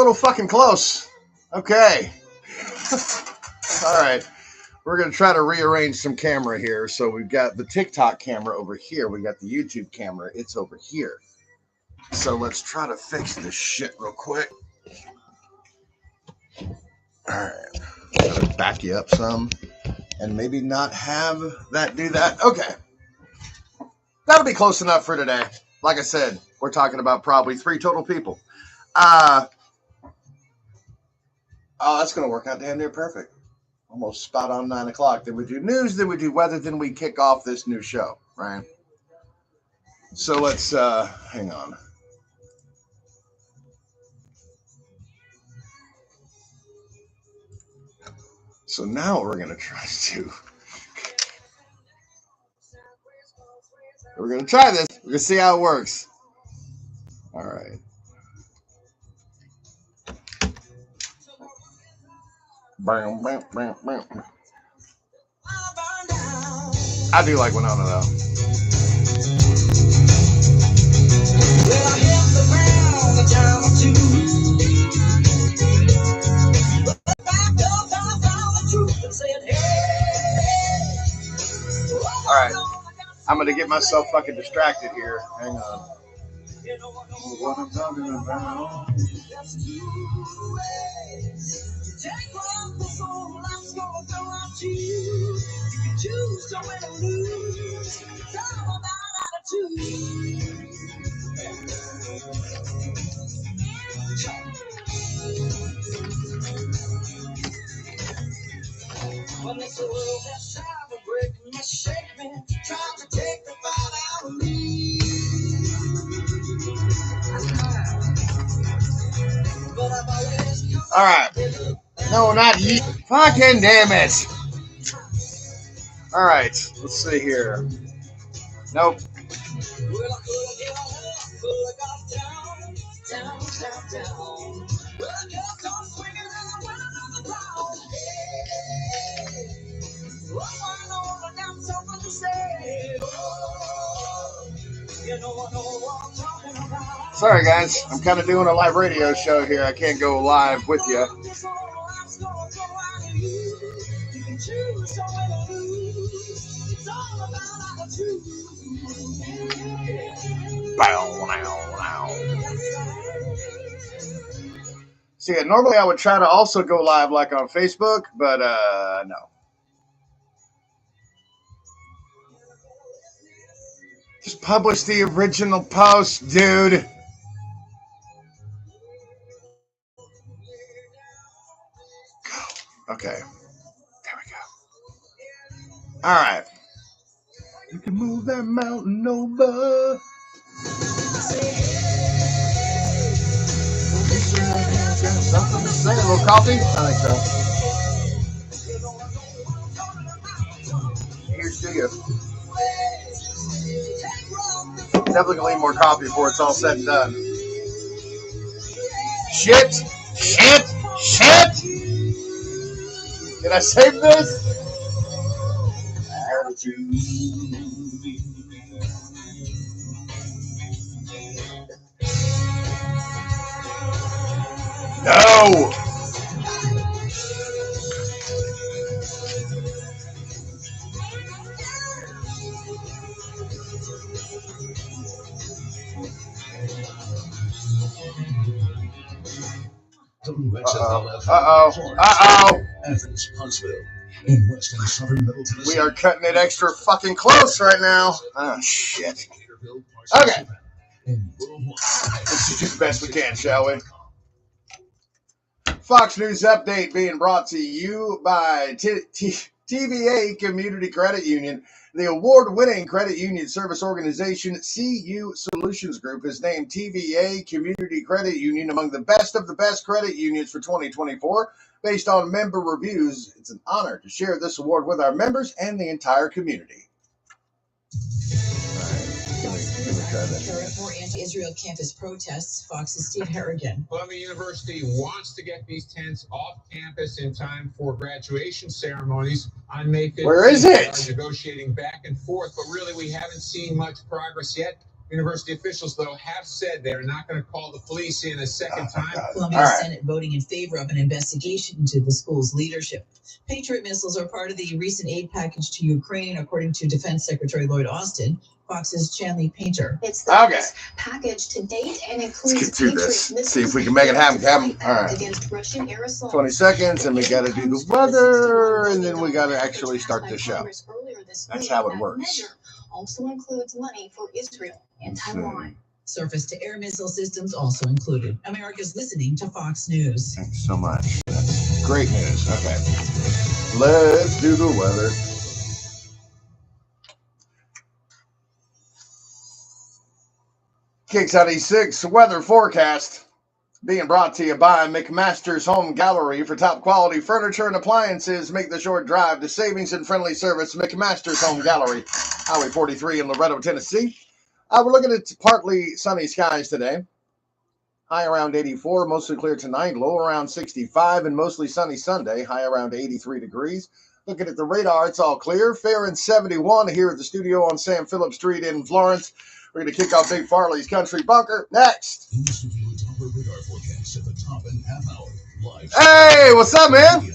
little fucking close. Okay. All right. We're going to try to rearrange some camera here. So we've got the TikTok camera over here. We got the YouTube camera. It's over here. So let's try to fix this shit real quick. All right. Gotta back you up some and maybe not have that do that. Okay. That'll be close enough for today. Like I said, we're talking about probably 3 total people. Oh, that's going to work out damn near perfect. Almost spot on 9 o'clock. Then we do news, then we do weather, then we kick off this new show, right? So let's, hang on. So now what we're going to try to do, we're going to try this. We're going to see how it works. All right. Bam, bam, bam, bam. I do like Winona, though. Well, I hit the ground a time or two. Back up, I found the truth and said, hey. All right. I'm going to get myself fucking distracted here. Hang on. You know what I'm talking about. Take off the soul, I'm gonna go out to you. You can choose to win or lose. It's all about attitude. When this world has tried to break me, shake me, try to take the fight out of me. But I've always all right. No, not you. Fucking damn it. All right. Let's see here. Nope. Sorry, guys. I'm kind of doing a live radio show here. I can't go live with you. See, normally I would try to also go live like on Facebook, but no. Just publish the original post, dude. Okay. There we go. All right. You can move that mountain over. Something to say. A little coffee? I think so. Here's to you. Definitely gonna need more coffee before it's all said and done. Shit! Did I save this? No! Uh-oh. Athens, Huntsville, in western southern Middle Tennessee. We are cutting it extra fucking close right now. Oh, shit. Okay. Let's do the best we can, shall we? Fox News Update being brought to you by TVA Community Credit Union. The award-winning credit union service organization CU Solutions Group has named TVA Community Credit Union among the best of the best credit unions for 2024 based on member reviews. It's an honor to share this award with our members and the entire community. For anti-Israel campus protests, Fox's Steve Harrigan. Columbia University wants to get these tents off campus in time for graduation ceremonies on May 15th. Where is it? We are negotiating back and forth, but really we haven't seen much progress yet. University officials, though, have said they are not going to call the police in a second time. Columbia Senate voting in favor of an investigation into the school's leadership. Patriot missiles are part of the recent aid package to Ukraine, according to Defense Secretary Lloyd Austin. Fox's Chanley Painter. It's the best package to date and includes Let's get through this. See if we can make it happen, Captain. All right. Against Russian air assault. 20 seconds, and we got to do the weather, and then we got to actually start the show. That's how it works. Also includes money for Israel and Taiwan. Surface-to-air missile systems also included. America's listening to Fox News. Thanks so much. That's great news. Okay. Let's do the weather. Kicks out E6 weather forecast being brought to you by McMaster's Home Gallery. For top quality furniture and appliances, make the short drive to savings and friendly service. McMaster's Home Gallery, Highway 43 in Loretto, Tennessee. We're looking at partly sunny skies today. High around 84, mostly clear tonight. Low around 65, and mostly sunny Sunday. High around 83 degrees. Looking at the radar, it's all clear. Fair and 71 here at the studio on Sam Phillips Street in Florence. We're going to kick off Big Farley's Country Bunker next. Radar forecast at the top and half hour. Live. Hey, what's up, man?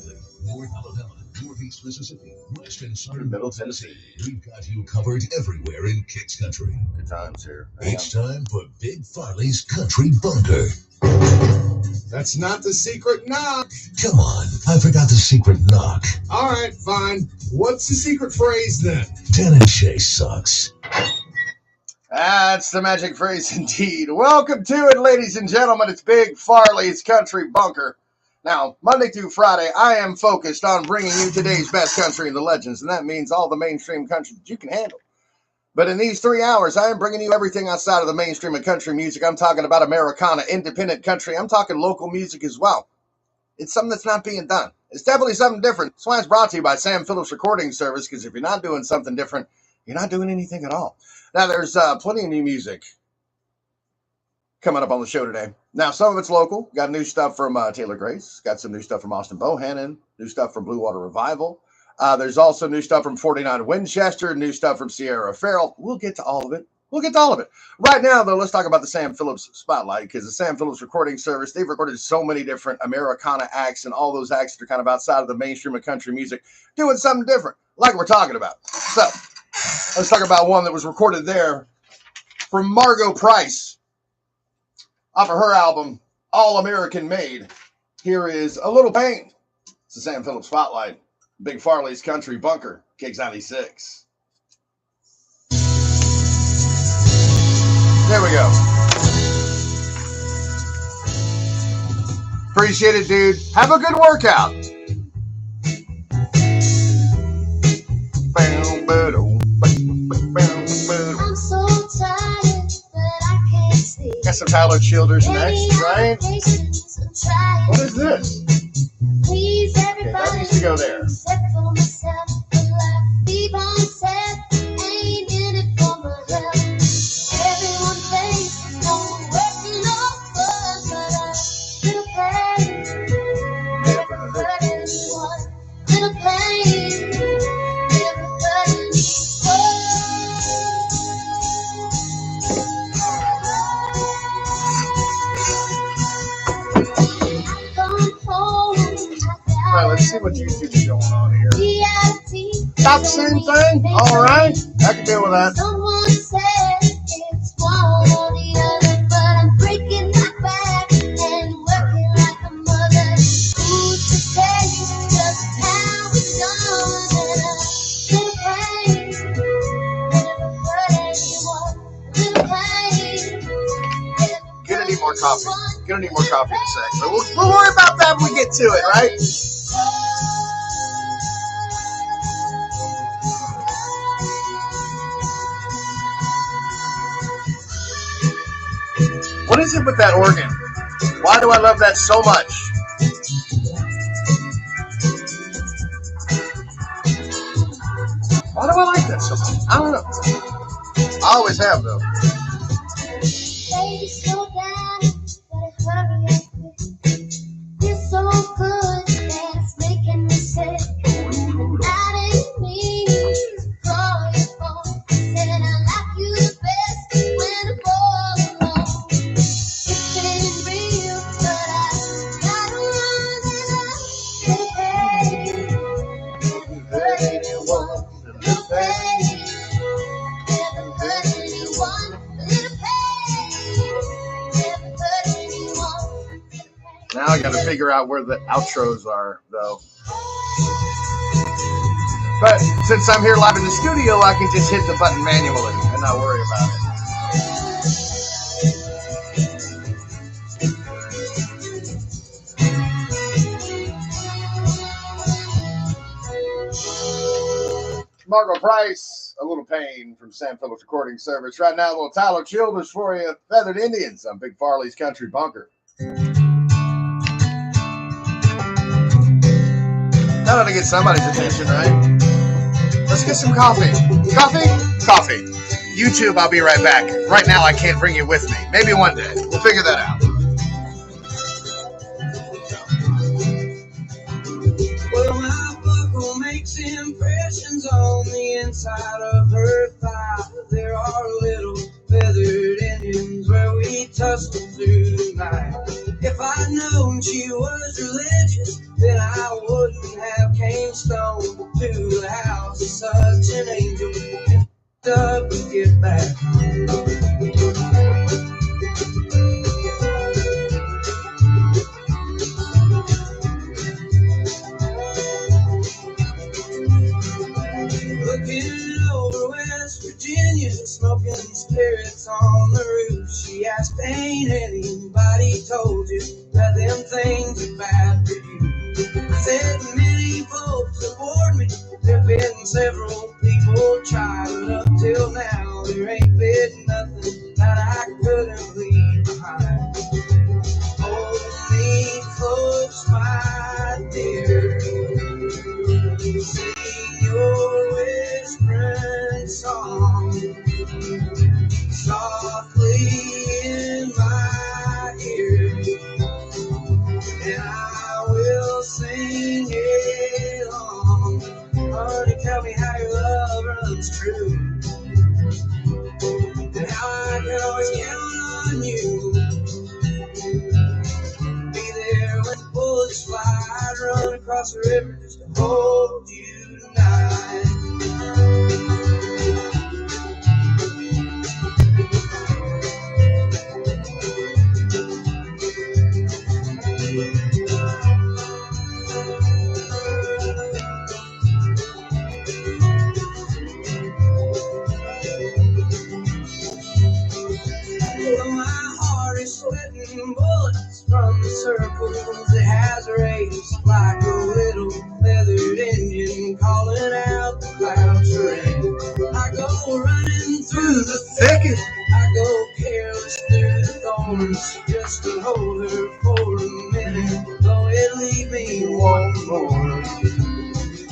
North Alabama, Northeast Mississippi, West and Southern Middle Tennessee. We've got you covered everywhere in Kicks Country. Good times here. It's time for Big Farley's Country Bunker. That's not the secret knock. Come on, I forgot the secret knock. All right, fine. What's the secret phrase then? Dan and Shay sucks. That's the magic phrase indeed. Welcome to it, ladies and gentlemen. It's Big Farley's Country Bunker. Now, Monday through Friday, I am focused on bringing you today's best country and the legends, and that means all the mainstream country that you can handle. But in these 3 hours, I am bringing you everything outside of the mainstream of country music. I'm talking about Americana, independent country. I'm talking local music as well. It's something that's not being done. It's definitely something different. That's why it's brought to you by Sam Phillips Recording Service, because if you're not doing something different, you're not doing anything at all. Now, there's plenty of new music coming up on the show today. Now, some of it's local. Got new stuff from Taylor Grace. Got some new stuff from Austin Bohannon. New stuff from Blue Water Revival. There's also new stuff from 49 Winchester. New stuff from Sierra Farrell. We'll get to all of it. Right now, though, let's talk about the Sam Phillips Spotlight, because the Sam Phillips Recording Service, they've recorded so many different Americana acts, and all those acts that are kind of outside of the mainstream of country music, doing something different, like we're talking about. So, let's talk about one that was recorded there from Margot Price off of her album, All American Made. Here is A Little Pain. It's the Sam Phillips Spotlight. Big Farley's Country Bunker, Kicks 96. There we go. Appreciate it, dude. Have a good workout. I'm so tired that I can't sleep. Got some Tyler Childers next, right? What is this? Please, everybody, that needs to go there. Except for myself, I keep on set, ain't in it for my health. Everyone thinks it's not working off us, but I little pain, never hurt anyone. Little pain, never hurt anyone. I've gone home. All right, let's see what YouTube's going on here. Not the same thing? All right. I can deal with that. Someone said it's one or the other, but I'm breaking my back and working like a mother. Who's to say just how it's done? And a little pain never hurt anyone. Little pain never Gonna need more coffee. Gonna need more coffee in a sec. But we'll worry about that when we get to it, right? What is it with that organ? Why do I love that so much? Why do I like that so much? I don't know. I always have, though. Baby, slow down, better hurry up quick. You're so good, and it's making me sick. I didn't mean to call your phone, said I like you the best when Now I got to figure out where the outros are, though. But since I'm here live in the studio, I can just hit the button manually and not worry about it. Margot Price, A Little Pain from Sam Phillips Recording Service. Right now, a little Tyler Childers for you, Feathered Indians on Big Farley's Country Bunker. That ought to get somebody's attention, right? Let's get some coffee. Coffee? Coffee. YouTube, I'll be right back. Right now, I can't bring you with me. Maybe one day. We'll figure that out. Well, my buckle makes impressions on the inside of her thigh. There are little feathered Indians where we tussle through the night. If I'd known she was religious, then I wouldn't have came stone to the house of such an angel. Up to get back home. Looking over West Virginia, smoking spirits on the roof. She asked, ain't anybody told you that them things are bad for you? I said, many folks have warned me. There've been several people try, but up till now there ain't been nothing that I couldn't leave behind. Hold me close, my dear. Sing your whispering song softly in my ear, and I will sing along. Honey, tell me how your love runs true, and how I can always count on you. Be there when the bullets fly, run across the river just to hold you tonight. Well, my heart is sweating bullets from the circles it has raised, like a little feathered Indian calling out the clouds for rain. I go running through the thicket, I go careless through the thorns, just to hold her for a minute, though it leave me wanting more.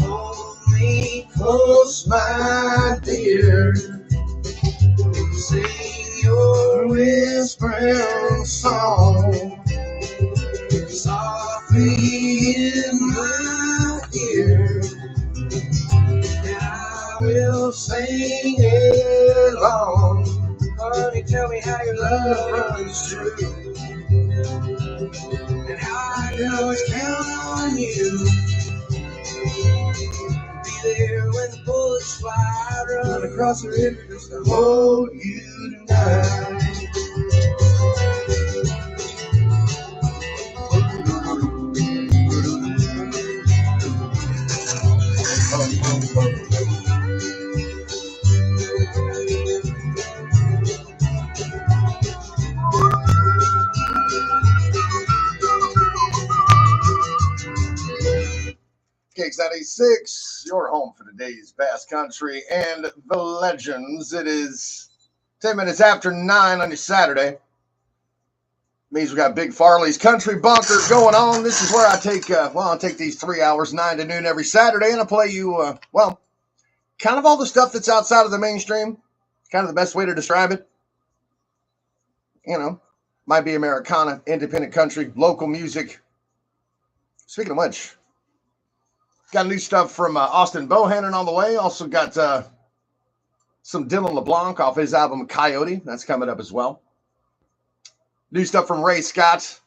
Hold me close, my dear. Sing your whispering song softly in my ear, and I will sing along. Honey, tell me how your love runs true, and how I can always count on you. Be there when the bullets fly, run across the river just to hold you tonight. Cakes 96, your home for today's Bass Country and the Legends. It is 10 minutes after 9 on your Saturday. Means we got Big Farley's Country Bunker going on. This is where I take, I take these 3 hours, 9 to noon every Saturday, and I play you, kind of all the stuff that's outside of the mainstream. Kind of the best way to describe it. You know, might be Americana, independent country, local music. Speaking of which, got new stuff from Austin Bohannon on the way. Also got some Dylan LeBlanc off his album Coyote. That's coming up as well. New stuff from Ray Scott.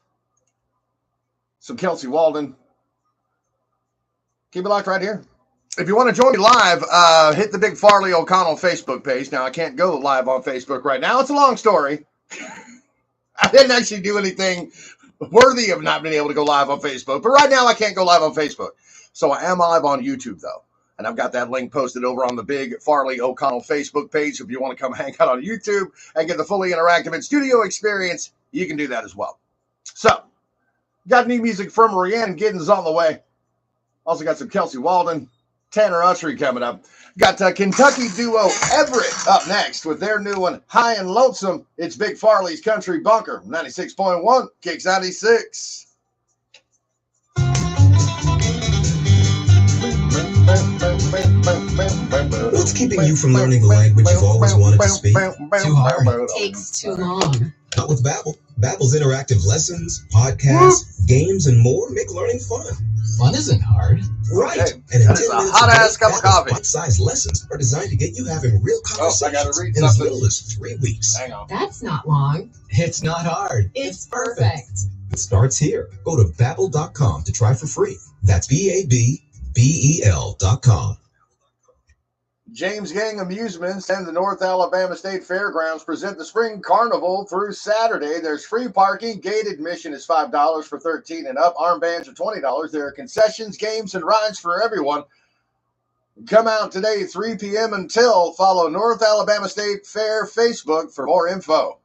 Some Kelsey Walden. Keep it locked right here. If you want to join me live, hit the Big Farley O'Connell Facebook page. Now, I can't go live on Facebook right now. It's a long story. I didn't actually do anything worthy of not being able to go live on Facebook. But right now I can't go live on Facebook. So I am live on YouTube, though. And I've got that link posted over on the big Farley O'Connell Facebook page. If you want to come hang out on YouTube and get the fully interactive and studio experience, you can do that as well. So, got new music from Rianne Giddens on the way. Also got some Kelsey Walden, Tanner Usry coming up. Got Kentucky duo Everett up next with their new one, High and Lonesome. It's Big Farley's Country Bunker, 96.1, Kicks 96. What's keeping you from learning the language you've always wanted to speak? Too hard. Takes too long. Not with Babbel. Babbel's interactive lessons, podcasts, games, and more make learning fun. Fun isn't hard. Right. Okay. And in That 10 is a minutes hot-ass a day, cup of coffee. Babbel's bite-sized lessons are designed to get you having real I conversations gotta read in as something. little as 3 weeks. Hang on. That's not long. It's not hard. It's perfect. It starts here. Go to Babbel.com to try for free. That's BABBEL.com. James Gang Amusements and the North Alabama State Fairgrounds present the Spring Carnival through Saturday. There's free parking. Gate admission is $5 for 13 and up. Armbands are $20. There are concessions, games, and rides for everyone. Come out today, 3 p.m. until. Follow North Alabama State Fair Facebook for more info.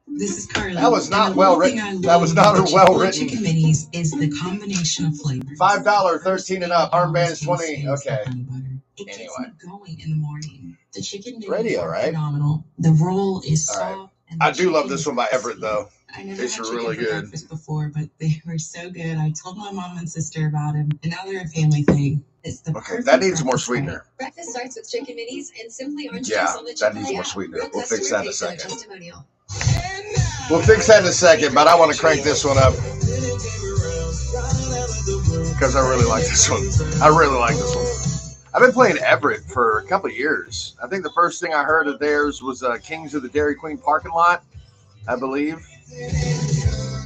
This is Carly. That was not And the well one thing written. I That love was not about a well Chick-fil-A written. Chicken minis is the combination of flavors. $5, 13 and up. Armbands, 20. Taste the Okay. honey butter. It gets Anyway. me going in the morning. The chicken It's minis radio, are right? phenomenal. The roll is All right. soft. And I the do love chicken this one by is Everett, crispy. though. I never These had are chicken really for good. breakfast before, but they were so good. I told my mom and sister about them, and now they're a family thing. It's the Okay, perfect that needs more breakfast sweetener. Breakfast starts with chicken minis and simply orange Yeah, juice on the that Chick-fil-A needs more app. sweetener. Real We'll fix customer that in a based on second. testimonial. We'll fix that in a second, but I want to crank this one up because I really like this one. I really like this one. I've been playing Everett for a couple of years. I think the first thing I heard of theirs was Kings of the Dairy Queen parking lot, I believe.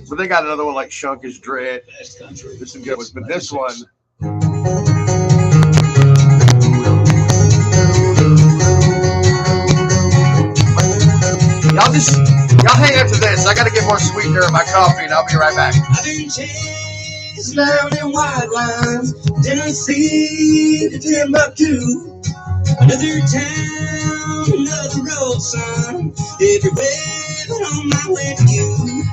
But they got another one like Shunk is Dread. There's some good ones, but this one. Y'all hang after this. I got to get more sweetener in my coffee, and I'll be right back. I've been chasing down in white lines, Tennessee to Timbuktu. Another town, another road sign. Everywhere but on my way to you.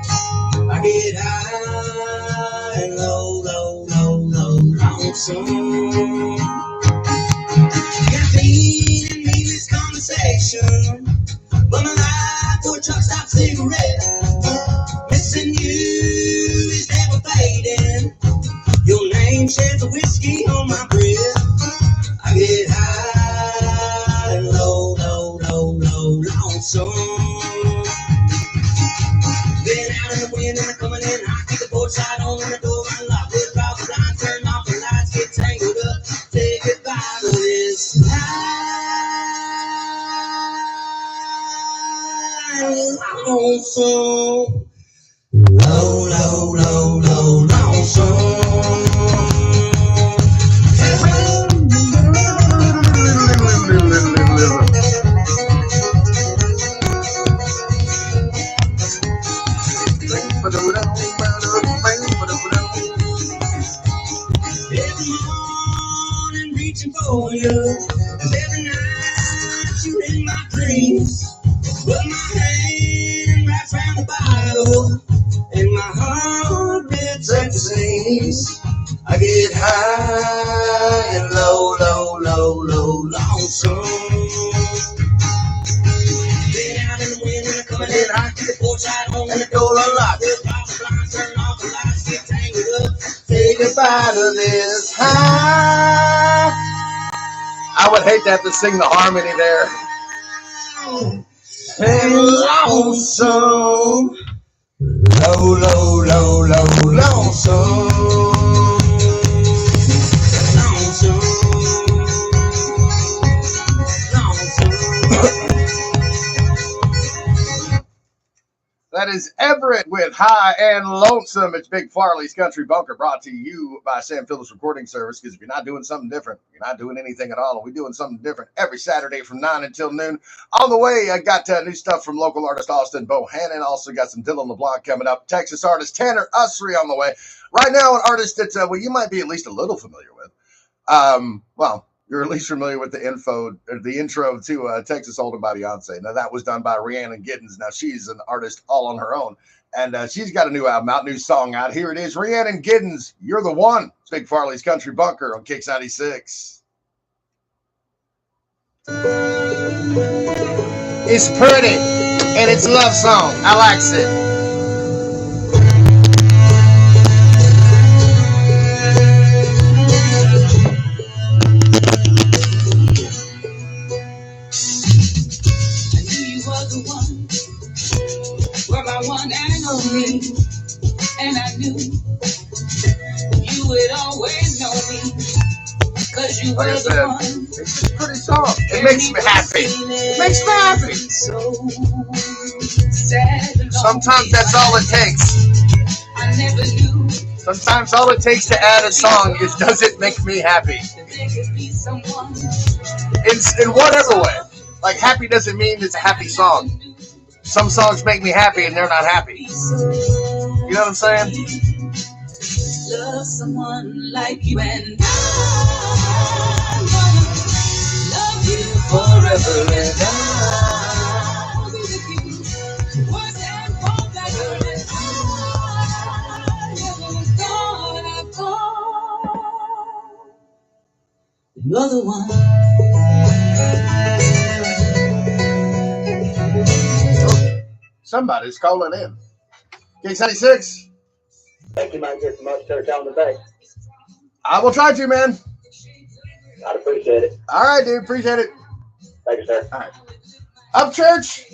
I get high and low, low, low, low, lonesome. Caffeine and needless conversation. But my life for a truck stop cigarette. Missing you is never fading. Your name sheds a whiskey on my breath. I get high and low, low, low, low, lonesome. Been out in the wind and I'm coming in hot. Keep the porch light on and the door unlocked. Lift off the blind, turn off the lights, get tangled up. Say goodbye to this lonesome. Low, low, low, low, lonesome. Every morning reaching for you, and every night you're in my dreams. But my hand wraps around the bottle, and my heart beats at the seams. I get high and low, low, low, low, lonesome. Been out in the wind and I'm coming in hot. Keep the porch light on and the door unlocked. Lift off the blinds, turn off the lights, get tangled up. Say goodbye to this high. I would hate to have to sing the harmony there. And lonesome. Low, low, low, low, lonesome. Lonesome. That is Everett Everett with High and Lonesome. It's Big Farley's Country Bunker, brought to you by Sam Phillips Recording Service. Because if you're not doing something different, you're not doing anything at all. We're doing something different every Saturday from 9 until noon. On the way, I got new stuff from local artist Austin Bohannon. Also got some Dylan LeBlanc coming up. Texas artist Tanner Usry on the way. Right now, an artist that you might be at least a little familiar with. Well, you're at least familiar with the intro to Texas Hold'em by Beyonce. Now, that was done by Rhiannon Giddens. Now, she's an artist all on her own. And she's got a new album out, new song out. Here it is, Rhiannon Giddens, You're the One. It's Big Farley's Country Bunker on Kicks 96. It's pretty, and it's a love song. I likes it. One and only, and I knew you would always know me, cause you were the one. It's a pretty song. It makes me happy. It makes me happy. So sad. Sometimes that's all it takes. I never knew. Sometimes all it takes to add a song is, does it make me happy? In whatever way. Like, happy doesn't mean it's a happy song. Some songs make me happy and they're not happy. You know what I'm saying? Love someone like you, and I love you forever, and I'll be with you. Worse and more better, and I've gone. You're the one. Somebody's calling in. Kicks 96. Think you might get some upstairs down today. I will try to, man. I'd appreciate it. All right, dude. Appreciate it. Thank you, sir. All right. Up Church.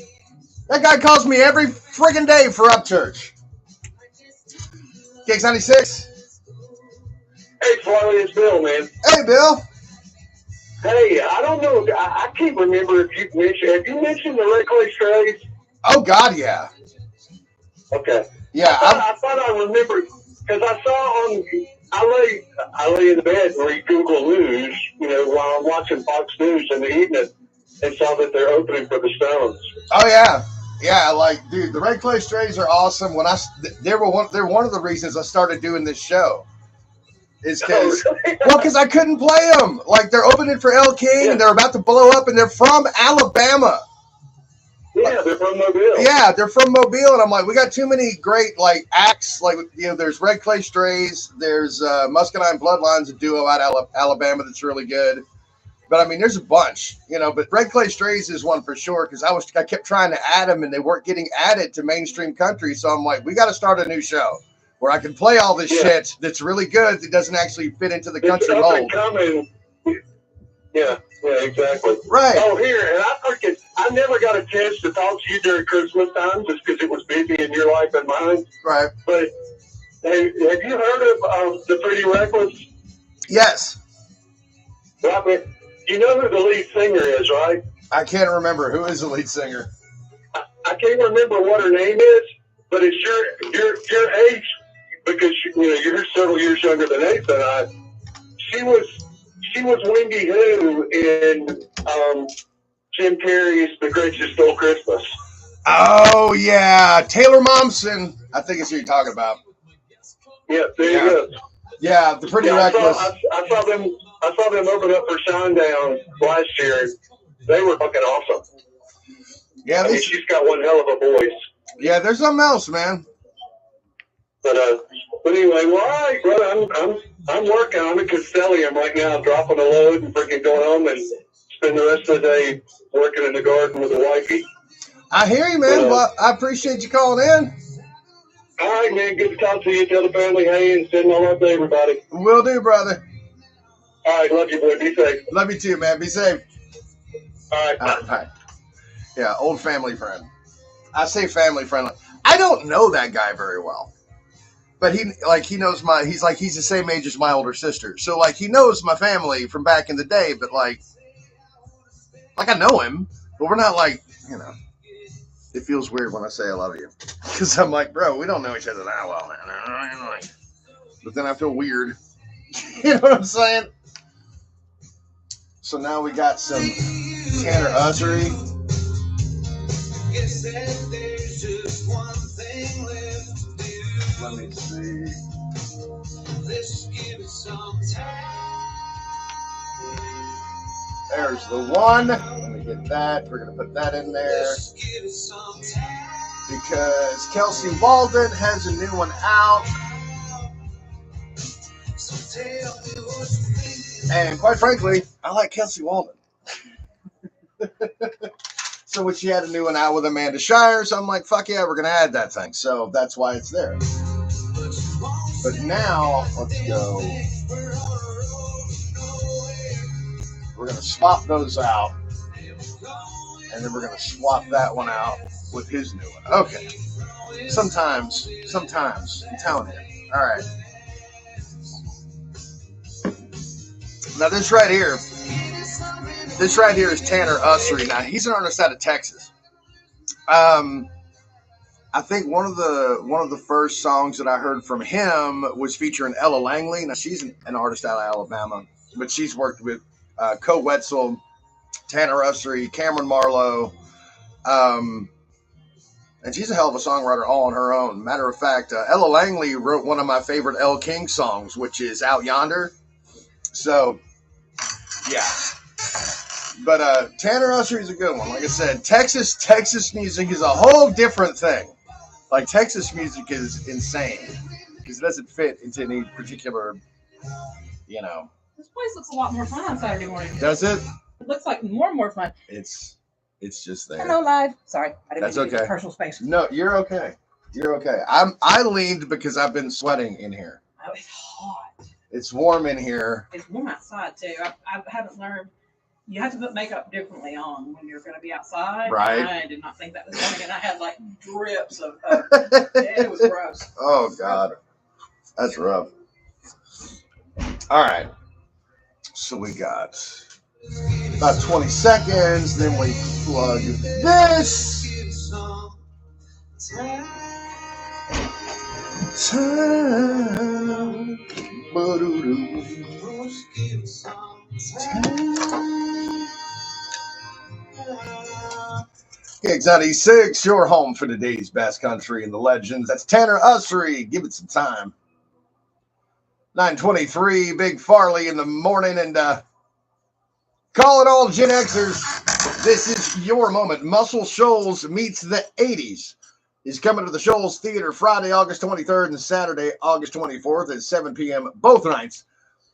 That guy calls me every friggin' day for Up Church. Kicks 96. Hey, Farley, it's Bill, man. Hey, Bill. Hey, I don't know. I can't remember if you've mentioned. Have you mentioned the Red Clay Strays? Oh, God, yeah. Okay. Yeah. I thought I remembered because I saw on. I lay in the bed and read Google News, while I'm watching Fox News in the evening, and saw that they're opening for the Stones. Oh yeah, yeah. Like, dude, the Red Clay Strays are awesome. They're one of the reasons I started doing this show. Is because because I couldn't play them. Like, they're opening for El King, and they're about to blow up, and they're from Alabama. Yeah, they're from Mobile. Yeah, they're from Mobile, and I'm like, we got too many great acts. Like, there's Red Clay Strays, there's Muscadine Bloodlines, a duo out of Alabama that's really good. But I mean, there's a bunch, But Red Clay Strays is one for sure because I kept trying to add them, and they weren't getting added to mainstream country. So I'm like, we got to start a new show where I can play all this shit that's really good that doesn't actually fit into the country mold. Yeah, exactly. Right. Oh, here, and I never got a chance to talk to you during Christmas time just because it was busy in your life and mine. Right. But have you heard of The Pretty Reckless? Yes. Well, I mean, you know who the lead singer is, right? I can't remember. Who is the lead singer? I can't remember what her name is, but it's your age because you're several years younger than Nathan and I. She was Wendy Who in Jim Carrey's The Grinch Who Stole Christmas. Oh yeah, Taylor Momsen. I think it's who you're talking about. Yeah, there you go. Yeah, The Pretty Reckless. I saw them open up for Shinedown last year. They were fucking awesome. Yeah, I mean, she's got one hell of a voice. Yeah, there's something else, man. But anyway, well, all right, brother, I'm working. I'm in Castellium right now, dropping a load and freaking going home and spend the rest of the day working in the garden with the wifey. I hear you, man. Well, I appreciate you calling in. All right, man. Good to talk to you. Tell the family hey and send my love to everybody. Will do, brother. All right, love you, boy. Be safe. Love you too, man. Be safe. All right. All right. Yeah, old family friend. I say family friendly. I don't know that guy very well. But he knows he's the same age as my older sister. So he knows my family from back in the day, but I know him, but we're not It feels weird when I say I love you. Because I'm like, bro, we don't know each other that well, man. But then I feel weird. You know what I'm saying? So now we got some Tanner Ussery. Let me see. There's the one. Let me get that. We're going to put that in there. Because Kelsey Walden has a new one out. And quite frankly, I like Kelsey Walden. So when she had a new one out with Amanda Shires, I'm like, fuck yeah, we're going to add that thing. So that's why it's there. But now, let's go. We're going to swap those out. And then we're going to swap that one out with his new one. Okay. Sometimes, I'm telling you. All right. Now this right here is Tanner Ussery. Now he's an artist out of Texas. I think one of the first songs that I heard from him was featuring Ella Langley. Now she's an artist out of Alabama, but she's worked with Co Wetzel, Tanner Ussery, Cameron Marlowe, and she's a hell of a songwriter all on her own. Matter of fact, Ella Langley wrote one of my favorite Elle King songs, which is Out Yonder. So, yeah. But Tanner Ussery is a good one. Like I said, Texas music is a whole different thing. Like, Texas music is insane because it doesn't fit into any particular, you know. This place looks a lot more fun on Saturday morning. Does it? It looks like more and more fun. It's just there. Hello, live. Sorry, I didn't That's mean to okay. use personal space. No, you're okay. You're okay. I leaned because I've been sweating in here. Oh, it's hot. It's warm in here. It's warm outside too. I haven't learned. You have to put makeup differently on when you're going to be outside. Right. I did not think that was coming, and I had like drips of it was gross. Oh, God. That's rough. All right. So we got about 20 seconds. Then we plug this. Time. Kicks 96, your home for today's best country and the legends. That's Tanner Ussery. Give it some time. 9:23, Big Farley in the morning, and call it all Gen Xers. This is your moment. Muscle Shoals meets the 80s is coming to the Shoals Theater Friday, August 23rd, and Saturday, August 24th at 7 p.m. both nights.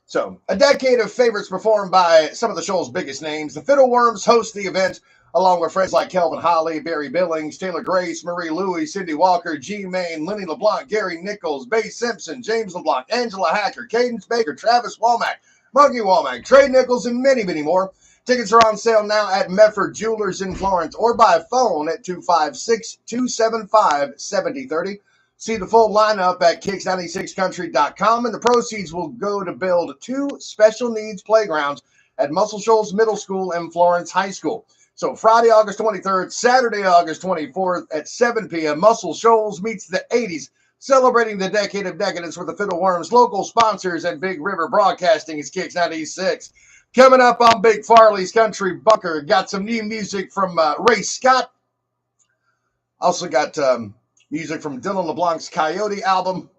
So, a decade of favorites performed by some of the Shoals' biggest names. The Fiddleworms host the event along with friends like Kelvin Holly, Barry Billings, Taylor Grace, Marie Louie, Cindy Walker, G. Main, Lenny LeBlanc, Gary Nichols, Bay Simpson, James LeBlanc, Angela Hacker, Cadence Baker, Travis Womack, Monkey Womack, Trey Nichols, and many, many more. Tickets are on sale now at Medford Jewelers in Florence or by phone at 256-275-7030. See the full lineup at kicks96country.com, and the proceeds will go to build 2 special needs playgrounds at Muscle Shoals Middle School and Florence High School. So Friday, August 23rd, Saturday, August 24th at 7 p.m., Muscle Shoals meets the 80s, celebrating the decade of decadence with the Fiddleworms, local sponsors, and Big River Broadcasting is Kicks 96. Coming up on Big Farley's Country Bunker, got some new music from Ray Scott. Also got music from Dylan LeBlanc's Coyote album.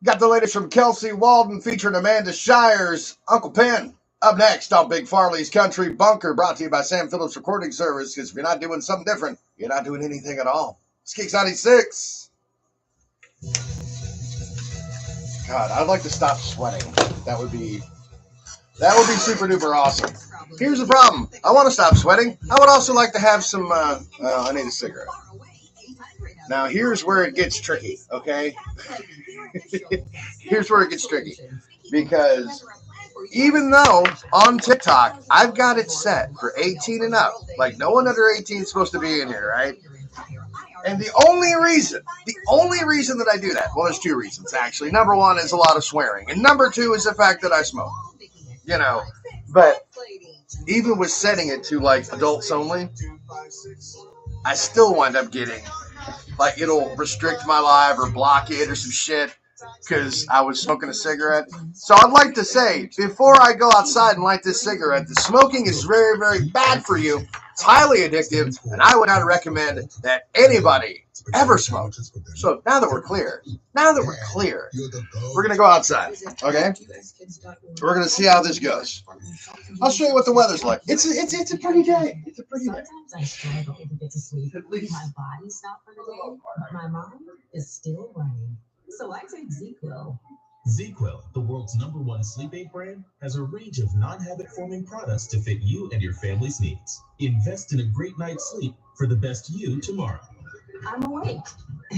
Got the latest from Kelsey Walden featuring Amanda Shires, Uncle Pen. Up next on Big Farley's Country Bunker, brought to you by Sam Phillips Recording Service, because if you're not doing something different, you're not doing anything at all. It's Kicks 96. God, I'd like to stop sweating. That would be super duper awesome. Here's the problem. I want to stop sweating. I would also like to have some, I need a cigarette. Now, here's where it gets tricky, okay? Here's where it gets tricky. Because even though on TikTok, I've got it set for 18 and up, like no one under 18 is supposed to be in here, right? And the only reason that I do that, well, there's 2 reasons, actually. Number 1 is a lot of swearing. And number 2 is the fact that I smoke, you know. But even with setting it to, like, adults only, I still wind up getting, like, it'll restrict my live or block it or some shit because I was smoking a cigarette. So I'd like to say, before I go outside and light this cigarette, the smoking is very, very bad for you. It's highly addictive, and I would not recommend that anybody ever smoke. So now that we're clear, we're going to go outside, okay? We're going to see how this goes. I'll show you what the weather's like. It's a pretty day. It's a pretty day. Sometimes I struggle to get to sleep. My body stopped for the day, but my mind is still running. So I take ZQL. ZQL, the world's #1 sleep aid brand, has a range of non-habit-forming products to fit you and your family's needs. Invest in a great night's sleep for the best you tomorrow. I'm awake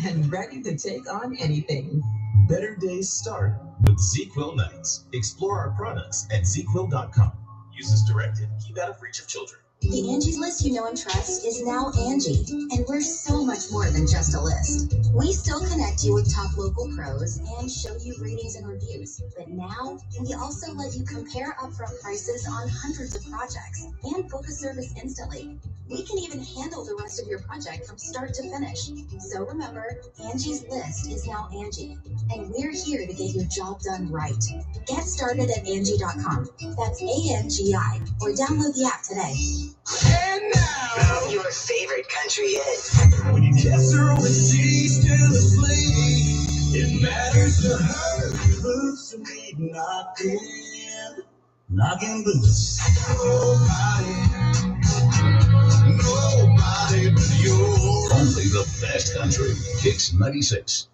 and ready to take on anything. Better days start with ZQL nights. Explore our products at ZQL.com. Use as directed. Keep out of reach of children. The Angie's List you know and trust is now Angie, and we're so much more than just a list. We still connect you with top local pros and show you ratings and reviews, but now we also let you compare upfront prices on hundreds of projects and book a service instantly. We can even handle the rest of your project from start to finish. So remember, Angie's List is now Angie, and we're here to get your job done right. Get started at Angie.com. That's ANGI, or download the app today. And now, Your favorite country hit. when you kiss her when she's still asleep, it matters to her. Boots to me knocking boots. Nobody but you. Only the best country. Kicks 96.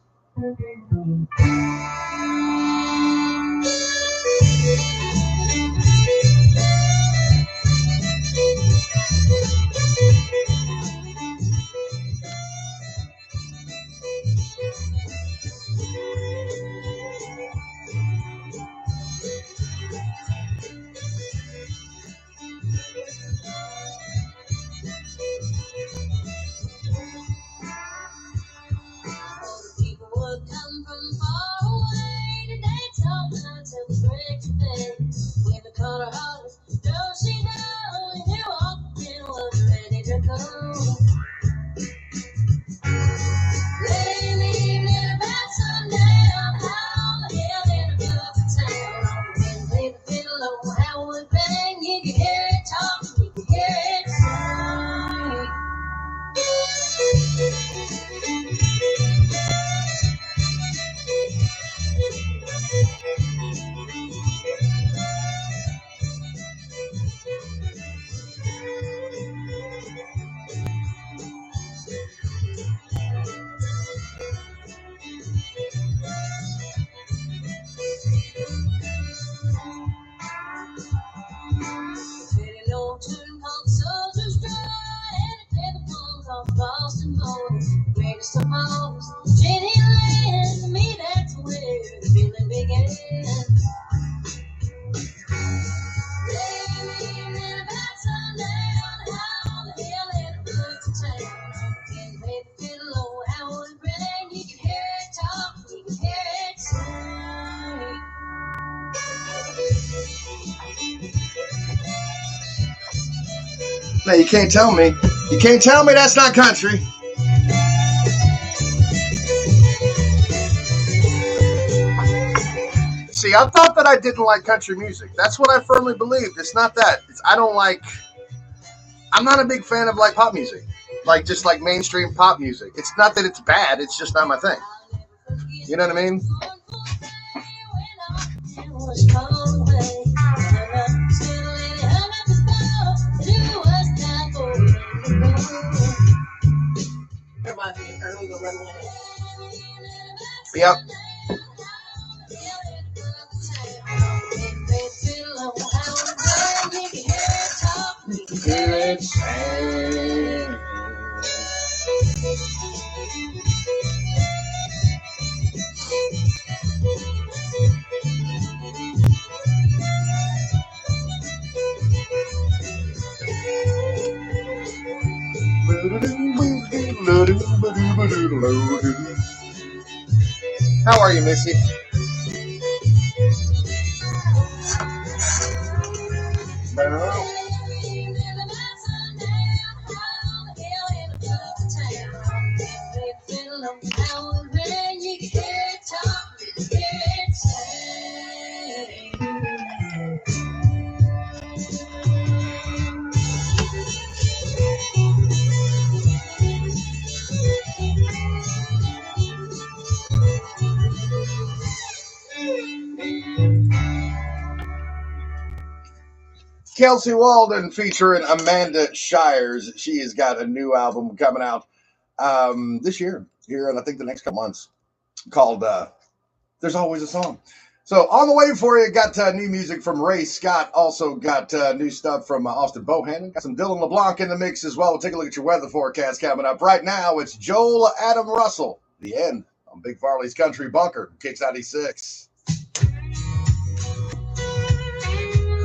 People would come from far away today, talking until the break of day. When the color hottest, don't she know? And you walking was ready to go. Late in the evening, about sundown, how the hell in another town? Then play the fiddle, oh, how it bang. You can hear it talk, you can hear it sing. Pretty old tune called Soldier's Dry, and it played the one called Boston Boys. Greatest of all, Jenny Lynn, to me that's where the feeling began. Late in the evening, about sundown, how the hell in a road to town? Can play the fiddle, oh, how it rang. You can hear it talk, you can hear it sing. Now you can't tell me that's not country. See, I thought that I didn't like country music. That's what I firmly believed. It's not that. I'm not a big fan of like pop music. Like just like mainstream pop music. It's not that it's bad, it's just not my thing. You know what I mean? Yep. How are you, Missy? Kelsey Walden featuring Amanda Shires. She has got a new album coming out this year, here in I think the next couple months, called There's Always a Song. So on the way for you, got new music from Ray Scott. Also got new stuff from Austin Bohannon. Got some Dylan LeBlanc in the mix as well. We'll take a look at your weather forecast coming up. Right now, it's Joel Adam Russell. The End on Big Farley's Country Bunker. Kicks 96.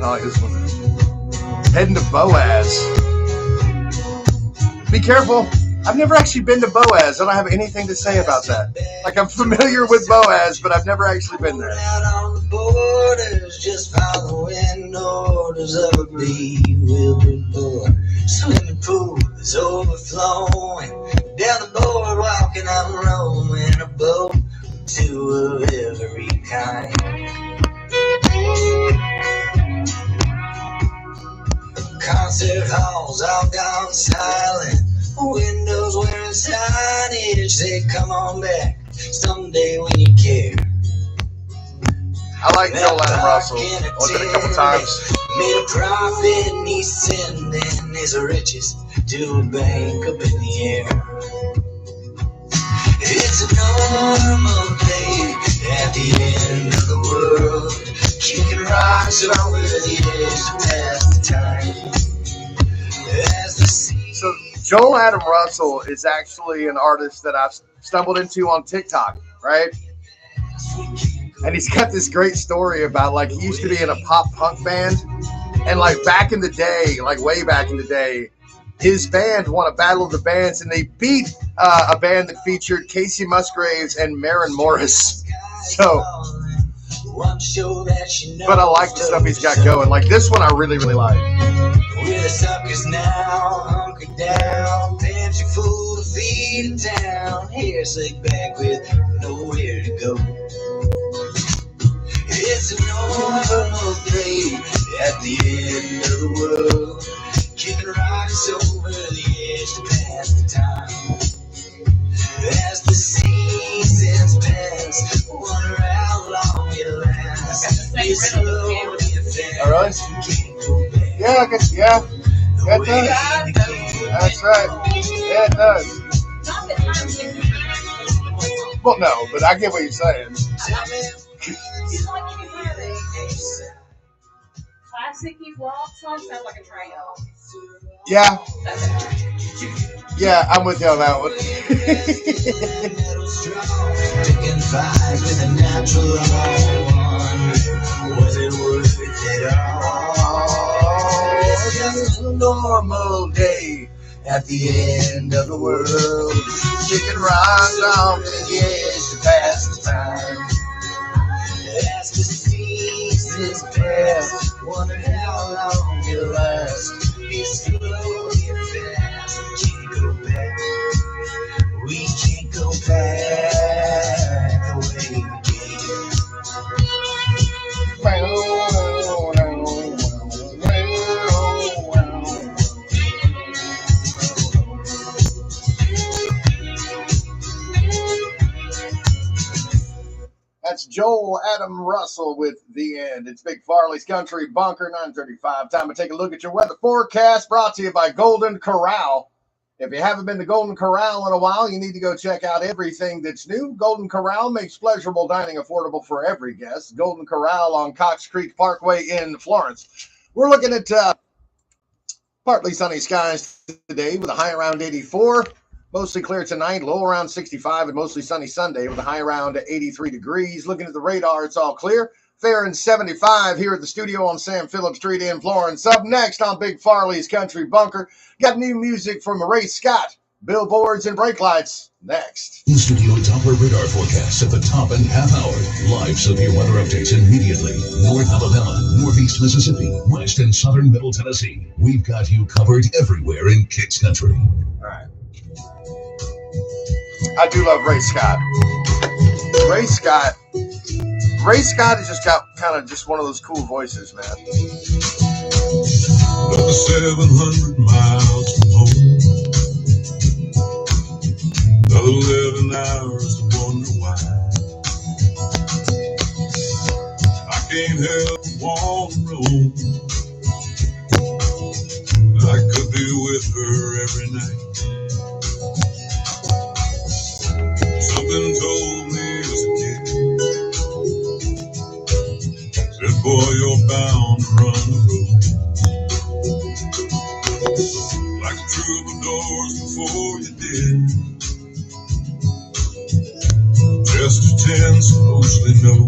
I like this one. Heading to Boaz. Be careful. I've never actually been to Boaz. I don't have anything to say about that. Like, I'm familiar with Boaz, but I've never actually been there. Out on the borders, just following orders of a bewildered boy. Swimming pool is overflowing. Down the boardwalk and I'm rowing a boat. Two of every kind. Concert halls all gone silent. Windows wearing signage. Say, come on back someday when you care. I like Joel Adam Russell. I've done it a couple times. Made a profit and he's sending his riches to a bank up in the air. It's a normal day at the end of the world. Kicking rocks over the edge to pass the time. As the sea. So Joel Adam Russell is actually an artist that I've stumbled into on TikTok, right? And he's got this great story about, like, he used to be in a pop punk band, and like back in the day, like way back in the day, his band won a battle of the bands, and they beat a band that featured Casey Musgraves and Maren Morris. So, but I like the stuff he's got going. Like this one, I really, really like. We're the suckers now, hunkered down, pantry full of feed in town. Hair slicked back with nowhere to go. It's a normal day at the end of the world. Kicking rocks over the edge to pass the time. As the seasons pass, wonder how long it lasts. It's slowly fast. All right. Yeah, I guess, yeah. Yeah, it does. That's right. Yeah, it does. Well, no, but I get what you're saying. Classic walk song sounds like a train. Yeah. Yeah, I'm with you on that one. Was it worth it at all? Just a normal day at the end of the world. Kicking rocks off the edge to pass the time. As the seasons pass, wonder how long it'll last. It's slowly and fast. We can't go back. We can't go back the way we That's Joel Adam Russell with The End. It's Big Farley's Country Bunker, 9:35. Time to take a look at your weather forecast, brought to you by Golden Corral. If you haven't been to Golden Corral in a while, you need to go check out everything that's new. Golden Corral makes pleasurable dining affordable for every guest. Golden Corral on Cox Creek Parkway in Florence. We're looking at partly sunny skies today with a high around 84. Mostly clear tonight, low around 65, and mostly sunny Sunday with a high around 83 degrees. Looking at the radar, it's all clear. Fair and 75 here at the studio on Sam Phillips Street in Florence. Up next on Big Farley's Country Bunker, got new music from Ray Scott. Billboards and brake lights next. In-studio Doppler radar forecasts at the top and half hour. Live severe weather updates immediately. North Alabama, Northeast Mississippi, West and Southern Middle Tennessee. We've got you covered everywhere in Kicks Country. All right. I do love Ray Scott. Ray Scott Ray Scott has just got kind of just one of those cool voices, man. Another 700 miles from home. Another 11 hours to wonder why. I can't help but want to roam. I could be with her every night. Something told me as a kid, said, boy, you're bound to run the road. Like the troubadours before you did. Just a 10 supposedly know.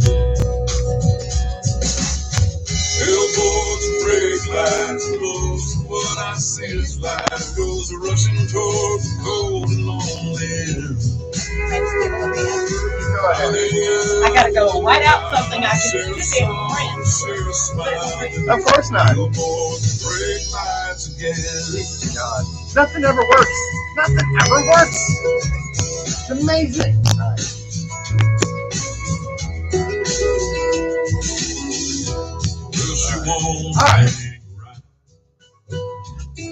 Billboards and brake lights, most of what I see is life goes rushing toward the cold and lonely end. I gotta go white out something I can see in print. Of course not. Billboards and brake lights again. God. Nothing ever works. Nothing ever works. It's amazing. Alright.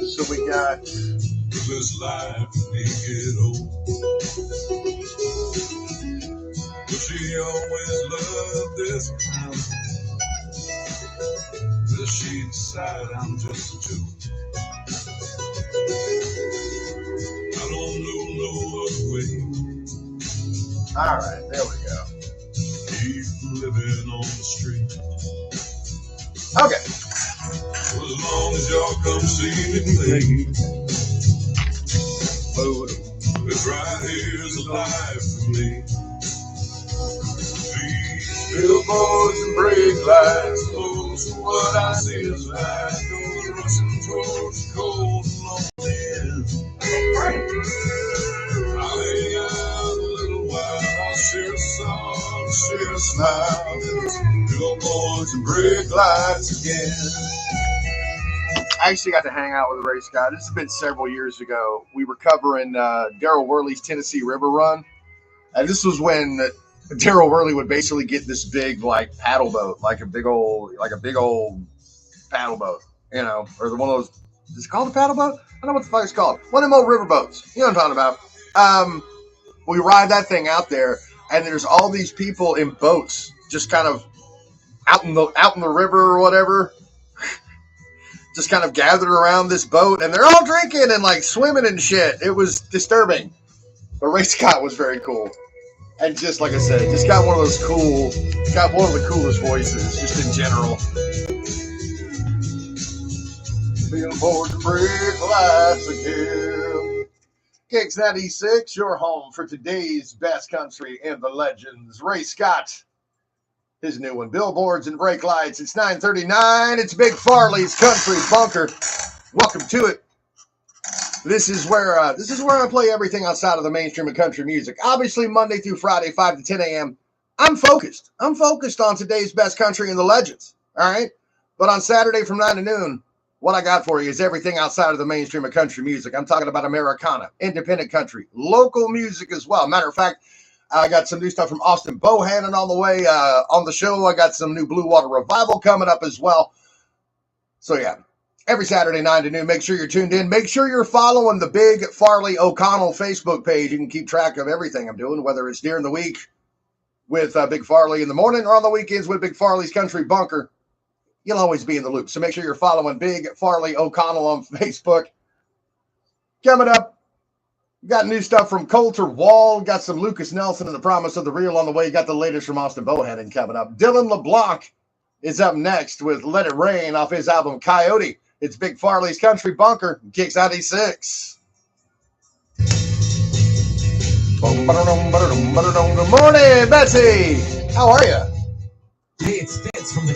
So we got this life may get old. But she always loved this town. Till she decided I'm just a joke. I don't know no other way. Alright, there we go. Keep living on the street. Okay. As long as y'all come see me play. This right here's a life for me. These billboards and brake lights, most of what I see is life goes rushing towards the cold and lonely end. I'll hang out a little while, I'll share a song, share a smile. Billboards and brake lights again. I actually got to hang out with Ray Scott. This has been several years ago. We were covering Darryl Worley's Tennessee River Run. And this was when Darryl Worley would basically get this big, like, paddle boat, like a big old paddle boat, you know, or one of those, is it called a paddle boat? I don't know what the fuck it's called. One of them old river boats. You know what I'm talking about. We ride that thing out there, and there's all these people in boats just kind of out in the river or whatever, just kind of gathered around this boat, and they're all drinking and like swimming and shit. It was disturbing. But Ray Scott was very cool. And just like I said, just got one of the coolest voices, just in general. Billboards and brake lights again. Kicks 96, your home for today's best country in the legends. Ray Scott. His new one, Billboards and Brake Lights. It's 9:39. It's Big Farley's Country Bunker. Welcome to it. This is where I play everything outside of the mainstream of country music. Obviously, Monday through Friday, 5 to 10 a.m. I'm focused. I'm focused on today's best country in the legends. All right? But on Saturday from 9 to noon, what I got for you is everything outside of the mainstream of country music. I'm talking about Americana, independent country, local music as well. Matter of fact, I got some new stuff from Austin Bohannon on the way on the show. I got some new Blue Water Revival coming up as well. So, yeah, every Saturday, 9 to noon, make sure you're tuned in. Make sure you're following the Big Farley O'Connell Facebook page. You can keep track of everything I'm doing, whether it's during the week with Big Farley in the morning or on the weekends with Big Farley's Country Bunker. You'll always be in the loop. So make sure you're following Big Farley O'Connell on Facebook. Coming up, got new stuff from Coulter Wall. Got some Lucas Nelson and the Promise of the Real on the way. Got the latest from Austin Bohannon coming up. Dylan LeBlanc is up next with Let It Rain off his album Coyote. It's Big Farley's Country Bunker. Kicks 96. Good morning, Betsy. How are you? Hey, it's Fitz from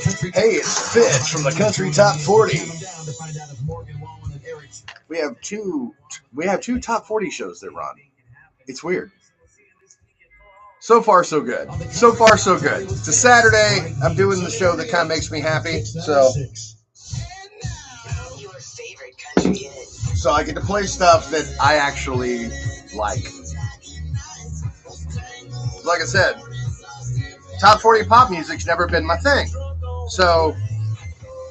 the Country. Top 40. We have two top 40 shows that run. It's weird. So far, so good. It's a Saturday. I'm doing the show that kind of makes me happy. So I get to play stuff that I actually like. Like I said, top 40 pop music's never been my thing. So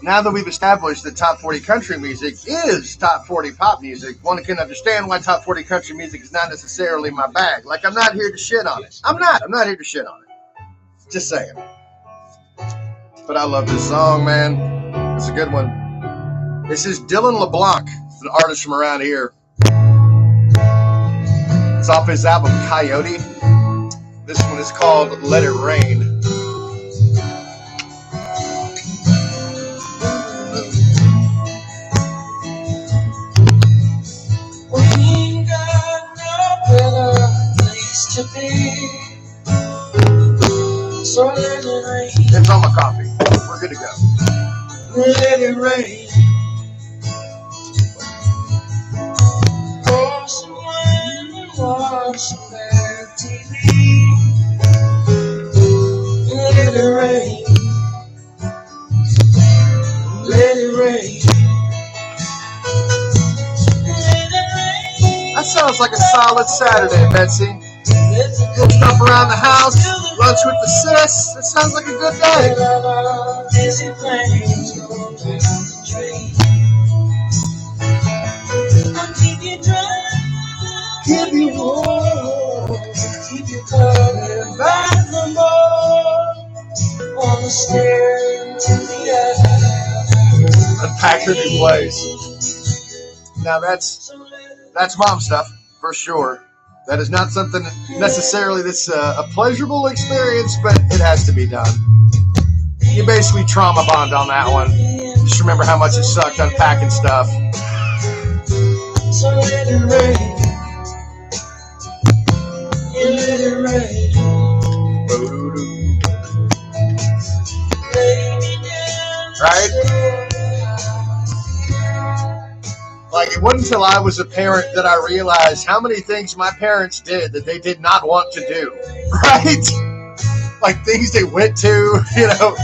now that we've established that top 40 country music is top 40 pop music, one can understand why top 40 country music is not necessarily my bag. Like, I'm not here to shit on it. I'm not here to shit on it. Just saying. But I love this song, man. It's a good one. This is Dylan LeBlanc, an artist from around here. It's off his album Coyote. This one is called Let It Rain. We got no better place to be. So let it rain. It's on my coffee. We're good to go. Let it rain. Pour some wine and watch some bad TV. Let it rain. Let it rain. That sounds like a solid Saturday, Betsy. Little stuff around the house, lunch with the sis. That sounds like a good day. Keep you warm, keep you coming back for more. Wanna stare into the eye. Unpack her new place. Now that's mom stuff for sure. That is not something necessarily that's a pleasurable experience, but it has to be done. You basically trauma bond on that one. Just remember how much it sucked unpacking stuff. So let it rain. Let it rain. Right? Like, it wasn't until I was a parent that I realized how many things my parents did that they did not want to do. Right? Like, things they went to, you know.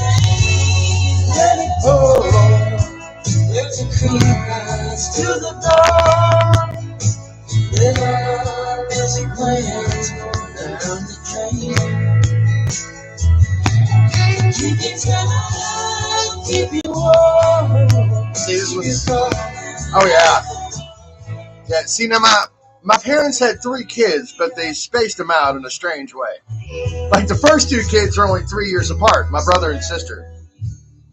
Let it pour. There's a creep to the door. Let our busy plans go down the drain. Keep you tight, keep you warm. See, this was... Oh, yeah. Yeah, see, now my parents had 3 kids, but they spaced them out in a strange way. Like, the first 2 kids are only 3 years apart, my brother and sister.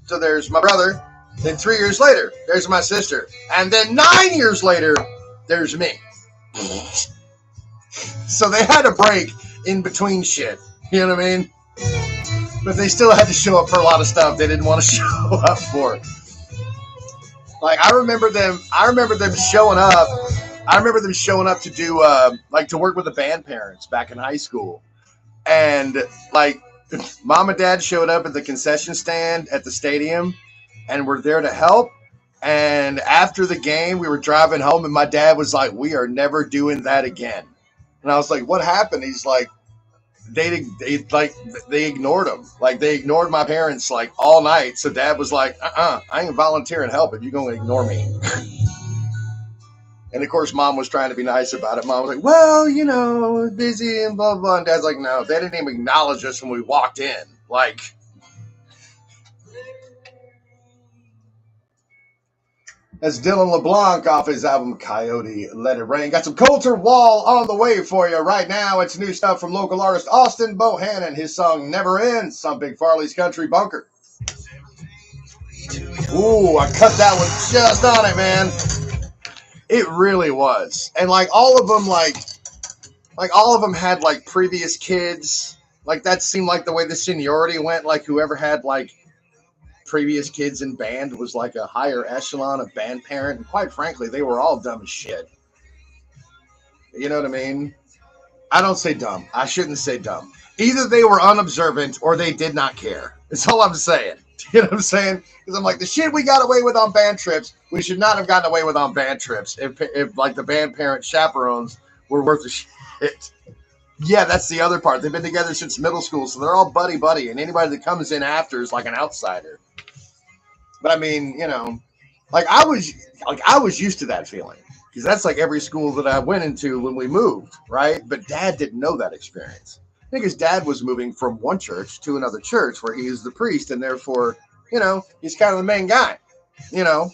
So there's my brother, then 3 years later, there's my sister. And then 9 years later, there's me. So they had a break in between shit, you know what I mean? But they still had to show up for a lot of stuff they didn't want to show up for. Like, I remember them showing up. I remember them showing up to do, to work with the band parents back in high school. And, like, mom and dad showed up at the concession stand at the stadium and were there to help. And after the game, we were driving home and my dad was like, "We are never doing that again." And I was like, "What happened?" He's like, they ignored them. Like, they ignored my parents like all night. So dad was like, I ain't volunteering help if you're going to ignore me. And of course, mom was trying to be nice about it. Mom was like, "Well, you know, busy and blah, blah." And dad's like, "No, they didn't even acknowledge us when we walked in." Like, that's Dylan LeBlanc off his album Coyote, Let It Rain. Got some Coulter Wall on the way for you right now. It's new stuff from local artist Austin Bohannon. His song Never Ends on Big Farley's Country Bunker. Ooh, I cut that one just on it, man. It really was. And like all of them had like previous kids. Like, that seemed like the way the seniority went. Like, whoever had like previous kids in band was like a higher echelon of band parent, and quite frankly, they were all dumb as shit. You know what I mean? I don't say dumb. I shouldn't say dumb. Either they were unobservant or they did not care. That's all I'm saying. You know what I'm saying? Because I'm like, the shit we got away with on band trips, we should not have gotten away with on band trips if like the band parent chaperones were worth the shit. Yeah, that's the other part. They've been together since middle school, so they're all buddy, and anybody that comes in after is like an outsider. But I mean, you know, I was used to that feeling, because that's like every school that I went into when we moved, right? But dad didn't know that experience. I think his dad was moving from one church to another church where he is the priest, and therefore, he's kind of the main guy, you know.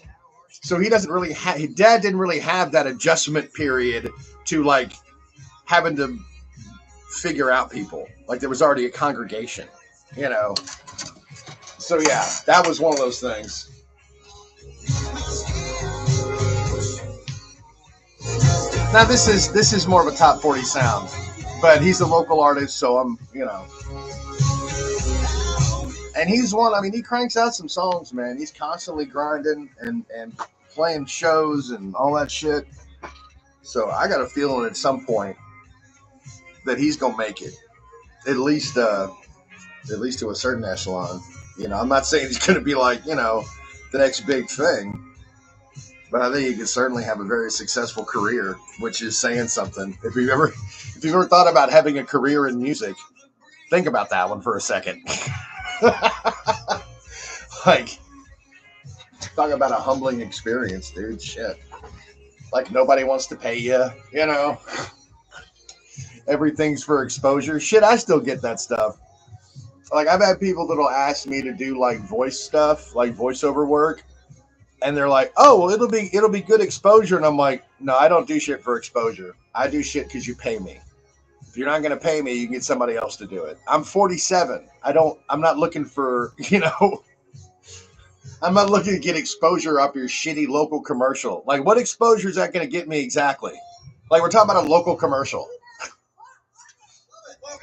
So he doesn't really have, his dad didn't really have that adjustment period to like having to figure out people. Like there was already a congregation, you know. So yeah, that was one of those things. Now this is more of a top 40 sound, but he's a local artist, so I'm, and he's one. I mean, he cranks out some songs, man. He's constantly grinding and playing shows and all that shit. So I got a feeling at some point that he's gonna make it, at least to a certain echelon. I'm not saying he's gonna be like the next big thing, but I think he could certainly have a very successful career, which is saying something. If you've ever thought about having a career in music, think about that one for a second. Like, talk about a humbling experience, dude. Shit. Like nobody wants to pay you, Everything's for exposure. Shit, I still get that stuff. Like I've had people that'll ask me to do like voice stuff, like voiceover work, and they're like, "Oh, well, it'll be good exposure." And I'm like, "No, I don't do shit for exposure. I do shit because you pay me. If you're not going to pay me, you can get somebody else to do it. I'm 47. I'm not looking for, I'm not looking to get exposure up your shitty local commercial. Like, what exposure is that going to get me exactly? Like, we're talking about a local commercial."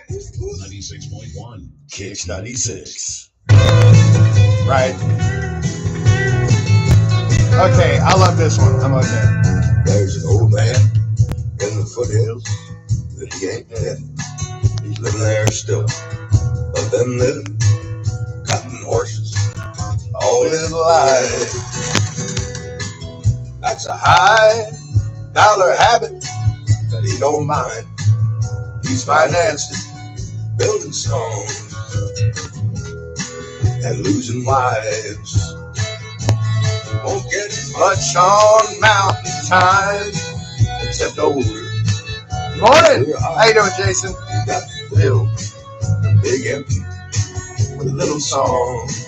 96.1 Kicks 96. Right. Okay, I love this one. I'm okay. There's an old man in the foothills that he ain't dead. He's living there still. But them living, cutting horses all his life. That's a high dollar habit that he don't mind. He's financed it, building stones and losing wives. Won't get much on mountain time except older. Morning. How you doing, Jason? You got to fill the big empty with little songs.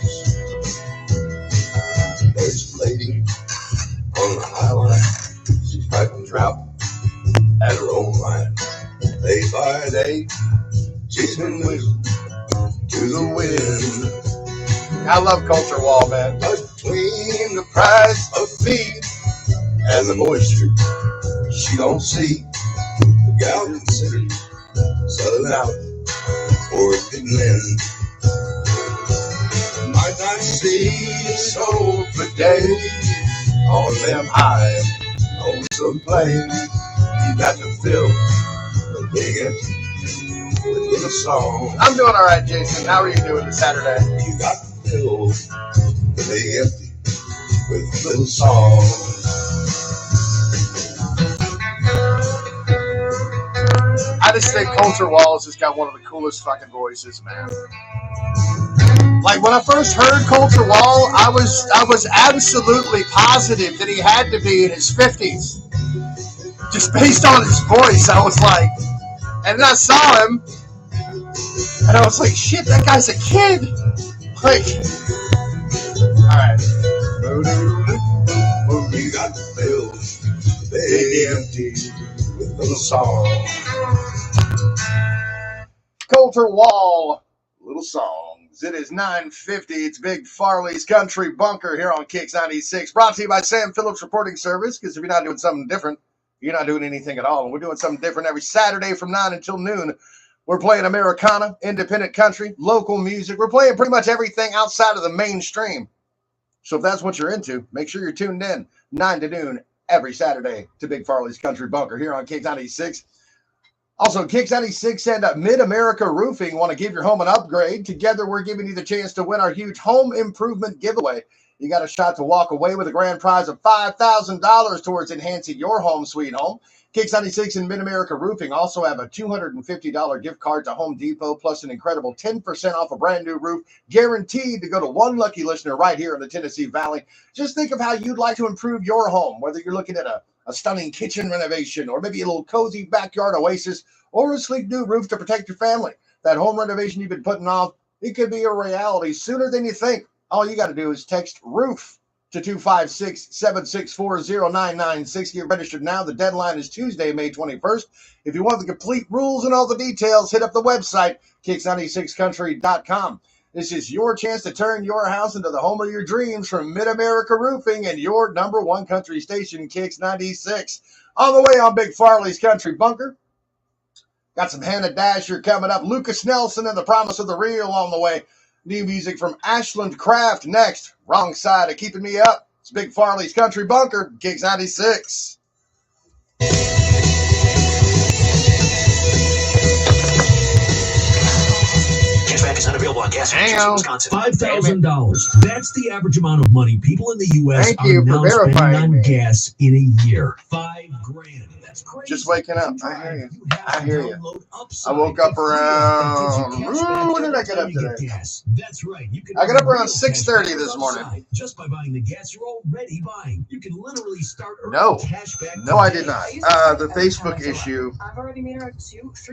There's a lady on the high line. She's piping trout at her own line. Day by day, she's been whistling to the wind. I love Culture Wall, man. Between the price of feed and the moisture she don't see, the gal considers selling out or getting in. Might not see a soul for days on them high on some plane. You got to fill the big empty with little songs. I'm doing all right, Jason. How are you doing this Saturday? You got to fill the big empty with little songs. I just think Culture Walls has got one of the coolest fucking voices, man. Like when I first heard Culture Wall, I was absolutely positive that he had to be in his 50s. Just based on his voice, I was like, and then I saw him, and I was like, shit, that guy's a kid. Like, all right. You got to fill the big empty with little songs. Culture Wall, little songs. It is 9:50. It's Big Farley's Country Bunker here on Kicks 96. Brought to you by Sam Phillips Reporting Service, because if you're not doing something different, you're not doing anything at all. And we're doing something different every Saturday from 9 until noon. We're playing Americana, independent country, local music. We're playing pretty much everything outside of the mainstream. So if that's what you're into, make sure you're tuned in 9 to noon every Saturday to Big Farley's Country Bunker here on Kicks 96. Also, Kicks 96 and Mid-America Roofing want to give your home an upgrade. Together, we're giving you the chance to win our huge home improvement giveaway. You got a shot to walk away with a grand prize of $5,000 towards enhancing your home sweet home. Kicks 96 and Mid-America Roofing also have a $250 gift card to Home Depot, plus an incredible 10% off a brand new roof, guaranteed to go to one lucky listener right here in the Tennessee Valley. Just think of how you'd like to improve your home, whether you're looking at a stunning kitchen renovation, or maybe a little cozy backyard oasis, or a sleek new roof to protect your family. That home renovation you've been putting off, it could be a reality sooner than you think. All you got to do is text ROOF to 256-764-0996. Get registered now. The deadline is Tuesday, May 21st. If you want the complete rules and all the details, hit up the website, kicks96country.com. This is your chance to turn your house into the home of your dreams from Mid-America Roofing and your number one country station, Kicks 96. On the way on Big Farley's Country Bunker. Got some Hannah Dasher coming up. Lucas Nelson and the Promise of the Real on the way. New music from Ashland Craft next. Wrong side of keeping me up. It's Big Farley's Country Bunker, Kicks 96. Cashback is unavailable on gas in Wisconsin. $5,000. That's the average amount of money people in the U.S. are now spending on gas in a year. $5,000. That's crazy. Just waking up. I hear you. I hear you. I woke up around. When did I get up today? That's right. I got up around 6:30 this morning. Just by buying the gas you're already buying, you can literally start earning cashback. No, I did not. The Facebook issue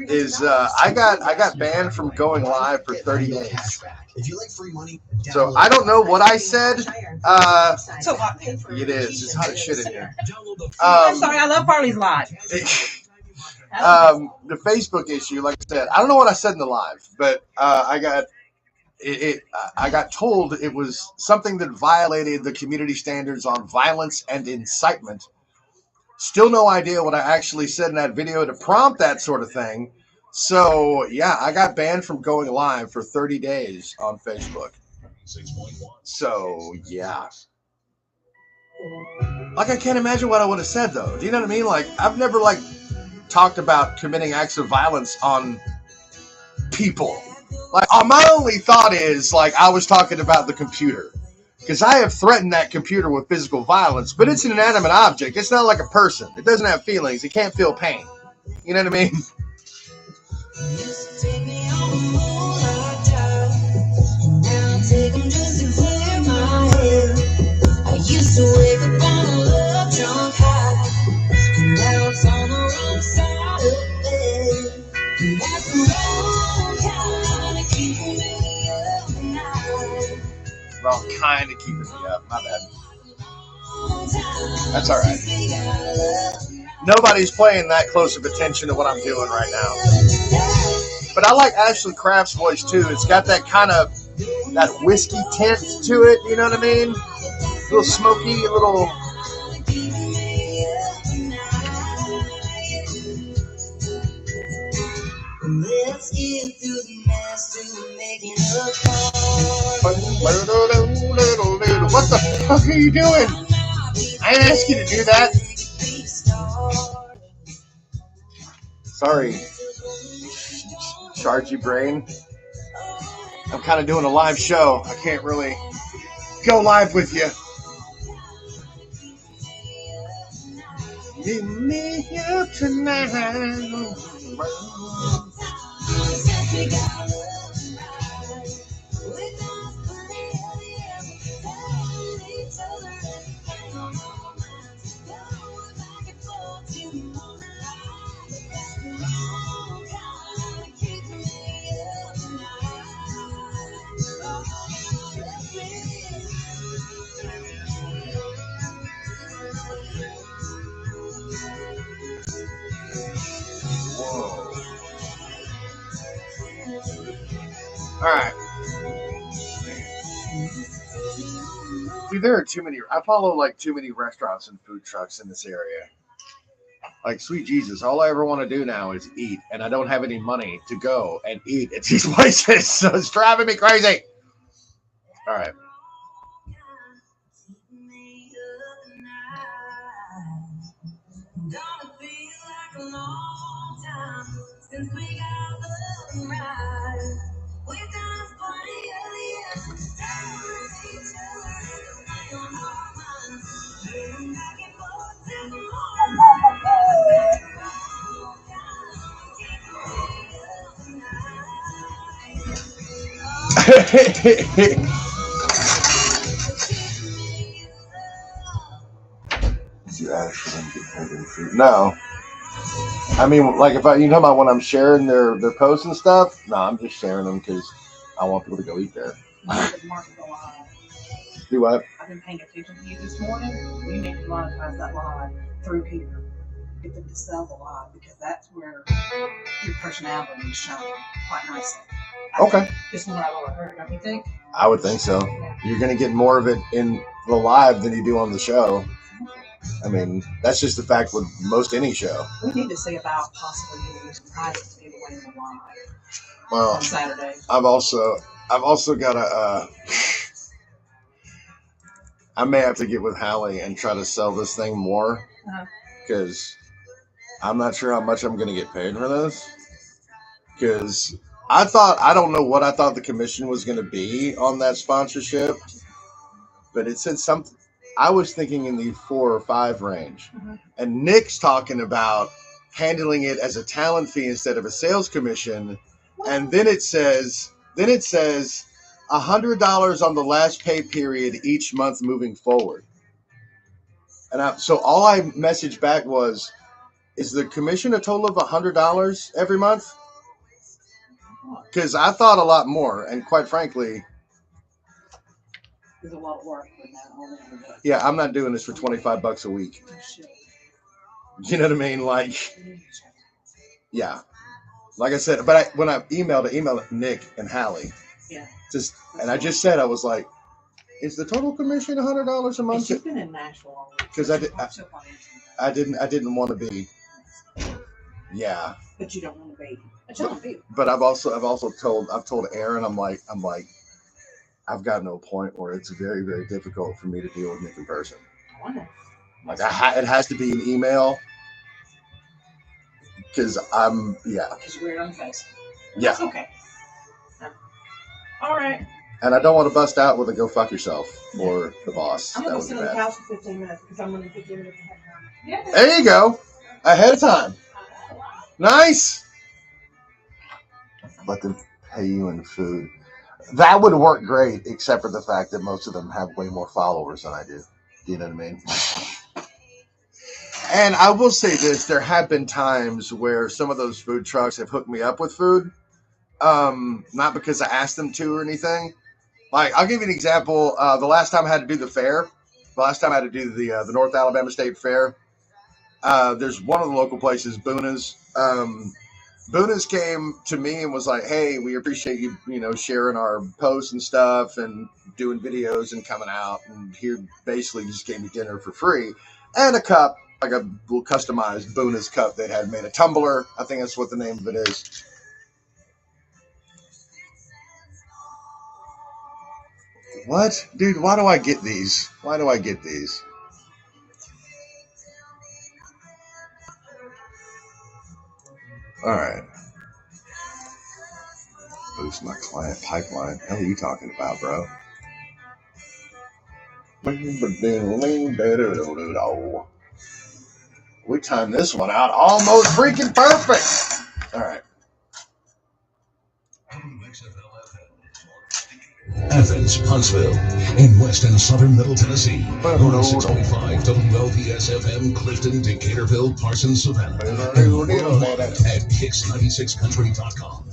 is I got banned from going live for 30 days. If you like free money, So I don't know what I said. So hot. It is. It's hot as shit in here. I'm sorry. I love Farley's Live. The Facebook issue, like I said, I don't know what I said in the live, but I got told it was something that violated the community standards on violence and incitement. Still no idea what I actually said in that video to prompt that sort of thing. So, yeah, I got banned from going live for 30 days on Facebook. So, yeah. Like, I can't imagine what I would have said, though. Do you know what I mean? Like, I've never, talked about committing acts of violence on people. Like, my only thought is, I was talking about the computer. Because I have threatened that computer with physical violence, but it's an inanimate object. It's not like a person. It doesn't have feelings. It can't feel pain. You know what I mean? I used to wake up on a love drunk high. Now it's on the wrong side of bed. That's the wrong kind of keeping me up night. Wrong kind of keeping me up. My bad. That's all right. Nobody's paying that close of attention to what I'm doing right now. But I like Ashley Craft's voice too. It's got that kind of that whiskey tint to it. You know what I mean? A little smoky, a little. Let's get through the mess to making a What the fuck are you doing? I didn't ask you to do that. Sorry, Chargy brain. I'm kind of doing a live show. I can't really go live with you. Give me up tonight. All right. See, there are too many. I follow too many restaurants and food trucks in this area. Sweet Jesus, all I ever want to do now is eat, and I don't have any money to go and eat at these places, so it's driving me crazy. All right. No. I mean, like if you know about when I'm sharing their posts and stuff. No, I'm just sharing them because I want people to go eat there. Do what? I've been paying attention to you this morning. You need to monetize that live through here. Get them to sell the live because that's where your personality is shown quite nicely. Okay. Just from what I've overheard, don't you think? I would think so. You're going to get more of it in the live than you do on the show. I mean, that's just the fact with most any show. We need to see about possibly using some prizes to give away in the live. Well, On Saturday. I've also got a. I may have to get with Hallie and try to sell this thing more because I'm not sure how much I'm going to get paid for this. Because I don't know what I thought the commission was going to be on that sponsorship, but it said something. I was thinking in the 4 or 5 range, and Nick's talking about handling it as a talent fee instead of a sales commission, and then it says $100 on the last pay period each month moving forward. And so all I messaged back was, is the commission a total of $100 every month? Because I thought a lot more, and quite frankly, there's a lot of work right now. Yeah, I'm not doing this for $25 a week. You know what I mean? Like, yeah. Like I said, but when I emailed Nick and Hallie. Yeah. I just said, I was like, is the total commission $100 a month? You've been in Nashville all week. Because I didn't want to be. Yeah. But you don't want to be. But I've told Aaron, I'm like, I've gotten to a point where it's very, very difficult for me to deal with Nick in person. Like it has to be an email because Because you're weird on face. Yeah. That's okay. All right. And I don't want to bust out with a "go fuck yourself" for the boss. I'm gonna sit on the couch for 15 minutes because I'm gonna get rid of the There you go. Ahead of time. Nice. Let them pay you in food. That would work great, except for the fact that most of them have way more followers than I do. You know what I mean? And I will say this, there have been times where some of those food trucks have hooked me up with food. Not because I asked them to or anything. Like, I'll give you an example. The last time I had to do the fair, the North Alabama State Fair, there's one of the local places, Boona's. Boona's came to me and was like, hey, we appreciate you, sharing our posts and stuff and doing videos and coming out. And here basically just gave me dinner for free and a cup, like a little customized Boona's cup they had made, a tumbler. I think that's what the name of it is. What? Dude, why do I get these? All right. Boost my client pipeline. Hell are you talking about, bro? We timed this one out almost freaking perfect. All right. Athens, Huntsville, in West and Southern Middle Tennessee. 6.5 WLPS-FM, Clifton, Decaturville, Parsons, Savannah. And worldwide at Kicks96country.com.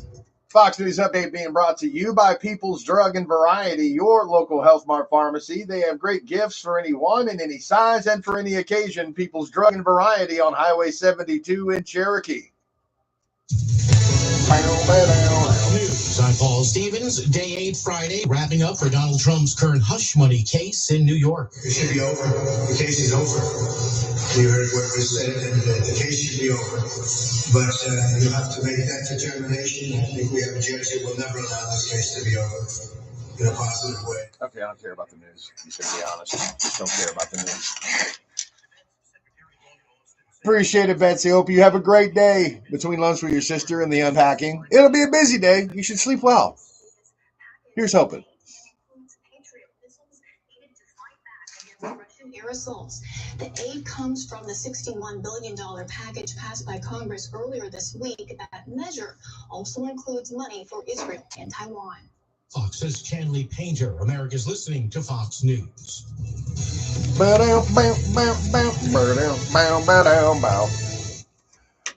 Fox News Update being brought to you by People's Drug and Variety, your local Health Mart pharmacy. They have great gifts for anyone in any size and for any occasion. People's Drug and Variety on Highway 72 in Cherokee. News. I'm Paul Stevens. Day 8 Friday, wrapping up for Donald Trump's current hush money case in New York. It should be over. The case is over. You heard what was said, and the case should be over. But you'll have to make that determination. I think we have a judge that will never allow this case to be over in a positive way. Okay, I don't care about the news. You should be honest. Just don't care about the news. Appreciate it, Betsy. Hope you have a great day between lunch with your sister and the unpacking. It'll be a busy day. You should sleep well. Here's hoping. Aerosols. The aid comes from the $61 billion package passed by Congress earlier this week. That measure also includes money for Israel and Taiwan. Fox's Chanley Painter. America's listening to Fox News.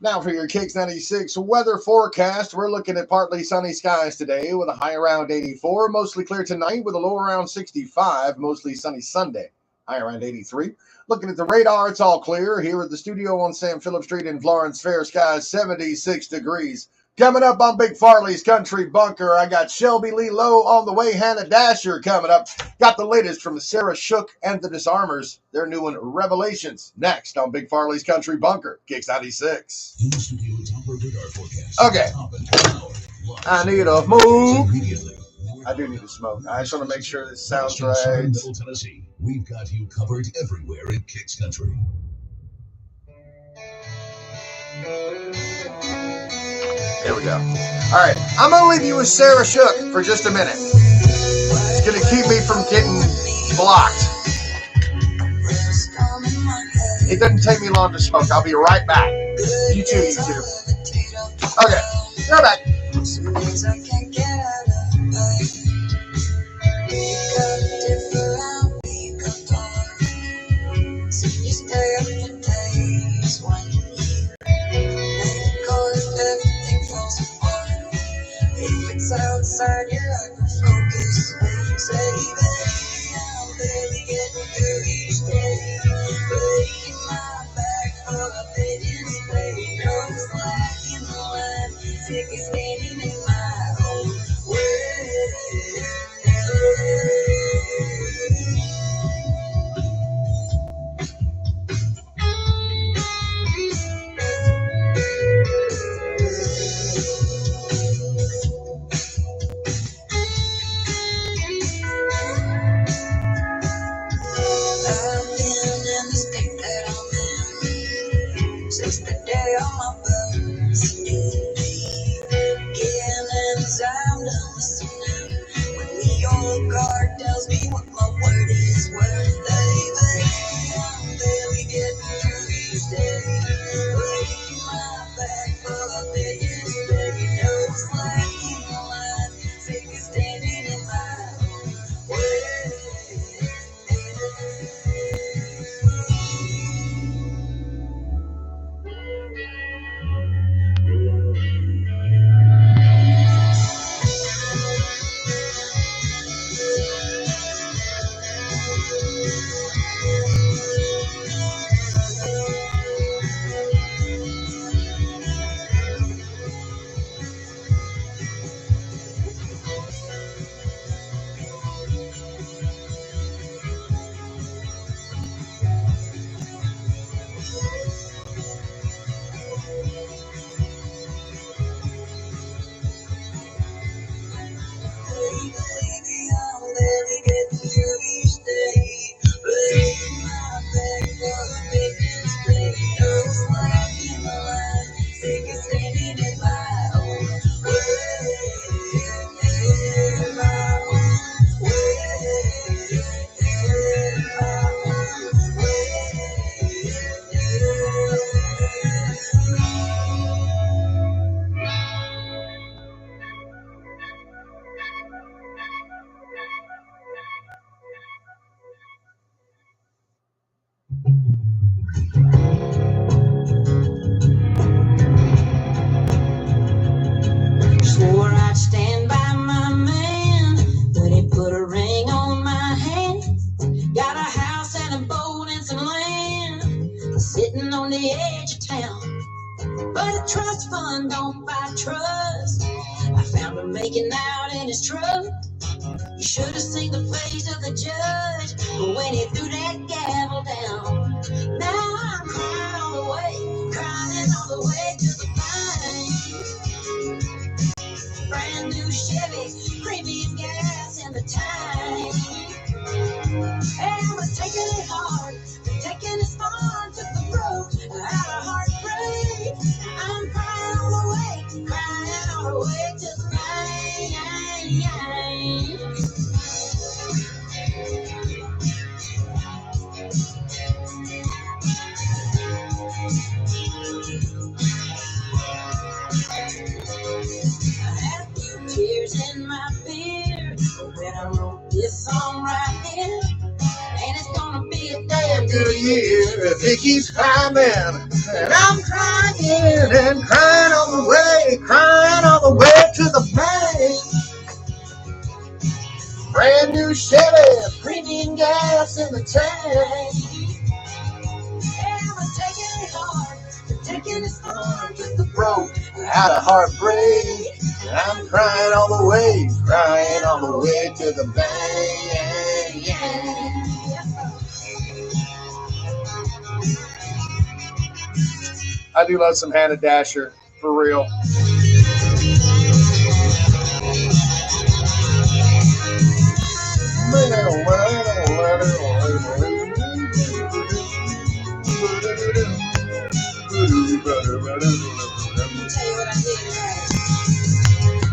Now for your Kicks 96 weather forecast, we're looking at partly sunny skies today with a high around 84, mostly clear tonight with a low around 65, mostly sunny Sunday, high around 83. Looking at the radar, it's all clear. Here at the studio on Sam Phillips Street in Florence, fair skies, 76 degrees. Coming up on Big Farley's Country Bunker, I got Shelby Lee Lowe on the way, Hannah Dasher coming up. Got the latest from Sarah Shook and the Disarmers, their new one, Revelations, next on Big Farley's Country Bunker, Kicks 96. Okay, I need a move. I do need to smoke. I just want to make sure this sounds right. Middle Tennessee, we've got you covered everywhere in Kicks Country. Here we go. All right, I'm going to leave you with Sarah Shook for just a minute. It's going to keep me from getting blocked. It doesn't take me long to smoke. I'll be right back. You too, you too. Okay, go back. Outside your focus, say, baby, I'm barely getting through each day. Breaking my back for opinions, baby. No slack in the line, sick of standing in my own way. Since the day on my first day, getting time to listen when the old card tells me what my word is worth. Baby, I'm barely getting through each day, breaking my back for a billion, baby. No slack in the line, sick of standing in my own way. Swore I'd stand by my man, but he put a ring on my hand. Got a house and a boat and some land, sitting on the edge of town. But a trust fund don't buy trust. I found him making out in his truck. You should have seen the face of the judge when he threw that gavel down. Now I'm crying on the way to the bank. Brand new Chevy, premium gas in the tank. And I was taking it hard, taking it far, took the road out of heartbreak. I'm crying on the way to the bank. Tears in my beer when I wrote this song right here, and it's gonna be a damn good year if it keeps climbing. And I'm crying and crying all the way to the bank. Brand new Chevy, premium gas in the tank. And we're taking it hard, we're taking it hard with the broke. Had a heartbreak, and I'm crying all the way to the bank. I do love some Hannah Dasher, for real.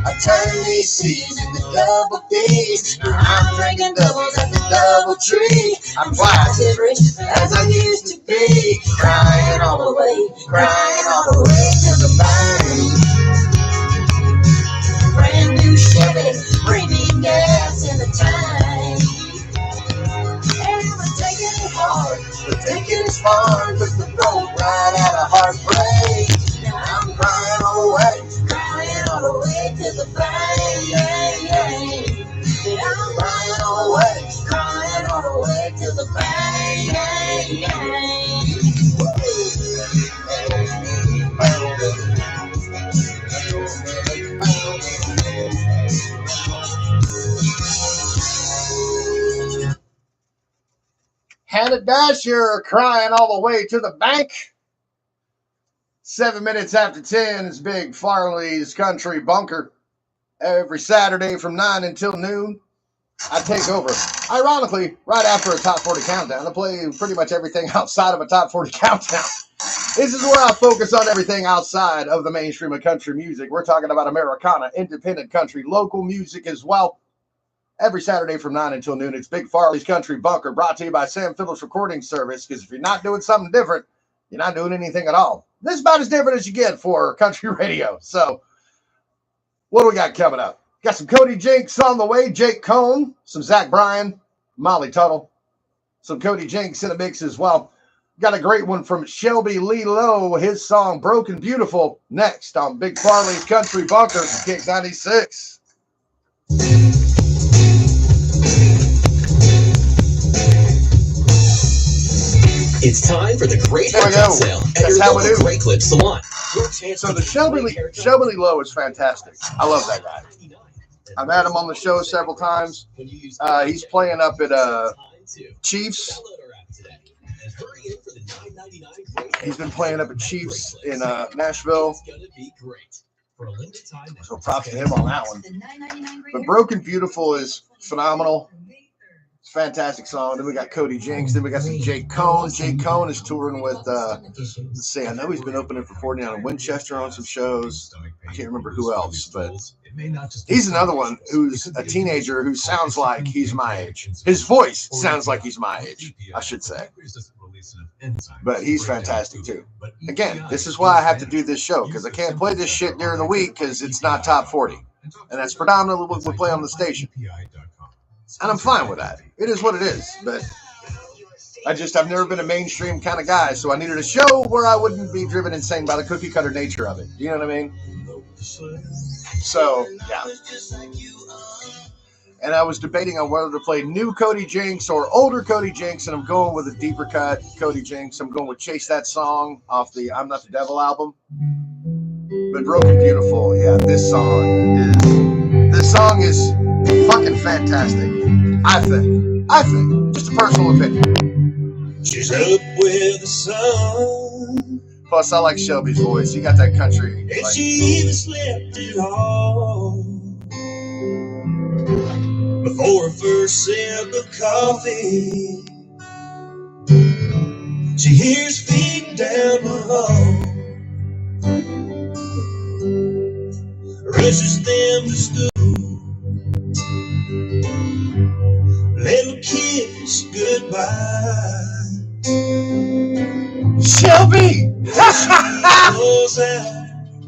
I turn these C's into double D's. I'm drinking doubles at the double tree. I'm twice as rich as I used to be. Crying all the way to the bank. Brand new Chevy, premium gas in the tank. And we're taking it hard, we're taking it far, with the road right at a heartbreak. Now I'm crying all the way to the bank. And I'm crying all the way to the bank. Hannah Dasher, crying all the way to the bank. 7 minutes after 10 is Big Farley's Country Bunker. Every Saturday from 9 until noon, I take over. Ironically, right after a Top 40 countdown, I play pretty much everything outside of a Top 40 countdown. This is where I focus on everything outside of the mainstream of country music. We're talking about Americana, independent country, local music as well. Every Saturday from 9 until noon, it's Big Farley's Country Bunker, brought to you by Sam Phillips Recording Service, because if you're not doing something different, you're not doing anything at all. This is about as different as you get for country radio. So, what do we got coming up? Got some Cody Jinks on the way, Jake Cohn, some Zach Bryan, Molly Tuttle, some Cody Jinks in the mix as well. Got a great one from Shelby Lee Lowe, his song Broken Beautiful, next on Big Farley's Country Bunker, Kicks 96. It's time for the Great Haircut Sale at your local Great Clip Salon. So the Shelby Lee Lowe is fantastic. I love that guy. I've had him on the show several times. He's playing up at Chiefs. He's been playing up at Chiefs in Nashville. So props to him on that one. But Broken Beautiful is phenomenal. It's a fantastic song. Then we got Cody Jinks. Then we got some Jake Cohn. Jake Cohn is touring with, let's see, I know he's been opening for 49 in Winchester on some shows. I can't remember who else, but he's another one who's a teenager who sounds like he's my age. His voice sounds like he's my age, I should say. But he's fantastic too. Again, this is why I have to do this show, because I can't play this shit during the week because it's not top 40. And that's predominantly what we play on the station. And I'm fine with that. It is what it is. But I've never been a mainstream kind of guy, so I needed a show where I wouldn't be driven insane by the cookie cutter nature of it. You know what I mean? So, yeah. And I was debating on whether to play new Cody Jinks or older Cody Jinks, and I'm going with a deeper cut Cody Jinks. I'm going with Chase That Song off the I'm Not the Devil album. But Broken Beautiful, yeah, this song is fucking fantastic. I think. Just a personal opinion. She's up with the sun. Plus, I like Shelby's voice. He got that country. And she even slept at home. Before her first sip of coffee, she hears feet down the hall. Rushes them to school. Little kiss goodbye. Shelby!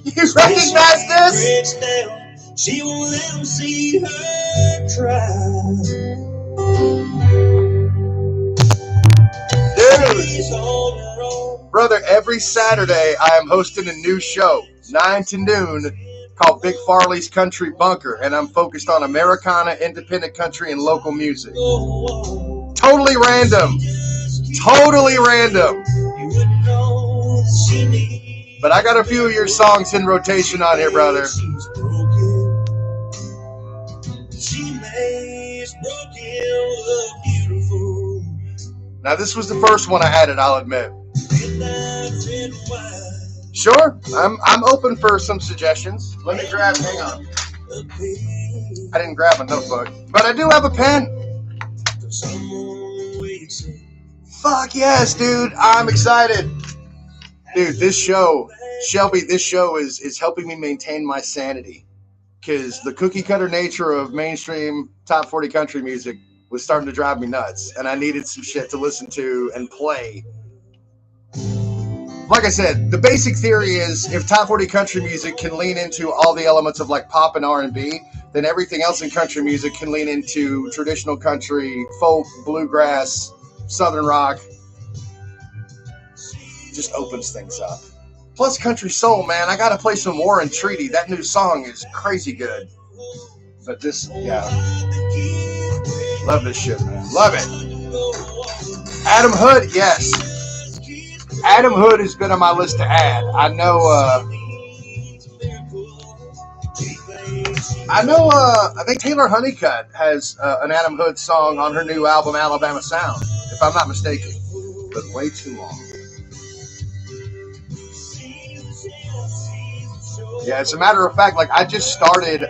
You recognize this? Down. She won't let them see her try. Dude! Brother, every Saturday I am hosting a new show, 9 to noon, called Big Farley's Country Bunker, and I'm focused on Americana, independent country, and local music. Totally random. Totally random. But I got a few of your songs in rotation on here, brother. Now, this was the first one I added, I'll admit. Sure, I'm open for some suggestions. Let me grab, hang on. I didn't grab a notebook, but I do have a pen. Fuck yes, dude. I'm excited. Dude, this show, Shelby, this show is helping me maintain my sanity. Because the cookie cutter nature of mainstream top 40 country music was starting to drive me nuts. And I needed some shit to listen to and play. Like I said, the basic theory is if top 40 country music can lean into all the elements of like pop and R&B, then everything else in country music can lean into traditional country, folk, bluegrass, southern rock. Just opens things up. Plus country soul, man. I gotta play some War and Treaty. That new song is crazy good. But this, yeah. Love this shit, man. Love it. Adam Hood, yes. Adam Hood has been on my list to add. I know, I think Taylor Honeycutt has an Adam Hood song on her new album, Alabama Sound, if I'm not mistaken. But way too long. Yeah, as a matter of fact, like I just started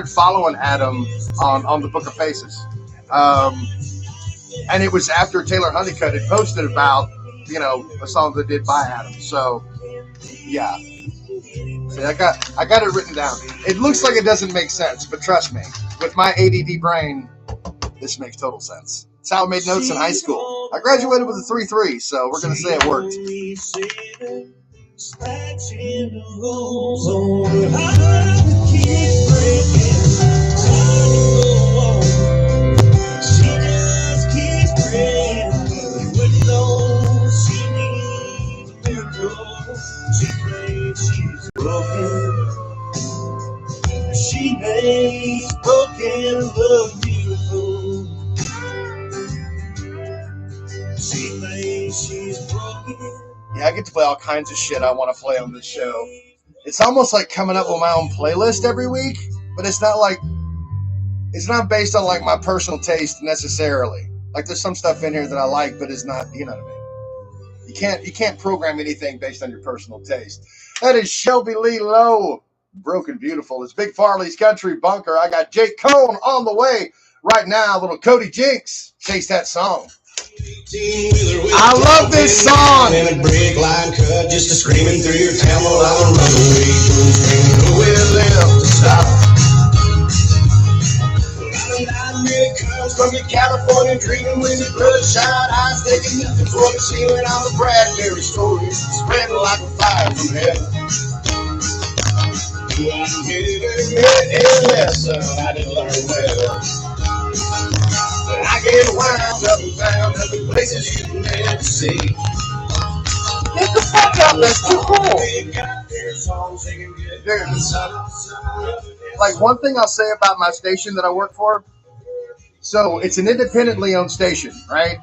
following Adam on the Book of Faces, and it was after Taylor Honeycutt had posted about a song that did by Adam. So yeah, see, I got it written down. It looks like it doesn't make sense, but trust me, with my ADD brain, this makes total sense. It's how I made notes in high school. I graduated with a 3.3, so we're gonna say it worked. She makes broken love beautiful. She makes she's broken. Yeah, I get to play all kinds of shit I want to play on this show. It's almost like coming up with my own playlist every week, but it's not based on like my personal taste necessarily. Like there's some stuff in here that I like, but it's not, you know what I mean? You can't program anything based on your personal taste. That is Shelby Lee Lowe, Broken Beautiful. It's Big Farley's Country Bunker. I got Jake Cohn on the way right now. Little Cody Jinks. Chase that song. I love this song. And a brake line cut, just a screaming through your town while I'm running away, nowhere left to stop. Comes from your California dreaming with your bloodshot eyes, taking nothing for the ceiling on the Bradbury story, spreading like a fire from heaven. I'm here to admit a lesson I didn't learn well. But I get wound up and found up in places you never see. Get the fuck up, that's too cool. Dude, like one thing I'll say about my station that I work for, so it's an independently owned station, right?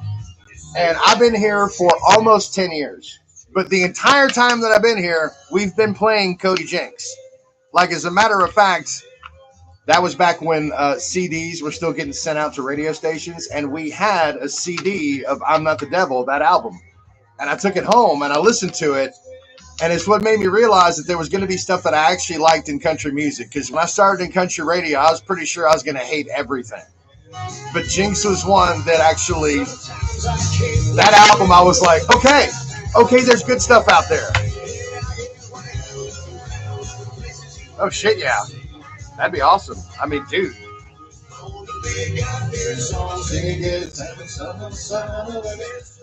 And I've been here for almost 10 years. But the entire time that I've been here, we've been playing Cody Jinks. Like, as a matter of fact, that was back when CDs were still getting sent out to radio stations, and we had a CD of I'm Not the Devil, that album. And I took it home, and I listened to it, and it's what made me realize that there was going to be stuff that I actually liked in country music. Because when I started in country radio, I was pretty sure I was going to hate everything. But Jinx was one that actually, that album, I was like, okay, there's good stuff out there. Oh, shit, yeah. That'd be awesome. I mean, dude.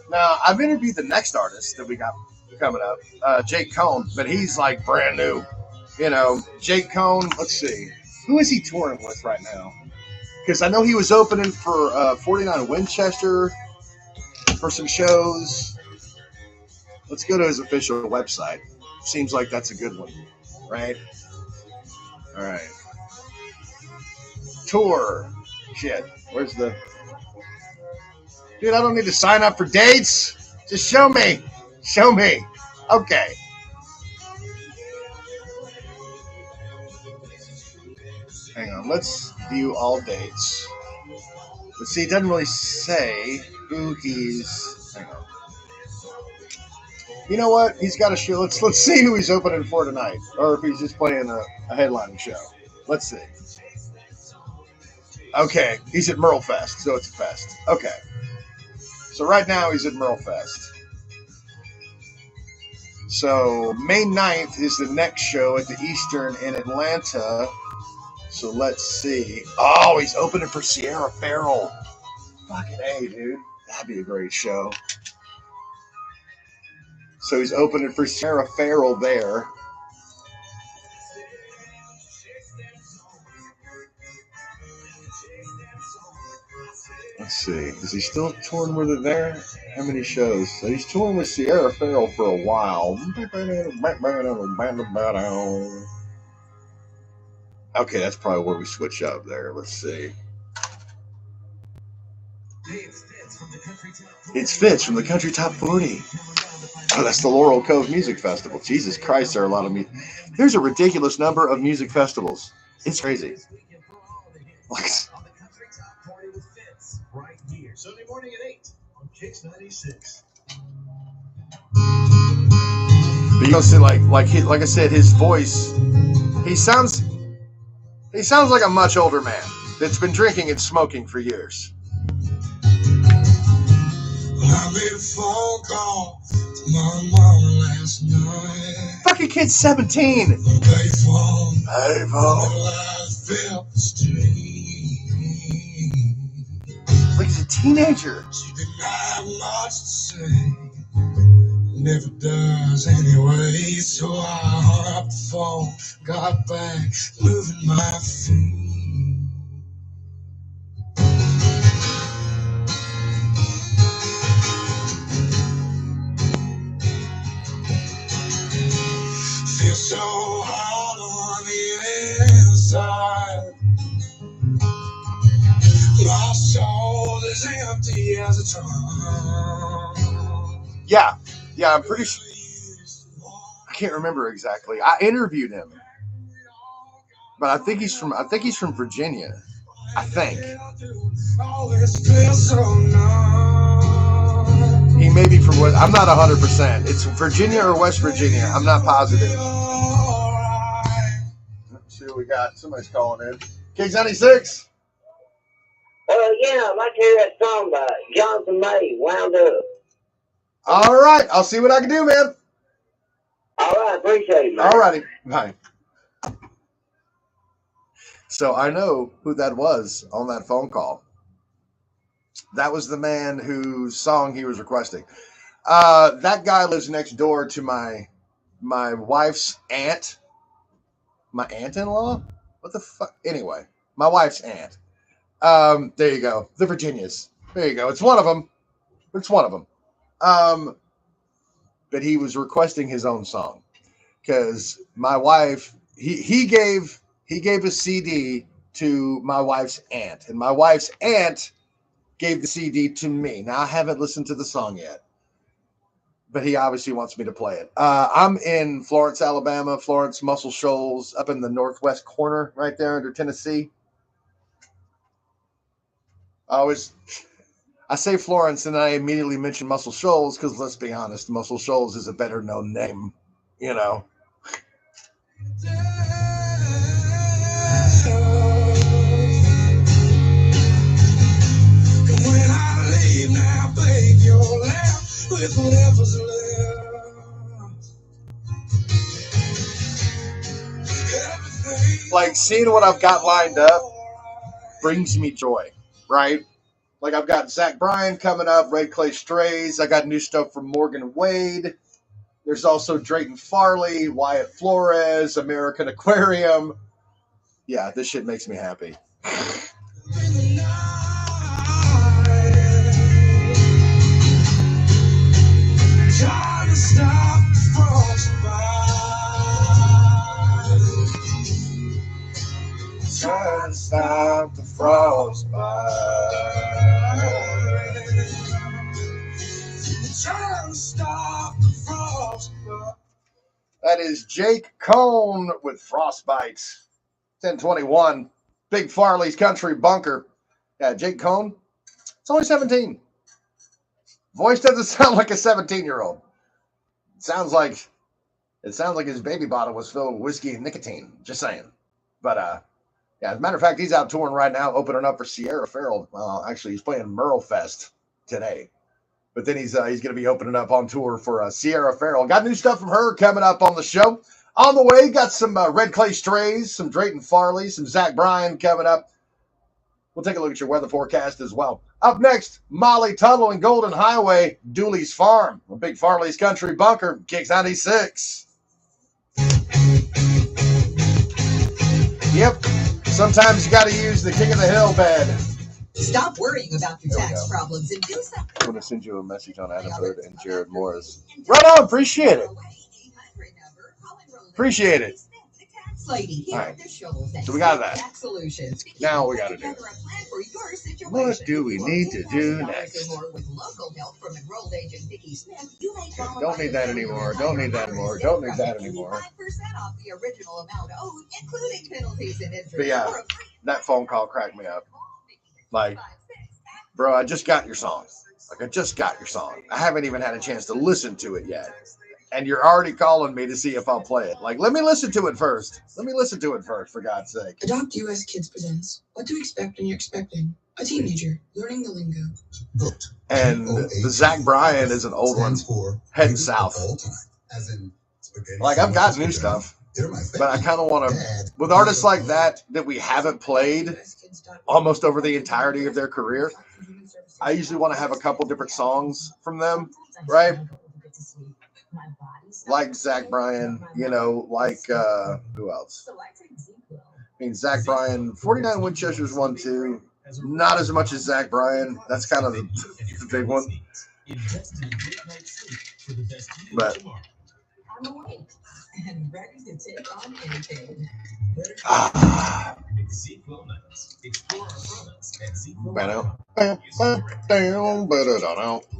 Now, I've interviewed the next artist that we got coming up, Jake Cohn, but he's like brand new. Jake Cohn, let's see. Who is he touring with right now? Because I know he was opening for 49 Winchester for some shows. Let's go to his official website. Seems like that's a good one, right? All right. Tour. Shit. Where's the... Dude, I don't need to sign up for dates. Just show me. Show me. Okay. Hang on. Let's view all dates. But see, it doesn't really say who he's... Hang on. You know what? He's got a show. Let's see who he's opening for tonight. Or if he's just playing a headlining show. Let's see. Okay. He's at Merle Fest, so it's a fest. Okay. So right now he's at Merle Fest. So May 9th is the next show at the Eastern in Atlanta. So let's see. Oh, he's opening for Sierra Farrell. Fucking A, dude. That'd be a great show. So he's opening for Sierra Farrell there. Let's see. Is he still touring with it there? How many shows? So he's touring with Sierra Farrell for a while. Okay, that's probably where we switch up there. Let's see. It's Fitz from the Country Top 40. Oh, that's the Laurel Cove Music Festival. Jesus Christ, there are a lot of music. There's a ridiculous number of music festivals. It's crazy. Like, right here, Sunday morning at 8 on Kicks 96. But you don't see, like I said, his voice. He sounds like a much older man that's been drinking and smoking for years. I made a phone call to my mom last night. Fucking kid's 17. Payphone. Like he's a teenager. She didn't have much to say. Never does anyway. So I hung up the phone, got back, moving my feet. Feel so hard on the inside. My soul is empty as a drum. Yeah, I'm pretty sure. I can't remember exactly. I interviewed him, but I think he's from Virginia. I think he may be from. I'm not 100%. It's Virginia or West Virginia. I'm not positive. Let's see what we got. Somebody's calling in. Kicks 96. Yeah, I'd like to hear that song by Jonathan May, Wound Up. All right, I'll see what I can do, man. All right, appreciate it, man. All righty, bye. So I know who that was on that phone call. That was the man whose song he was requesting. That guy lives next door to my wife's aunt. My aunt-in-law? What the fuck? Anyway, my wife's aunt. There you go. The Virginias. There you go. It's one of them. But he was requesting his own song because my wife, he gave a CD to my wife's aunt, and my wife's aunt gave the CD to me. Now I haven't listened to the song yet, but he obviously wants me to play it. I'm in Florence, Alabama, Florence, Muscle Shoals, up in the northwest corner, right there under Tennessee. I say Florence and I immediately mention Muscle Shoals because let's be honest, Muscle Shoals is a better known name, you know. When I leave now, babe, you're left with whatever's left. Like seeing what I've got lined up brings me joy, right? Like I've got Zach Bryan coming up, Red Clay Strays. I got new stuff from Morgan Wade. There's also Drayton Farley, Wyatt Flores, American Aquarium. Yeah, this shit makes me happy. Trying to stop trying to stop the frost. That is Jake Cone with Frostbites. 1021. Big Farley's Country Bunker. Yeah, Jake Cone. It's only 17. Voice doesn't sound like a 17-year-old. It sounds like his baby bottle was filled with whiskey and nicotine. Just saying. But yeah, as a matter of fact, he's out touring right now, opening up for Sierra Farrell. Actually, he's playing Merle Fest today. But then he's going to be opening up on tour for Sierra Farrell. Got new stuff from her coming up on the show. On the way, got some Red Clay Strays, some Drayton Farley, some Zach Bryan coming up. We'll take a look at your weather forecast as well. Up next, Molly Tuttle and Golden Highway, Dooley's Farm, a Big Farley's Country Bunker, Kicks 96. Yep, sometimes you got to use the King of the Hill bed. Stop worrying about your tax problems and do something. I'm going to send you a message on Adam Bird and Jared Morris. Right on, appreciate it. Appreciate it. All right, so we got that. Now we got to do it. What do we need to do next? Don't need that anymore. Don't need that anymore. Don't need that anymore. But yeah, that phone call cracked me up. Like, bro, I just got your song. Like, I just got your song. I haven't even had a chance to listen to it yet. And you're already calling me to see if I'll play it. Like, let me listen to it first. Let me listen to it first, for God's sake. Adopt US Kids presents What to Expect When You're Expecting a Teenager Learning the Lingo. And the Zach Bryan is an old one. Heading south. Like, I've got new stuff. But I kind of want to, with artists like that we haven't played almost over the entirety of their career, I usually want to have a couple different songs from them, right? Like Zach Bryan, you know, like, who else? I mean, Zach Bryan, 49 Winchester's 1-2. Not as much as Zach Bryan. That's kind of the big one. But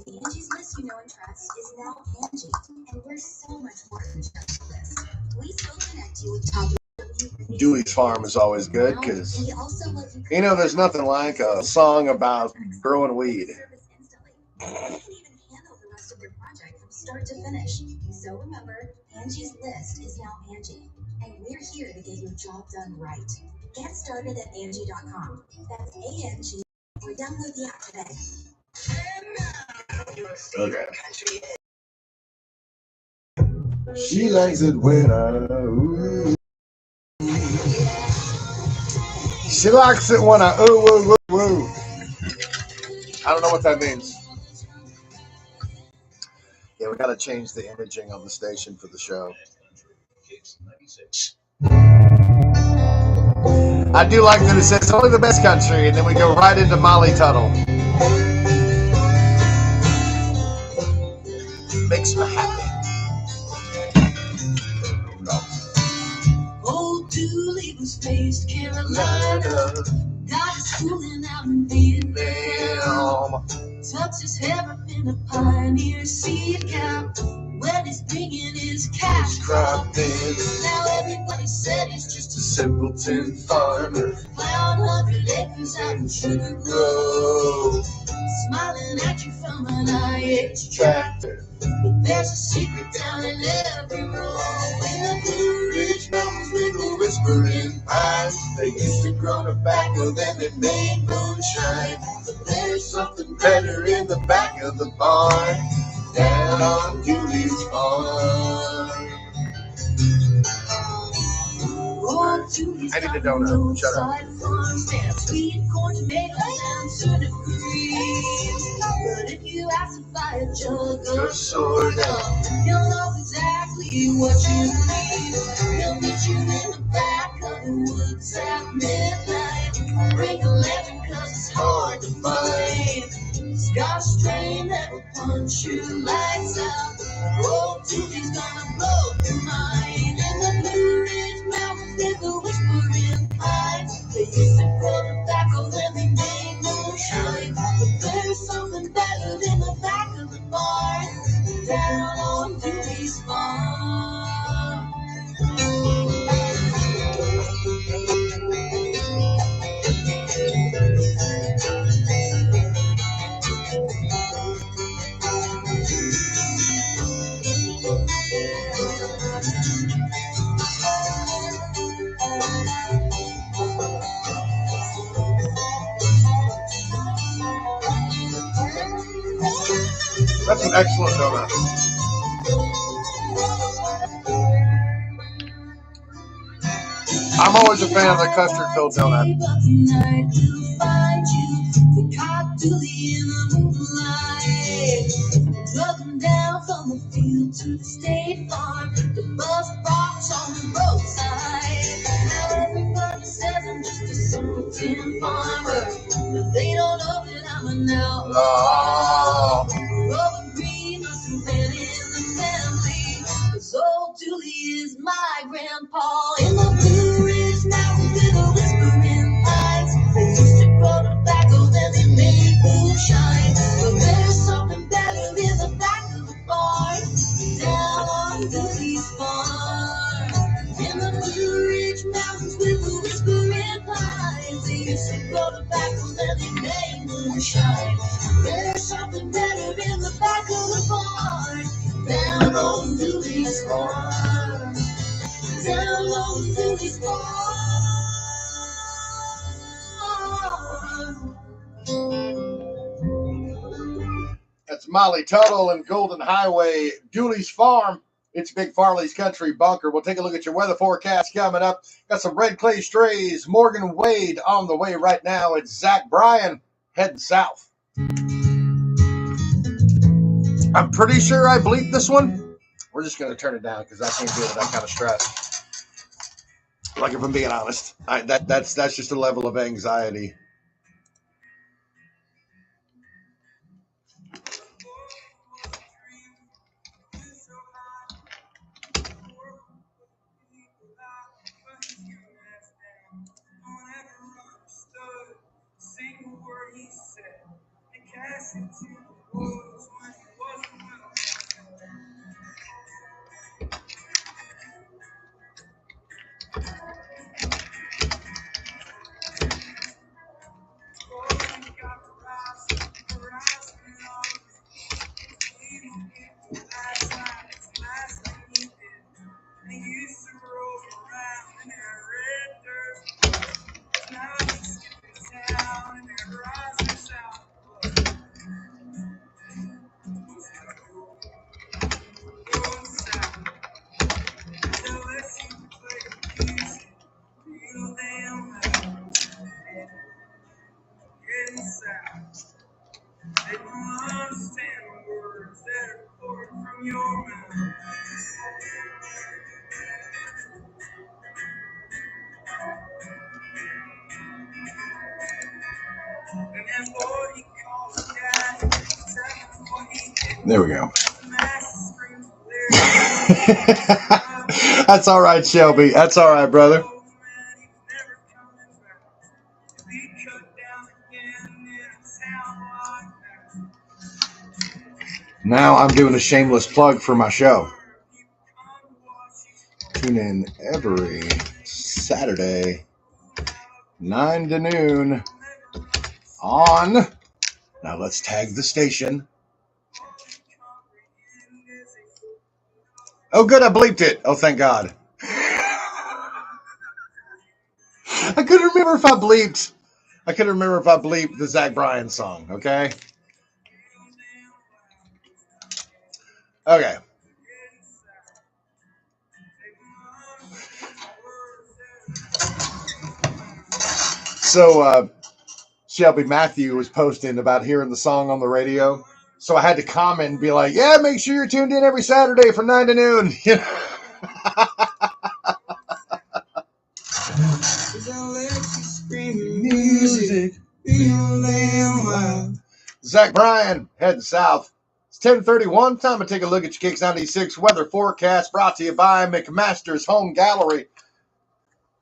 Angie's List you know and trust is now Angie, and we're so much more than just a list. We still connect you with top. Dewey's Farm is always good because, you know, there's nothing like a song about growing weed. You can even handle the rest of your project from start to finish. So remember, Angie's List is now Angie, and we're here to get your job done right. Get started at Angie.com. That's A-N-G, or download the app today. Okay. She likes it when she likes it when I ooh woo woo woo. I don't know what that means. Yeah, we got to change the imaging on the station for the show. I do like that it says only the best country, and then we go right into Molly Tuttle. Makes me happy. No. Old Dooley was raised Carolina, got his schooling out in Vietnam. Tucks his hair up in a pioneer seed cap when he's bringing his cash crop in. Now everybody said he's just a simpleton farmer, plowed 100 acres out in Sugar Grove, smiling at you from an IH tractor. But there's a secret down in every room. In the Blue Ridge Mountains with the whispering pines, they used to grow tobacco, then they made moonshine. But there's something better in the back of the barn, down on Dooley's Farm. I need a donut. Shut up. Sweet corn, tomatoes, and turnip greens. But if you ask to buy a jug of soda, you'll know exactly what you need. He'll meet you in the back of the woods at midnight. Bring a lantern 'cause it's hard to find. Scotch strain that will punch you lights out. Oh, Dooley's gonna blow your mind. In the Blue Ridge Mountains with the whispering pines, they used to grow tobacco and they made moonshine. But there's something better than the back of the barn, down on Dewey's Farm. That's an excellent donut. I'm always a fan of the custard-filled donut. Driving down from the field to the state farm, the bus box on the roadside. Now everybody says I'm just a simple tin farmer, but they don't know that I'm an outlaw. Robin Green must have been in the family, 'cause old Dooley is my grandpa. In the Blue Ridge Mountains with a whispering pines, they used to grow tobacco, then they made moonshine. But there's something better in the back of the barn, down on Dooley's farm. In the Blue Ridge Mountains with the whispering pines, they used to grow tobacco, then they made moonshine. There's something better in the back of the barn, down on Dooley's farm. Down on Dooley's farm. That's Molly Tuttle and Golden Highway, Dooley's Farm. It's Big Farley's Country Bunker. We'll take a look at your weather forecast coming up. Got some red clay strays. Morgan Wade on the way right now. It's Zach Bryan heading south. I'm pretty sure I bleeped this one. We're just going to turn it down because I can't deal with that kind of stress. Like, if I'm being honest, that's just a level of anxiety. There we go. That's all right, Shelby. That's all right, brother. Now I'm doing a shameless plug for my show. Tune in every Saturday, 9 to noon on, now let's tag the station. Oh, good, I bleeped it. Oh, thank God. I couldn't remember if I bleeped the Zach Bryan song, okay? Okay. So, Shelby Matthew was posting about hearing the song on the radio. So I had to comment and be like, yeah, make sure you're tuned in every Saturday from 9 to noon. Music. Zach Bryan heading south. It's 10:31. Time to take a look at your Kicks 96 weather forecast brought to you by McMaster's Home Gallery.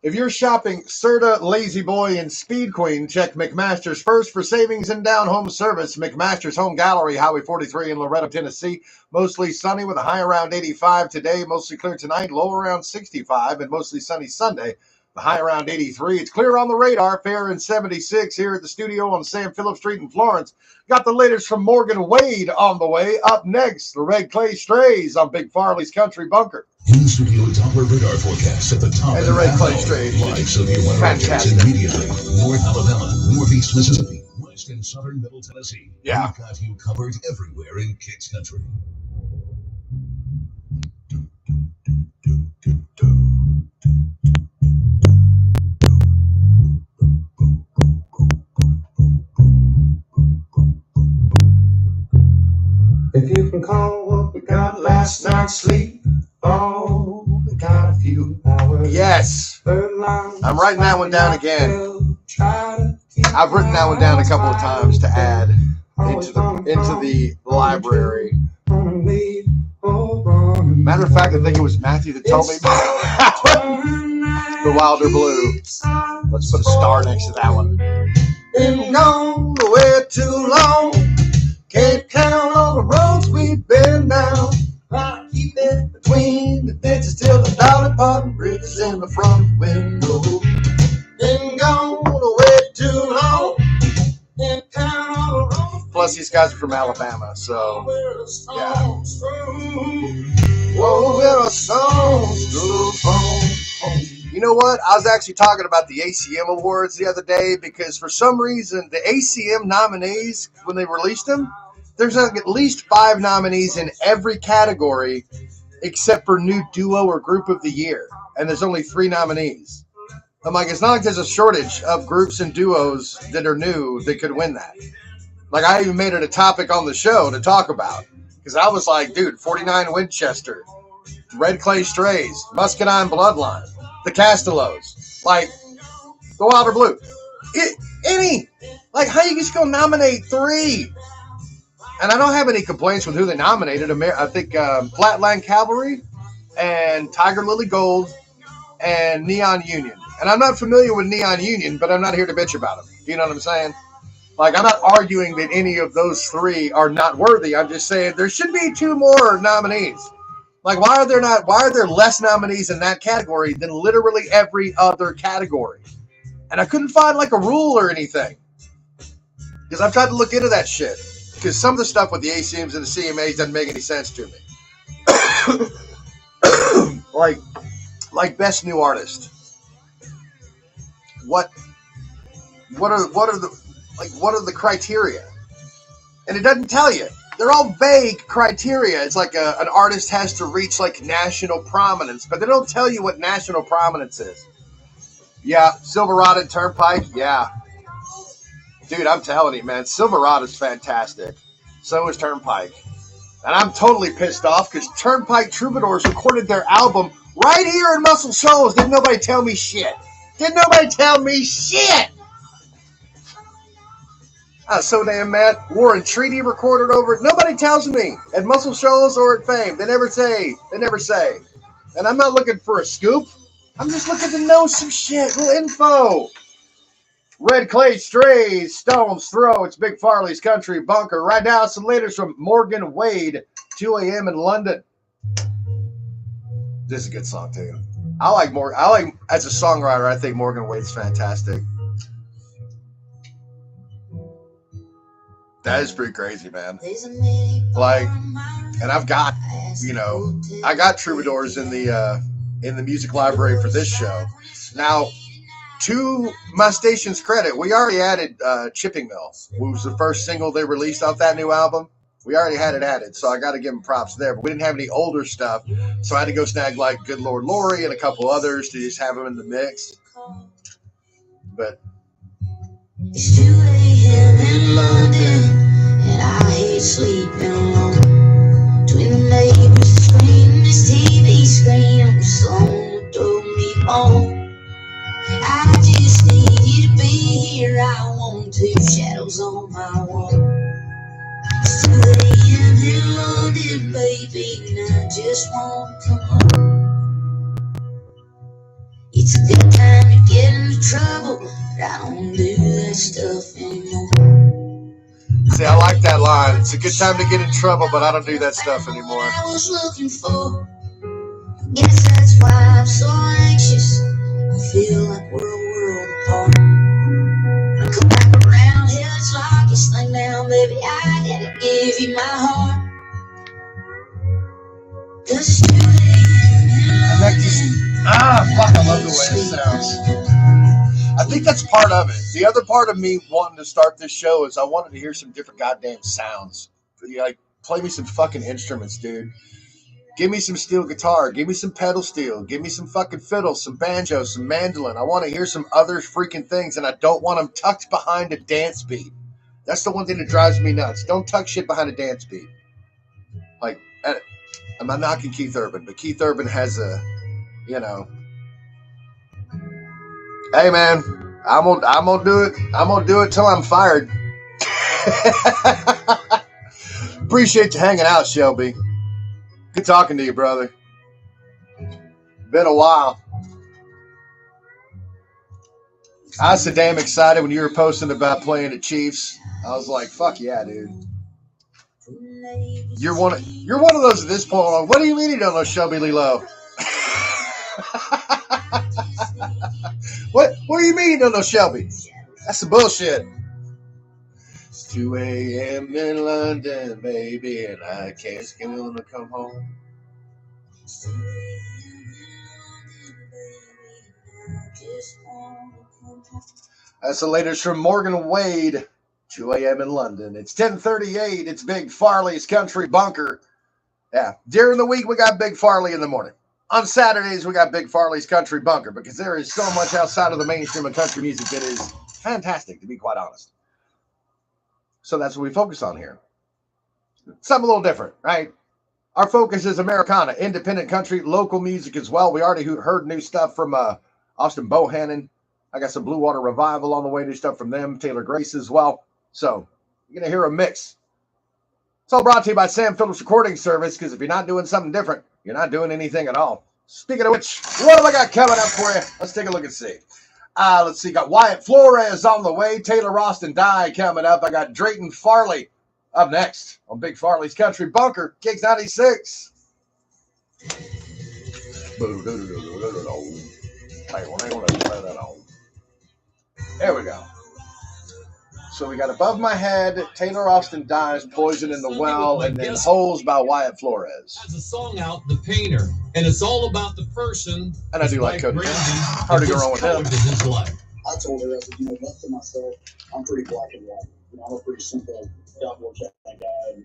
If you're shopping Serta, Lazy Boy, and Speed Queen, check McMaster's first for savings and down home service. McMaster's Home Gallery, Highway 43 in Loretto, Tennessee. Mostly sunny with a high around 85 today. Mostly clear tonight, low around 65, and mostly sunny Sunday. The high around 83. It's clear on the radar, fair in 76 here at the studio on Sam Phillips Street in Florence. Got the latest from Morgan Wade on the way. Up next, the Red Clay Strays on Big Farley's Country Bunker. In studio Doppler radar forecast at the top And the Red Clay Strays. Live severe weather updates immediately. North Alabama, Northeast Mississippi, West and Southern Middle Tennessee. Yeah. We've got you covered everywhere in Kids Country. If you can call what we got last night's sleep, oh, we got a few hours. Yes. I'm writing that one down again. I've written that one down a couple of times to add into the library. Matter of fact, I think it was Matthew that told me the Wilder Blue. Let's put a star next to that one. Been gone away too long. Can't count all the roads we've been down. I keep it between the ditches till the Dolly Parton Bridge is in the front window. Been gone away too long. Can't count all the roads. Plus, these guys are from Alabama, so yeah. Whoa, there are songs through the phone. You know what? I was actually talking about the ACM Awards the other day because for some reason the ACM nominees, when they released them, there's like at least 5 nominees in every category except for new duo or group of the year. And there's only 3 nominees. I'm like, it's not like there's a shortage of groups and duos that are new that could win that. Like, I even made it a topic on the show to talk about. Because I was like, dude, 49 Winchester, Red Clay Strays, Muscadine Bloodline, the Castellows, like, the Wilder Blue. Like, how you just gonna nominate 3? And I don't have any complaints with who they nominated. I think Flatland Cavalry and Tiger Lily Gold and Neon Union. And I'm not familiar with Neon Union, but I'm not here to bitch about them. You know what I'm saying? Like, I'm not arguing that any of those 3 are not worthy. I'm just saying there should be 2 more nominees. Like, why are there less nominees in that category than literally every other category? And I couldn't find like a rule or anything. Because I've tried to look into that shit. Because some of the stuff with the ACMs and the CMAs doesn't make any sense to me. like best new artist. What are the criteria? And it doesn't tell you. They're all vague criteria. It's like an artist has to reach like national prominence, but they don't tell you what national prominence is. Yeah, Silverado and Turnpike, yeah. Dude, I'm telling you, man, Silverado's fantastic. So is Turnpike. And I'm totally pissed off because Turnpike Troubadours recorded their album right here in Muscle Shoals. Didn't nobody tell me shit. I was so damn mad. War and Treaty recorded over it. Nobody tells me at Muscle Shoals or at Fame. They never say. And I'm not looking for a scoop. I'm just looking to know some shit, little info. Red Clay Strays, Stone's Throw. It's Big Farley's Country Bunker. Right now, some latest from Morgan Wade, 2 a.m. in London. This is a good song, too. I like as a songwriter, I think Morgan Wade's fantastic. That is pretty crazy, man. Like, and I've got, I got Troubadours in the music library for this show. Now, to my station's credit, we already added Chipping Mill, which was the first single they released off that new album. We already had it added, so I got to give them props there. But we didn't have any older stuff, so I had to go snag like Good Lord Laurie and a couple others to just have them in the mix. But it's 2 a.m. in London, and I hate sleeping alone. Twin the neighbors scream, this TV screen, someone throw me home. I just need you to be here. I want 2 shadows on my wall. It's 2 a.m. in London, baby, and I just want to come home. It's a good time. trouble, but I don't do that stuff anymore. See, I like that line. It's a good time to get in trouble, but I don't do that stuff anymore. I was looking for. Guess that's why I'm so anxious. I feel like we're a world apart. I come back around here, it's like you sling down, baby. I gotta give you my heart. 'Cause it's too And that just, fuck, I love the way it sounds. I think that's part of it. The other part of me wanting to start this show is I wanted to hear some different goddamn sounds. Like, play me some fucking instruments, dude. Give me some steel guitar. Give me some pedal steel. Give me some fucking fiddle, some banjo, some mandolin. I want to hear some other freaking things, and I don't want them tucked behind a dance beat. That's the one thing that drives me nuts. Don't tuck shit behind a dance beat. Like, I'm not knocking Keith Urban, but Keith Urban has a, you know, hey man, I'm gonna do it. I'm gonna do it till I'm fired. Appreciate you hanging out, Shelby. Good talking to you, brother. Been a while. I was so damn excited when you were posting about playing at Chiefs. I was like, fuck yeah, dude. You're one of those at this point. Like, what do you mean you don't know Shelby Lilo? What do you mean you don't know Shelby? That's some bullshit. It's 2 a.m. in London, baby, and I can't gonna come home. That's the latest from Morgan Wade. 2 a.m. in London. It's 10:38. It's Big Farley's Country Bunker. Yeah. During the week, we got Big Farley in the morning. On Saturdays, we got Big Farley's Country Bunker because there is so much outside of the mainstream of country music that is fantastic, to be quite honest. So that's what we focus on here. Something a little different, right? Our focus is Americana, independent country, local music as well. We already heard new stuff from Austin Bohannon. I got some Blue Water Revival on the way, new stuff from them, Taylor Grace as well. So you're going to hear a mix. It's all brought to you by Sam Phillips Recording Service, because if you're not doing something different, you're not doing anything at all. Speaking of which, what have I got coming up for you? Let's take a look and see. Let's see. Got Wyatt Flores on the way. Taylor Ralston Dye coming up. I got Drayton Farley up next on Big Farley's Country Bunker, Kicks 96. There we go. So we got Above My Head, Taylor Austin Dies, Poison in the Well, and then Holes by Wyatt Flores. Has a song out, The Painter, and it's all about the person. And I do like Cody. Hard to go wrong with him. I told her, I said, you know, left to myself, I'm pretty black and white. You know, I'm a pretty simple, dog-watch guy. And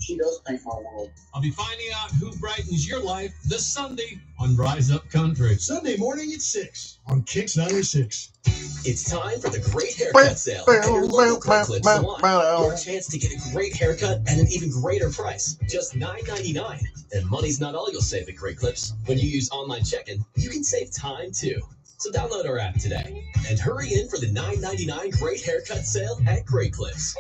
she does paint my world. I'll be finding out who brightens your life this Sunday on Rise Up Country. Sunday morning at 6 on Kicks 96. It's time for the Great Haircut Sale at your local Great Clips salon. Your chance to get a great haircut at an even greater price, just $9.99. And money's not all you'll save at Great Clips. When you use online check-in, you can save time too. So download our app today and hurry in for the $9.99 Great Haircut Sale at Great Clips.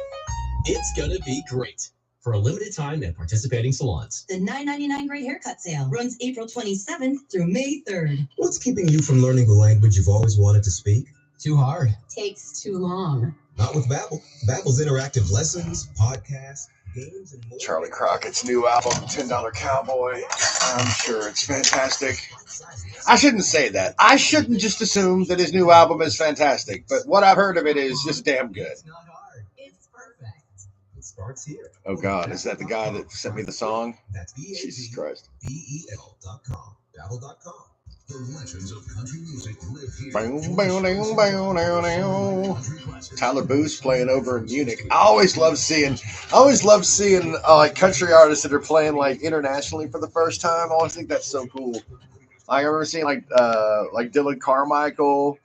It's gonna be great. For a limited time at participating salons. The $9.99 Great Haircut Sale runs April 27th through May 3rd. What's keeping you from learning the language you've always wanted to speak? Too hard. Takes too long. Not with Babbel. Babbel's interactive lessons, podcasts, games, and more. Charlie Crockett's new album, $10 Cowboy. I'm sure it's fantastic. I shouldn't say that. I shouldn't just assume that his new album is fantastic, but what I've heard of it is just damn good. Starts here. Oh God, is that the guy that sent me the song? That's Jesus Christ. BEL.com. Babbel.com. The legends of country music live here. Tyler Booth's playing over in Munich. I always love seeing like country artists that are playing like internationally for the first time. I always think that's so cool. Like, I remember seeing like Dylan Carmichael.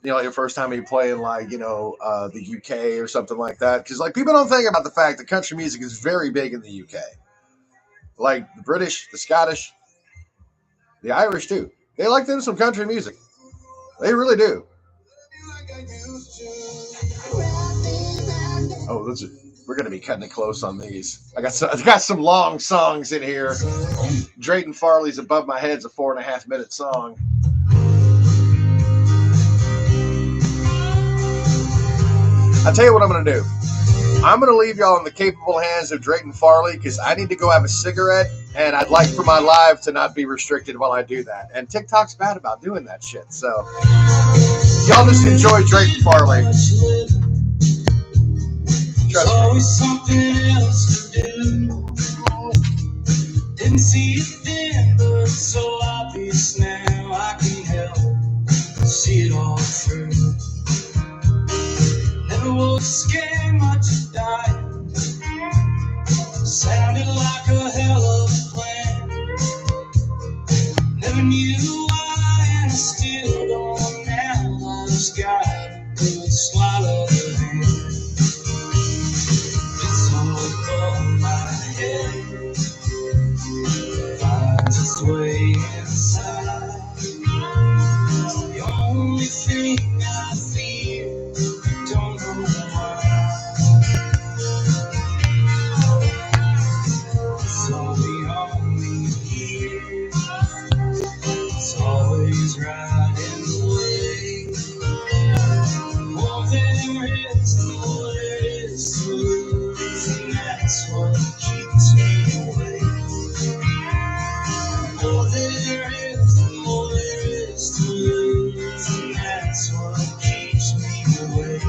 You know, the first time he playing like, you know, the UK or something like that. Because like people don't think about the fact that country music is very big in the UK. Like the British, the Scottish, the Irish too. They like them some country music. They really do. Oh, we're gonna be cutting it close on these. I got some long songs in here. Drayton Farley's Above My Head's a 4.5 minute song. I'll tell you what I'm going to do. I'm going to leave y'all in the capable hands of Drayton Farley because I need to go have a cigarette, and I'd like for my live to not be restricted while I do that. And TikTok's bad about doing that shit. So y'all just enjoy Drayton Farley. Trust me. Something else to do. Didn't see it then, but it's so obvious now. I can help see it all through. Never was scared much to die. Sounded like a hell of a plan. Never knew why, and I still don't now. I just got a good sleight of the hand. It's all above my head. Finds its way inside. The only thing I feel, don't know why. It's all beyond me here. It's always right in the way. More there is, the more there is to lose, and that's what keeps me away. More there is, the more there is to lose, and that's what keeps me away.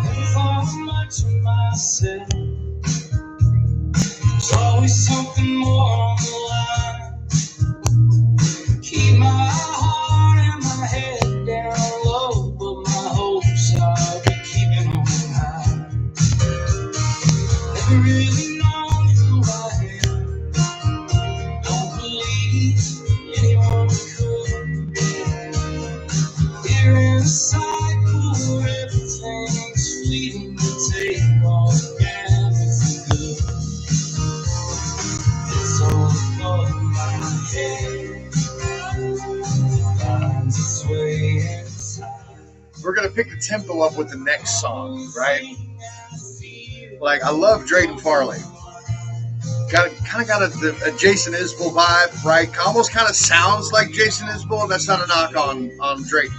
Never thought much of myself. There's always something more on the line. Keep my heart and my head down low, but my hopes I'll be keeping on high. Never really known who I am. Don't believe anyone could. We're in a cycle where everything's fleeting to take all the everything good. It's all above my head. Finds its way inside. We're going to pick the tempo up with the next song, right? Like, I love Drayton Farley. Kind of got a Jason Isbell vibe, right? Almost kind of sounds like Jason Isbell. That's not a knock on Drayton.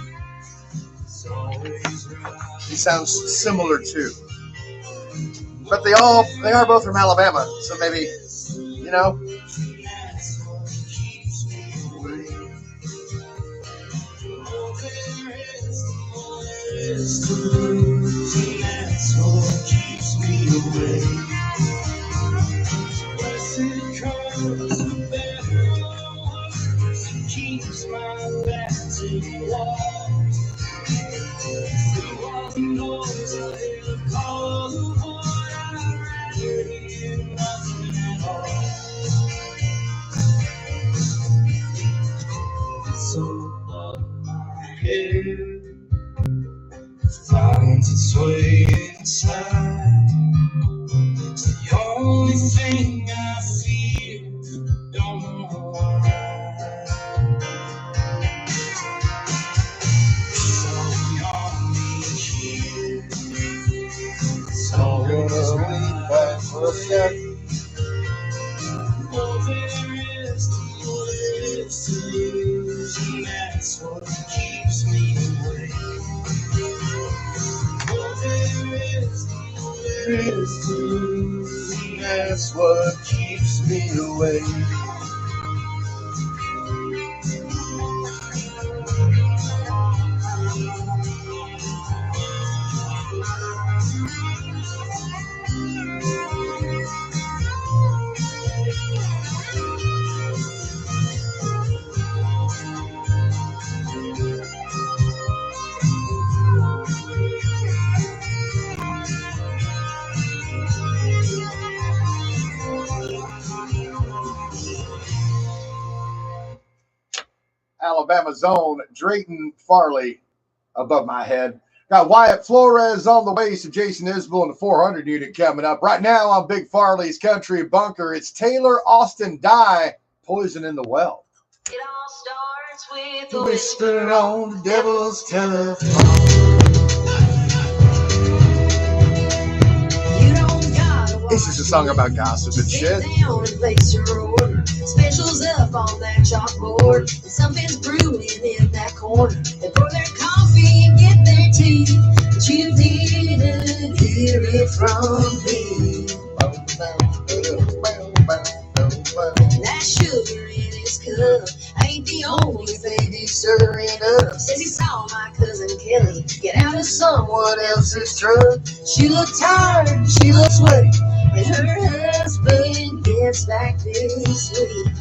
He sounds similar too. But they are both from Alabama, so maybe, you know. That's what keeps me away. Blessed comes the better words. It keeps my back to the wall. Through all the noise, I hear the call of the void. I'd rather hear nothing at all. It's all above my head. Finds its way inside. It's the only thing I feel, don't know why. It's all beyond me here. It's all gonna lead back for a step. More there is, the more there is to lose, and that's what keeps me away. There is to lose, and that's what keeps me away. Alabama's own Drayton Farley, Above My Head. Got Wyatt Flores on the way, so Jason Isbell in the 400 unit coming up. Right now on Big Farley's Country Bunker, it's Taylor Austin Die, Poison in the Well. It all starts with The whisper on the devil's telephone. You don't gotta This is a song about gossip and shit. down and place your order. Specials goes up on that chalkboard, and something's brewing in that corner. They pour their coffee and get their tea, but you didn't hear it from me. That sugar in his cup ain't the only thing he's stirring up. Says he saw my cousin Kelly get out of someone else's truck. She looked tired, she looked sweaty, and her husband gets back this week.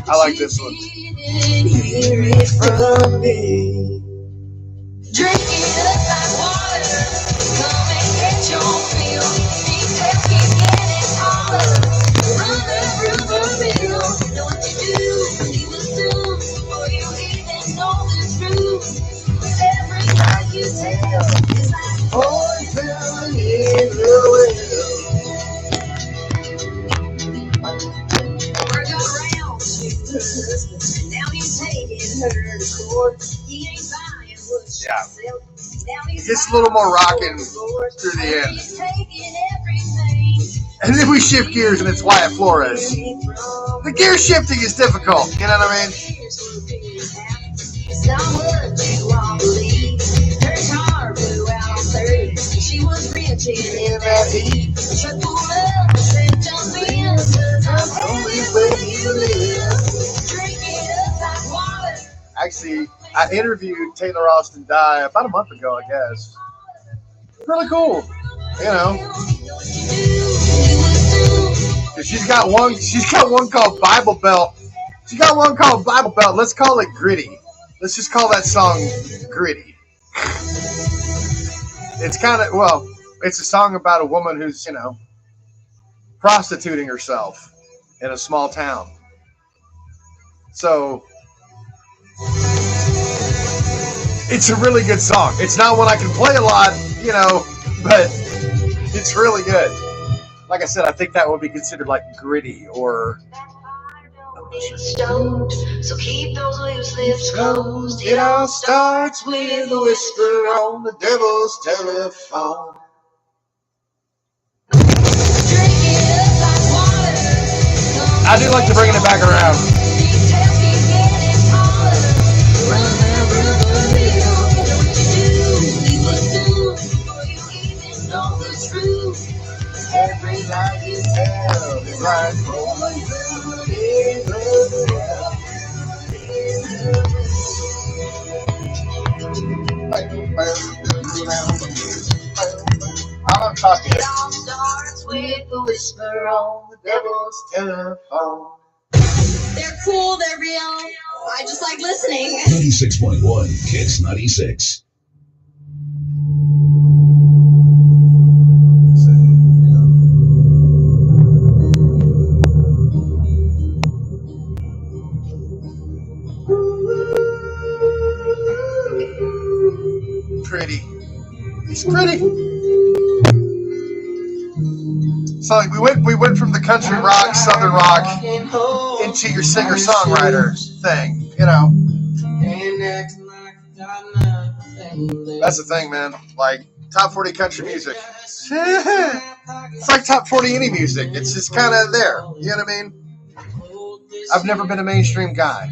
I like this one. Didn't hear it from me. Drink it up like water, come and get your fill. Details keep getting taller. Run that river mill. Know what you do when you assume before you even know the truth. Every lie you tell is like poison in the well. Word got around to her husband, and now he's taking her to court. He ain't buying what she's selling. Now It gets a little more rocking through the end. he's taking everything. And then we shift gears and it's Wyatt Flores. The gear shifting is difficult, you know what I mean? It's not what you all believe. Her car blew out on 30. She was rich in that heat. Truck pulled up and said, jump in, 'cause I'm only where you live. Drink it up like water. Actually, I interviewed Taylor Austin Dye about a month ago, I guess. Really cool, you know. She's got one called Bible Belt. She's got one called Bible Belt. Let's call it Gritty. Let's just call that song Gritty. It's kind of, well, it's a song about a woman who's, you know, prostituting herself in a small town. So it's a really good song. It's not one I can play a lot, you know, but it's really good. Like I said, I think that would be considered like gritty or Stoned, so keep those loose lips closed. It all starts with a whisper on the devil's telephone. I do like to bring it back around. Every lie you tell is like poison in the I'm talking. It all starts with a whisper on the devil's telephone. They're cool, they're real. I just like listening. 96.1 Kids 96. Pretty. He's pretty. So like we went from the country rock, southern rock into your singer-songwriter thing, you know. That's the thing, man. Like top 40 country music. It's like top 40 any music. It's just kind of there. You know what I mean? I've never been a mainstream guy.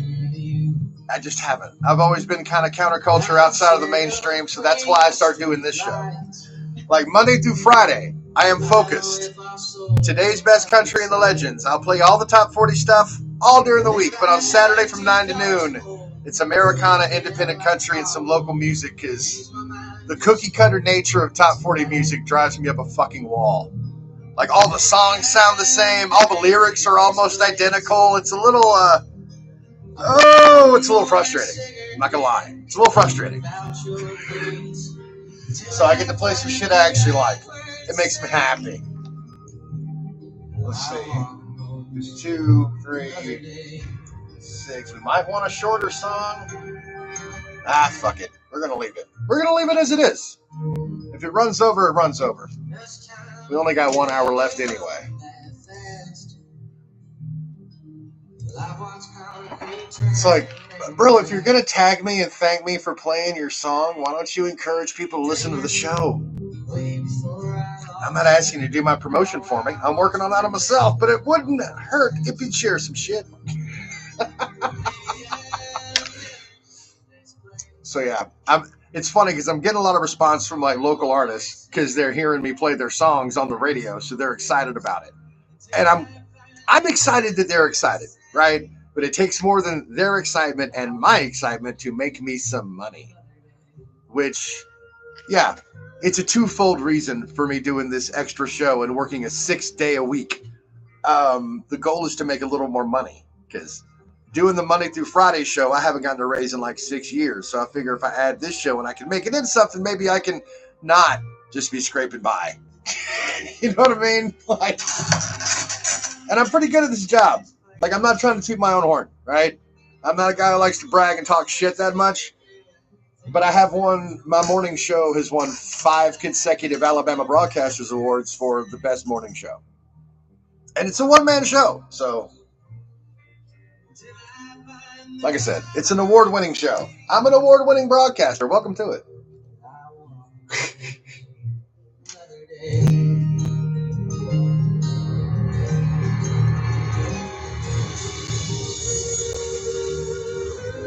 I just haven't. I've always been kind of counterculture outside of the mainstream, so that's why I start doing this show. Like Monday through Friday, I am focused. Today's best country and the legends. I'll play all the top 40 stuff all during the week, but on Saturday from 9 to noon, it's Americana, independent country, and some local music, because the cookie cutter nature of top 40 music drives me up a fucking wall. Like all the songs sound the same, all the lyrics are almost identical. It's a little, it's a little frustrating. I'm not gonna lie. It's a little frustrating. So I get to play some shit I actually like. It makes me happy. Let's see. 2, 3, 6. We might want a shorter song. Fuck it. We're gonna leave it. We're gonna leave it as it is. If it runs over, it runs over. We only got 1 hour left anyway. It's like, bro, if you're going to tag me and thank me for playing your song, why don't you encourage people to listen to the show? I'm not asking you to do my promotion for me. I'm working on that on myself, but it wouldn't hurt if you'd share some shit. So yeah, it's funny because I'm getting a lot of response from like local artists because they're hearing me play their songs on the radio, so they're excited about it, and I'm excited that they're excited, right? But it takes more than their excitement and my excitement to make me some money, which, yeah, it's a twofold reason for me doing this extra show and working a 6-day a week. The goal is to make a little more money because doing the Monday through Friday show, I haven't gotten a raise in like 6 years. So I figure if I add this show and I can make it into something, maybe I can not just be scraping by. You know what I mean? Like, and I'm pretty good at this job. Like, I'm not trying to toot my own horn, right? I'm not a guy who likes to brag and talk shit that much. But I have won, my morning show has won 5 consecutive Alabama Broadcasters Awards for the best morning show. And it's a one-man show. So, like I said, it's an award-winning show. I'm an award-winning broadcaster. Welcome to it.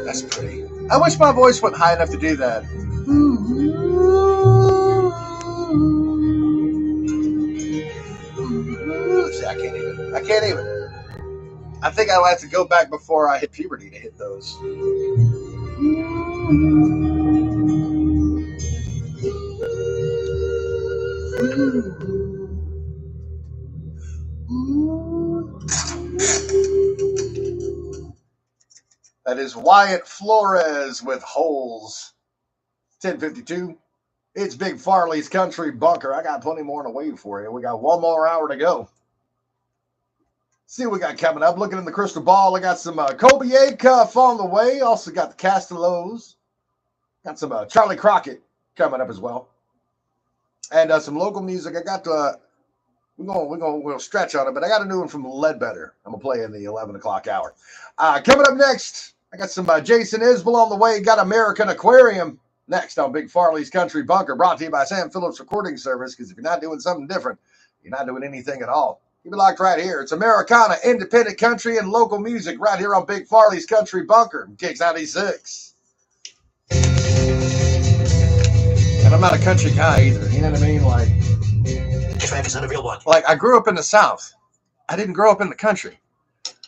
That's pretty. I wish my voice went high enough to do that. See, I can't even. I think I'll have to go back before I hit puberty to hit those. That is Wyatt Flores with Holes. 10:52. It's Big Farley's Country Bunker. I got plenty more to wait for you. We got one more hour to go. See what we got coming up. Looking in the crystal ball, I got some Kobe A. Cuff on the way. Also got the Castellos. Got some Charlie Crockett coming up as well. And some local music. I got we're gonna stretch on it, but I got a new one from Ledbetter. I'm gonna play in the 11 o'clock hour. Coming up next, I got some Jason Isbell on the way. Got American Aquarium next on Big Farley's Country Bunker, brought to you by Sam Phillips Recording Service. Because if you're not doing something different, you're not doing anything at all. Keep it locked right here. It's Americana, independent country, and local music right here on Big Farley's Country Bunker, Kicks 96. And I'm not a country guy either. You know what I mean? Like, like I grew up in the South. I didn't grow up in the country.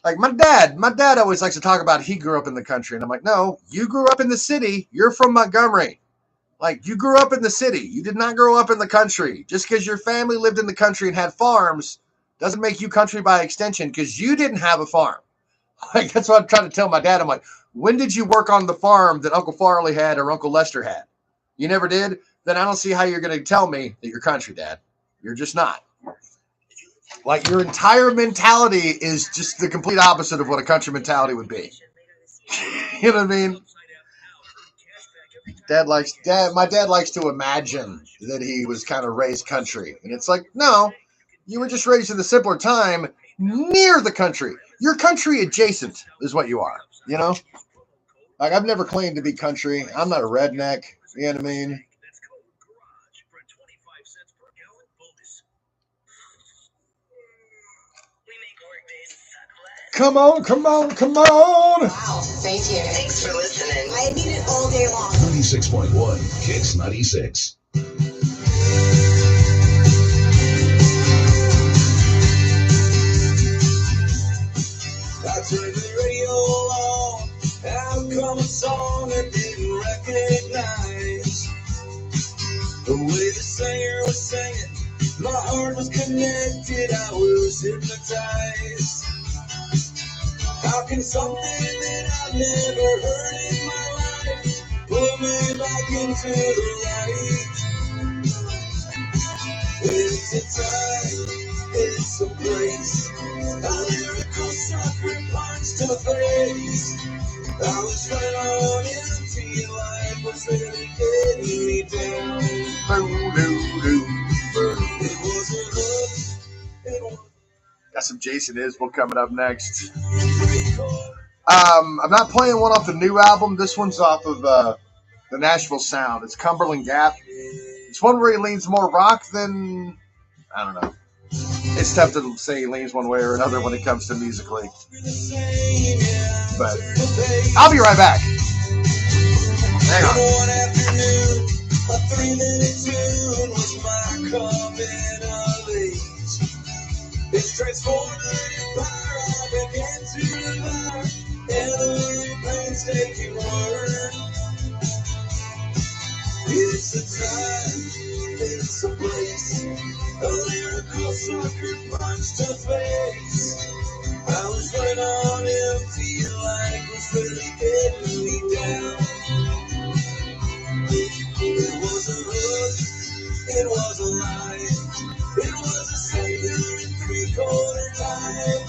Like my dad always likes to talk about he grew up in the country. And I'm like, no, you grew up in the city. You're from Montgomery. Like, you grew up in the city. You did not grow up in the country. Just because your family lived in the country and had farms doesn't make you country by extension, because you didn't have a farm. Like, that's what I'm trying to tell my dad. I'm like, when did you work on the farm that Uncle Farley had or Uncle Lester had? You never did? Then I don't see how you're going to tell me that you're country, Dad. You're just not. Like, your entire mentality is just the complete opposite of what a country mentality would be. You know what I mean? My dad likes to imagine that he was kind of raised country. And it's like, no, you were just raised in the simpler time near the country. You're country adjacent is what you are, you know? Like, I've never claimed to be country. I'm not a redneck, you know what I mean? Come on. Wow, thank you. Thanks for listening. I need it all day long. 96.1 Kicks 96. I turned the radio on, out come a song I didn't recognize. The way the singer was singing, my heart was connected, I was hypnotized. How can something that I've never heard in my life pull me back into the light? It's a time, it's a place, a lyrical sucker punch to the face. I was right on into life, was really getting me down. It wasn't love. Got some Jason Isbell coming up next. I'm not playing one off the new album. This one's off of the Nashville Sound. It's Cumberland Gap. It's one where he leans more rock than I don't know. It's tough to say he leans one way or another when it comes to musically. But I'll be right back. Hang on. One afternoon, a 3-minute tune was my coming of age. It's transformed the empire I began to devour. Every painstaking word. It's a time, it's a place, a lyrical sucker punch to face. I was running on empty, life was really getting me down. It was a hook, it was a lie, it was a savior in 3/4 time.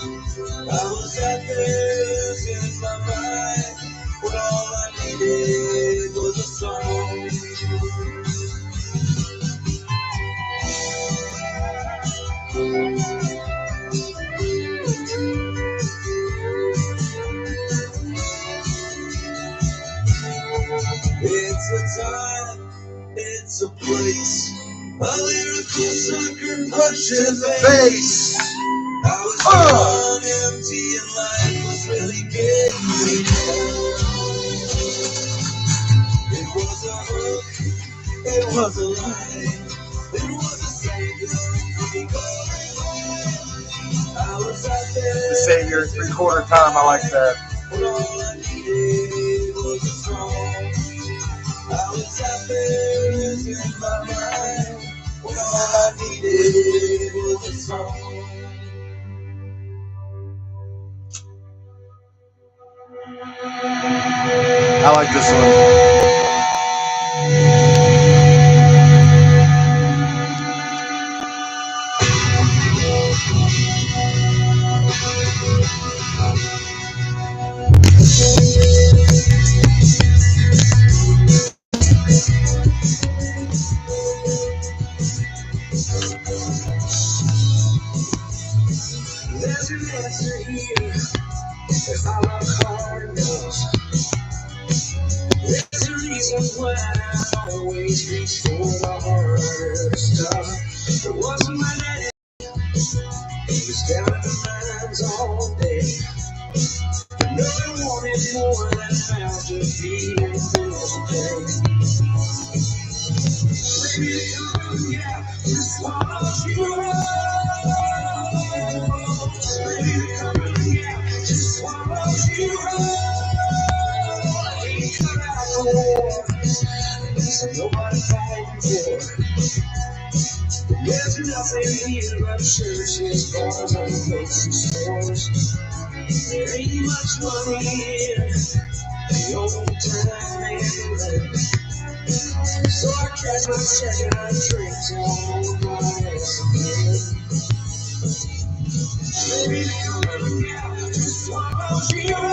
I was out there losing my mind, when all I needed was a song. It's a time, it's a place, a lyrical sucker punch in the face. I was on empty and life was really getting me down. It was a hook, it was a lie, it was a savior in 3/4 time. I was out there. The savior in 3/4 time. I like that. When all I needed was a song. I was out there losing my mind, when all I needed was a song. I like this one. There's an answer here, if I love hard enough. There's a reason why I always reach for the harder stuff. It wasn't my daddy, he was down in the mines all day. No one wanted more than mouth to feed and bills to pay. Baby, yeah, just swallow you up. Baby, yeah, just swallow you up. Ain't cut out for war, so nobody fighting for. There's nothing here but churches, bars, and grocery stores. There ain't much money in the old time neighborhood. So I catch my check and I drink till I'm on my ass again. Baby, yeah, just swallow you up.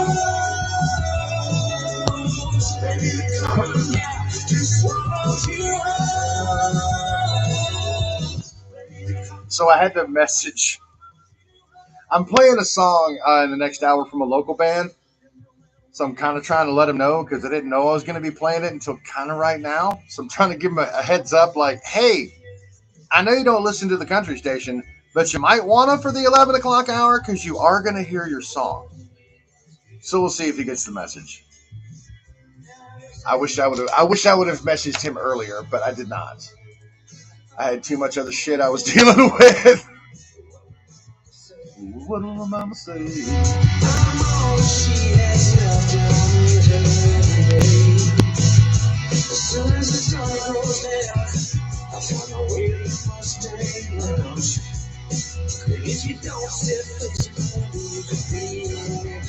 Baby, yeah, just swallow you up. So I had to message. I'm playing a song in the next hour from a local band. So I'm kind of trying to let them know because I didn't know I was going to be playing it until kind of right now. So I'm trying to give them a heads up like, hey, I know you don't listen to the country station, but you might want to for the 11 o'clock hour because you are going to hear your song. So we'll see if he gets the message. I wish I would have messaged him earlier, but I did not. I had too much other shit I was dealing with. What will my mama say? I'm all she has left on her every day. As soon as the sun goes down, I find my way to the Mustang Lounge. And if you don't sit physically, you could be in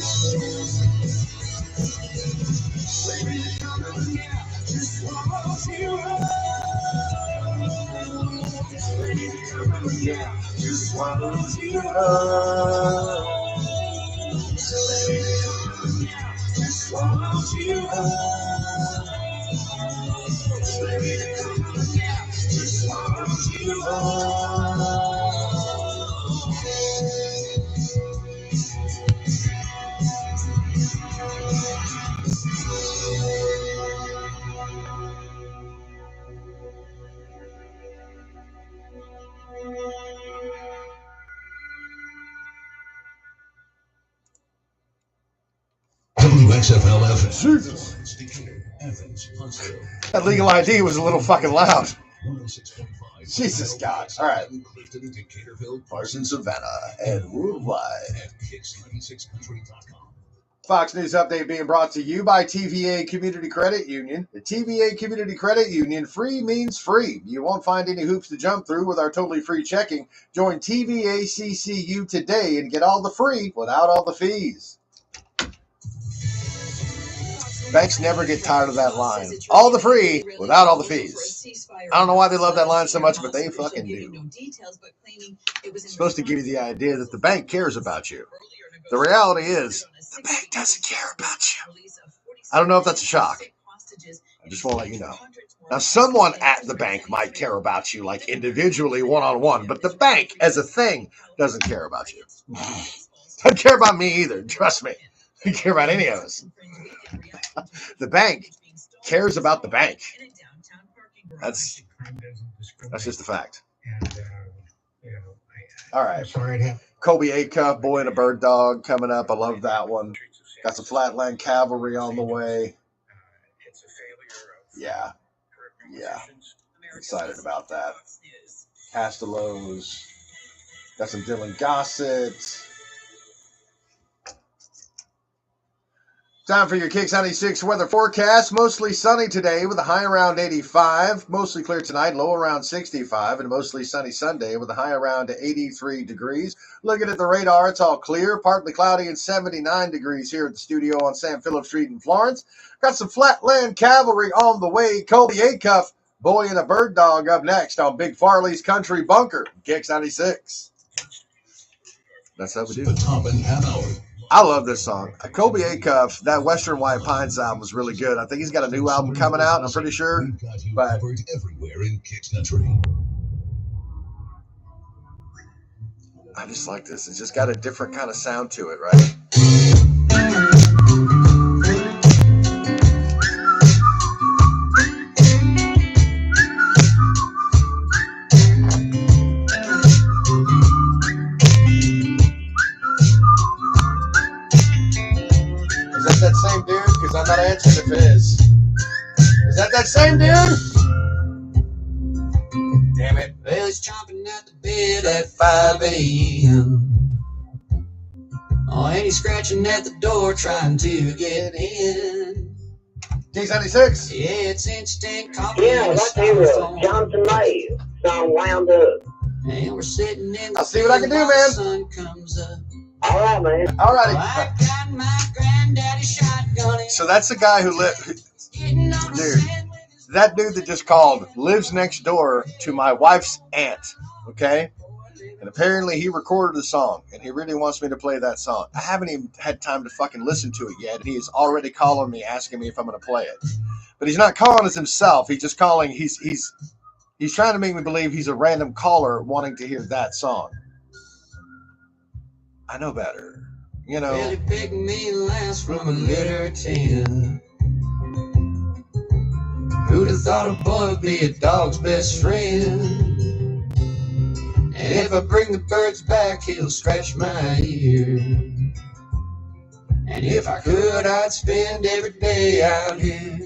baby, come on, yeah, just swallow you up. Baby, come on, yeah, just swallow you up. So baby, come on, yeah, just swallow you up. Baby, come on, yeah, just swallow you up. WXFL FM. Jesus. That legal ID was a little fucking loud. Jesus God. All right. Parsons, Savannah, and worldwide. Fox News Update being brought to you by TVA Community Credit Union. The TVA Community Credit Union, free means free. You won't find any hoops to jump through with our totally free checking. Join TVA CCU today and get all the free without all the fees. Banks never get tired of that line. All the free without all the fees. I don't know why they love that line so much, but they fucking do. It's supposed to give you the idea that the bank cares about you. The reality is, the bank doesn't care about you. I don't know if that's a shock. I just want to let you know. Now, someone at the bank might care about you, like individually, one-on-one, but the bank, as a thing, doesn't care about you. Doesn't care about me either, trust me. Doesn't care about any of us. The bank cares about the bank. That's just a fact. All right. Kobe 8 Cup, Boy and a Bird Dog coming up. I love that one. Got some Flatland Cavalry on the way. Yeah. Excited about that. Castellos. Got some Dylan Gossett. Time for your Kicks 96 weather forecast. Mostly sunny today with a high around 85. Mostly clear tonight, low around 65. And mostly sunny Sunday with a high around 83 degrees. Looking at the radar, it's all clear. Partly cloudy and 79 degrees here at the studio on San Philip Street in Florence. Got some Flatland Cavalry on the way. Colby Acuff, Boy and a Bird Dog up next on Big Farley's Country Bunker. Kicks 96. That's how we do The top and half hour. I love this song. Kobe Acuff, that Western White Pines album was really good. I think he's got a new album coming out, I'm pretty sure. But Covered everywhere in Kicks Country. I just like this. It's just got a different kind of sound to it, right? That same dude? Because I'm not answering if it is. Is that same dude? Damn it. Well, he's chomping at the bit at 5 a.m. Oh, and he's scratching at the door trying to get in. Kicks 96. Yeah, it's instant coffee. Yeah, let's hear it. Johnson May. Song Wound Up. And we're sitting in the I'll see what I can do, man. sun comes up. All right, man. All righty. I got my granddaddy shotgun. So that's the guy who that dude that just called lives next door to my wife's aunt, okay? And apparently he recorded the song, and he really wants me to play that song. I haven't even had time to fucking listen to it yet, and he is already calling me, asking me if I'm going to play it. But he's not calling as himself. He's just calling. He's trying to make me believe he's a random caller wanting to hear that song. I know better. You know. Well, he picked me last from a litter 10. Who'd have thought a boy would be a dog's best friend? And if I bring the birds back, he'll scratch my ear. And if I could, I'd spend every day out here.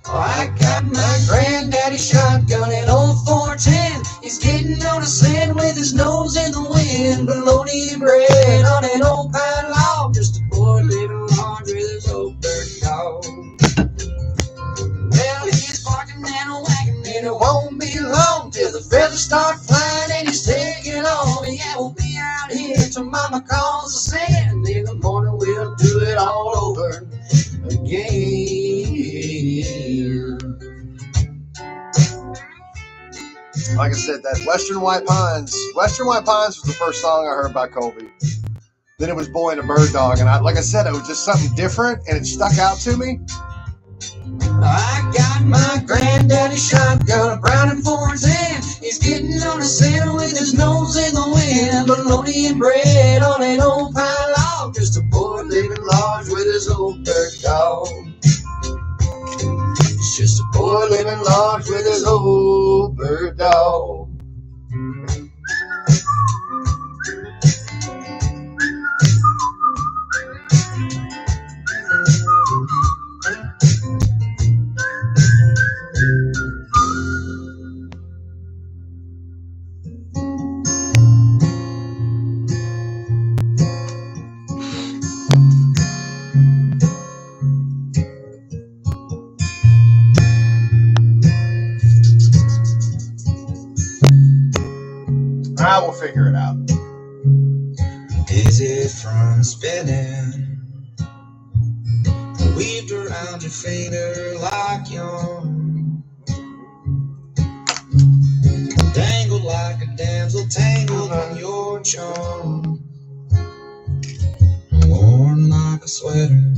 Oh, I got my granddaddy shotgun in old 410. He's getting on a sand with his nose in the wind. Bologna bread on an old pine log. Just a boy living large with his old dirty dog. Well, he's barking and a wagging, and it won't be long till the feathers start flying and he's taking off. Yeah, we'll be out here till Mama calls us in. In the morning we'll do it all over again. Like I said, that Western White Pines was the first song I heard by Colby. Then it was Boy and a Bird Dog, and like I said, it was just something different, and it stuck out to me. I got my granddaddy shotgun, a Browning 410. He's getting on a sail with his nose in the wind. Bologna and bread on an old pine log. Just a boy living large with his old bird dog. It's just a boy living large with his old bird dog. I will figure it out. Is it from spinning? Weaved around your finger like yarn. Dangled like a damsel tangled in your charm. Worn like a sweater,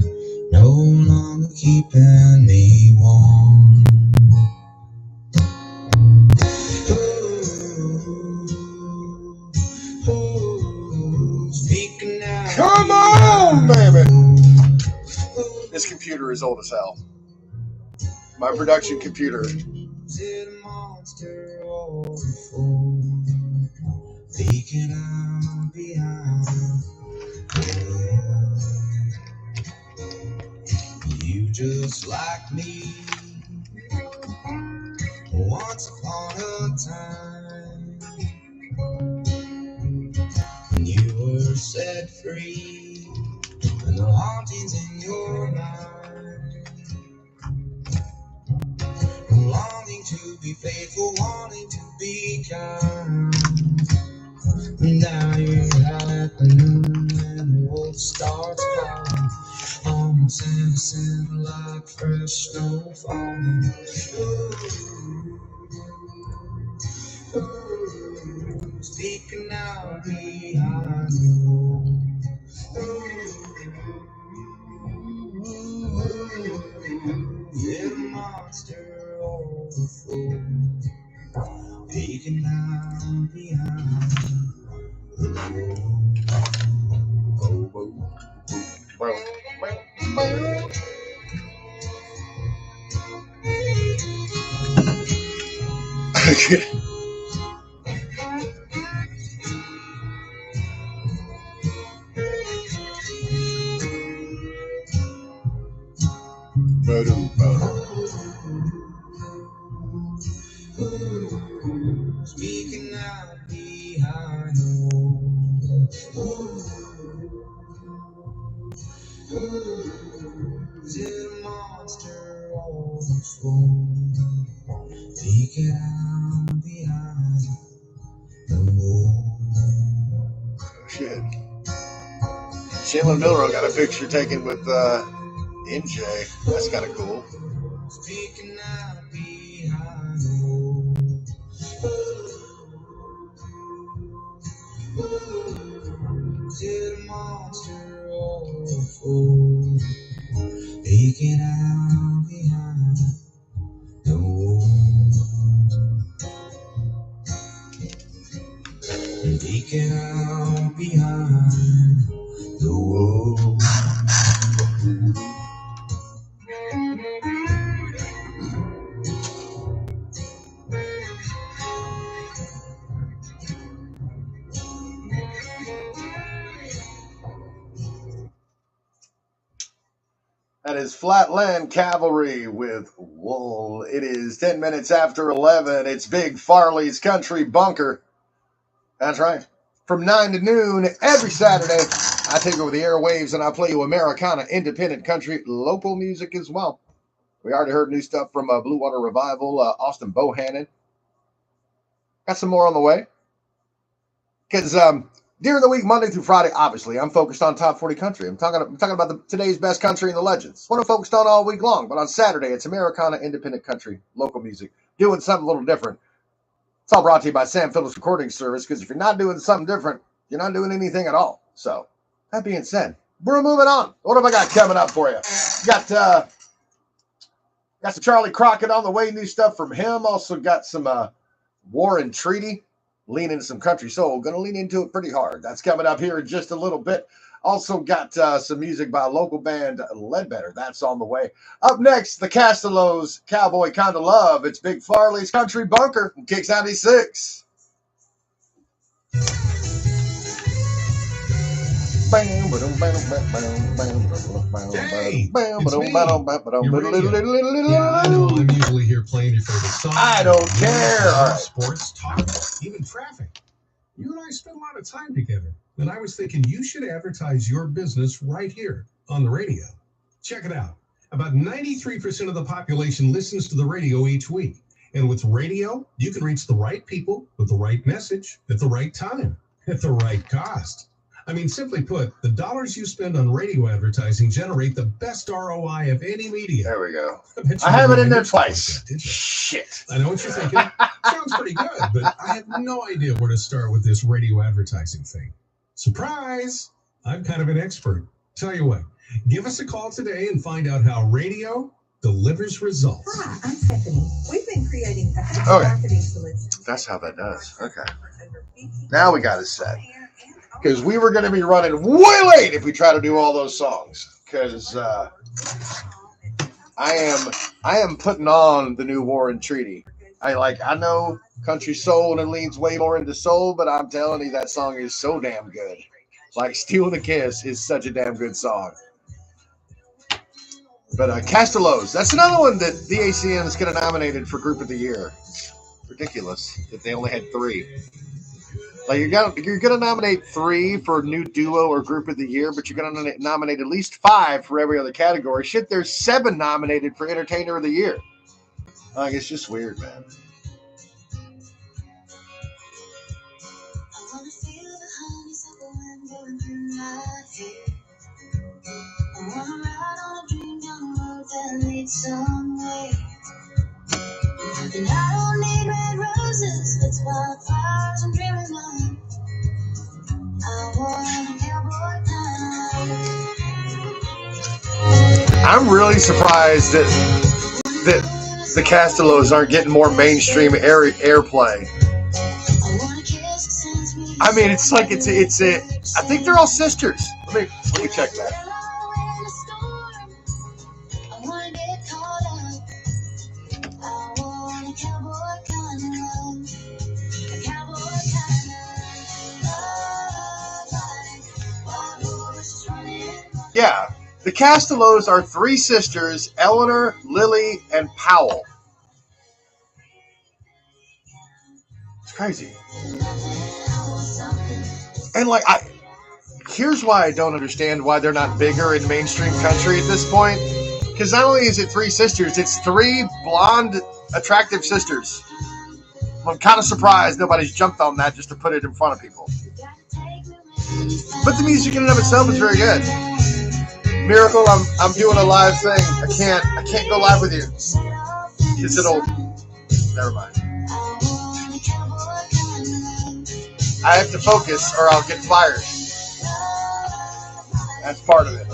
no longer keeping me warm. Speaking out. Come on, baby. This computer is old as hell. My production computer. Is it a monster or a fool? Peeking out behind. You just like me. Once upon a time, when you were set free, and the hauntings in your mind, longing to be faithful, wanting to be kind. Now you're out at the noon and the wolf starts calling, almost innocent like fresh snow falling. Ooh, speaking out behind the wall. Little monster or a fool, peeking out behind the wall. Speaking out behind the wall. Is it a monster or a fool? Speaking out behind the wall. Shit. Shayla Milrow got a picture taken with MJ. That's kind of cool. Speaking out behind the wall. Is it a monster or a fool? Peeking out behind the wall. Peeking out behind the wall. That is Flatland Cavalry with Wool. It is 10 minutes after 11. It's Big Farley's Country Bunker. That's right. From 9 to noon every Saturday, I take over the airwaves and I play you Americana, independent country, local music as well. We already heard new stuff from Blue Water Revival, Austin Bohannon. Got some more on the way. Because during the week, Monday through Friday, obviously, I'm focused on top 40 country. I'm talking about today's best country and the legends. It's what I'm focused on all week long. But on Saturday, it's Americana, independent country, local music. Doing something a little different. It's all brought to you by Sam Phillips Recording Service, because if you're not doing something different, you're not doing anything at all. So, that being said, we're moving on. What have I got coming up for you? Got some Charlie Crockett on the way, new stuff from him. Also got some War and Treaty, lean into some country soul. Going to lean into it pretty hard. That's coming up here in just a little bit. Also got some music by a local band, Ledbetter. That's on the way. Up next, the Castellos, Cowboy Kinda Love. It's Big Farley's Country Bunker from Kicks 96. Hey, it's me. Yeah, I know I'm usually here playing your favorite song. I don't care. Sports, talk, even traffic. You and I spend a lot of time together, and I was thinking you should advertise your business right here on the radio. Check it out. About 93% of the population listens to the radio each week. And with radio, you can reach the right people with the right message at the right time, at the right cost. I mean, simply put, the dollars you spend on radio advertising generate the best ROI of any media. There we go. I have it in there twice. Shit. I know what you're thinking. Sounds pretty good, but I have no idea where to start with this radio advertising thing. Surprise! I'm kind of an expert. Tell you what, give us a call today and find out how radio delivers results. Hi, I'm Stephanie. We've been creating effective Okay. marketing solutions. That's how that does. Okay. Now we got it set. Because we were going to be running way late if we try to do all those songs. Because I am putting on the new War and Treaty. I know country soul and it leans way more into soul, but I'm telling you that song is so damn good. Like Steal the Kiss is such a damn good song. But Castellows, that's another one that the ACM is going to nominated for Group of the Year. It's ridiculous that they only had 3. Like you're gonna nominate 3 for new duo or Group of the Year, but you're gonna nominate at least 5 for every other category. Shit, there's 7 nominated for Entertainer of the Year. Like it's just weird, man. I wanna feel the honeysuckle wind blowing through my hair. I wanna ride on a dream down the road that leads somewhere. And I don't need red roses, it's wildflowers I'm dreaming of. I want a cowboy kind. I'm really surprised that the Castellows aren't getting more mainstream airplay. I mean, it's like it's a. I think they're all sisters. Let me check that. Yeah, the Castellows are 3 sisters: Eleanor, Lily, and Powell. It's crazy. And here's why I don't understand why they're not bigger in mainstream country at this point. Because not only is it 3 sisters, it's 3 blonde, attractive sisters. I'm kind of surprised nobody's jumped on that just to put it in front of people. But the music in and of itself is very good. Miracle, I'm doing a live thing. I can't go live with you. Because it'll. Never mind. I have to focus or I'll get fired. That's part of it.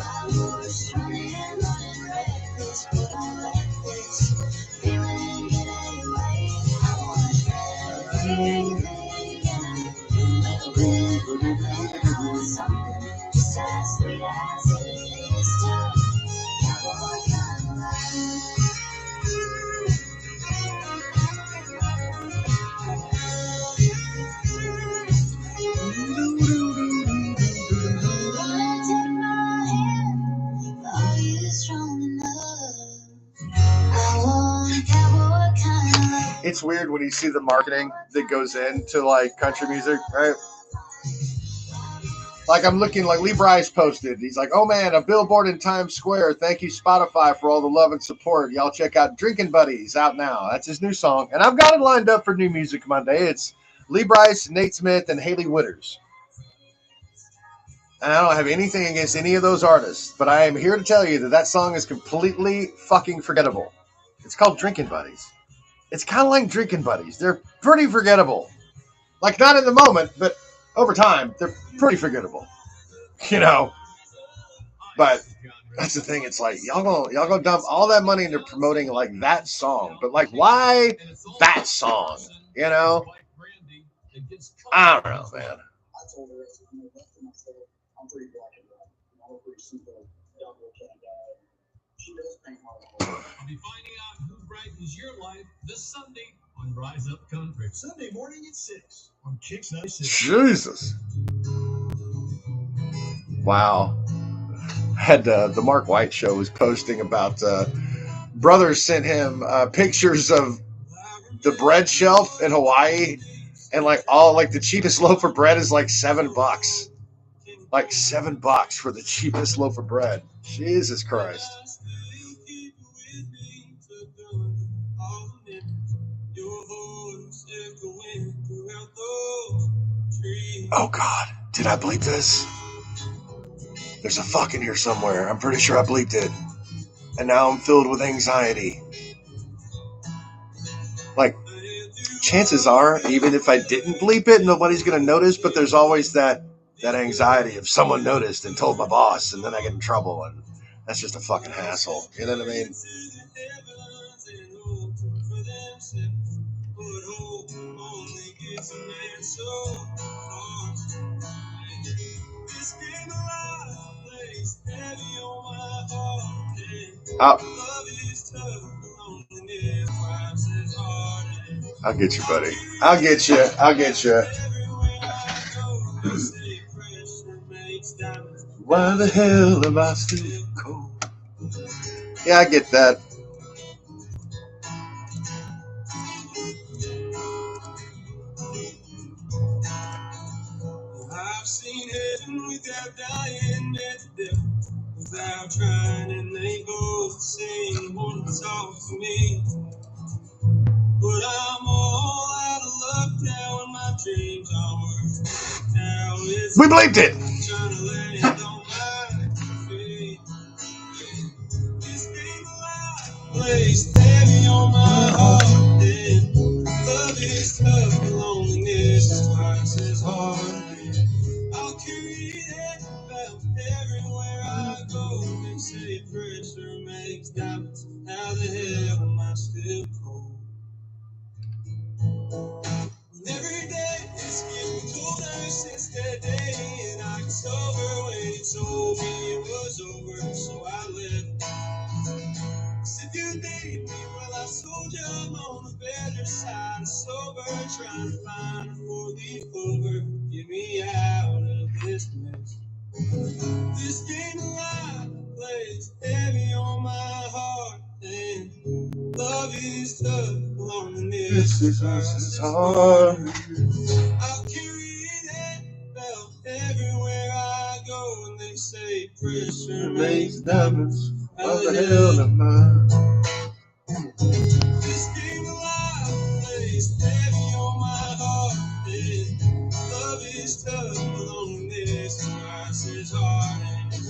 It's weird when you see the marketing that goes into like country music, right? Like I'm looking, like Lee Bryce posted. He's like, "Oh man, a billboard in Times Square. Thank you Spotify for all the love and support. Y'all check out Drinking Buddies out now." That's his new song, and I've got it lined up for New Music Monday. It's Lee Bryce, Nate Smith, and Haley Witters. And I don't have anything against any of those artists, but I am here to tell you that song is completely fucking forgettable. It's called Drinking Buddies. It's kind of like Drinking Buddies. They're pretty forgettable. Like, not in the moment, but over time, they're pretty forgettable. You know? But that's the thing. It's like, y'all gonna dump all that money into promoting, like, that song. But, like, why that song? You know? I don't know, man. I told her, I'm pretty black and white. I'm a pretty simple, double kind of guy. She does paint my home. I'll be finding out who brightens your life this Sunday on Rise Up Country. Sunday morning at 6 on Kicks 96. Jesus. Wow. Had the Mark White show was posting about brothers sent him pictures of the bread shelf in Hawaii, and like the cheapest loaf of bread is like $7. Like $7 for the cheapest loaf of bread. Jesus Christ. Oh, God. Did I bleep this? There's a fuck in here somewhere. I'm pretty sure I bleeped it. And now I'm filled with anxiety. Like, chances are, even if I didn't bleep it, nobody's going to notice, but there's always that anxiety if someone noticed and told my boss, and then I get in trouble, and that's just a fucking hassle. You know what I mean? I'll get you, buddy. I'll get you. Why the hell am I still cold? Yeah, I get that. I've seen heaven without dying at death, without trying, and they both sing, wanna talk to me. But I'm all out of luck now, and my dreams are worth now. We bleeped it. Trying to land on my feet. This game alive placed heavy on my heart. And love is tough, loneliness is twice as hard. I'll carry that belt everywhere I go. They say pressure makes diamonds. How the hell am I still cold? Every day it's getting colder since that day, and I get sober when you told me it was over, so I left. Said you need me, well I told you I'm on the better side of sober, trying to find a four-leaf clover, get me out of this mess. This game of life plays heavy on my heart, and love is tough, loneliness is hard. I'll carry that belt everywhere I go, and they say pressure makes diamonds. How the hell am I? This game of life plays heavy on my heart, and love is tough, loneliness is twice as hard. And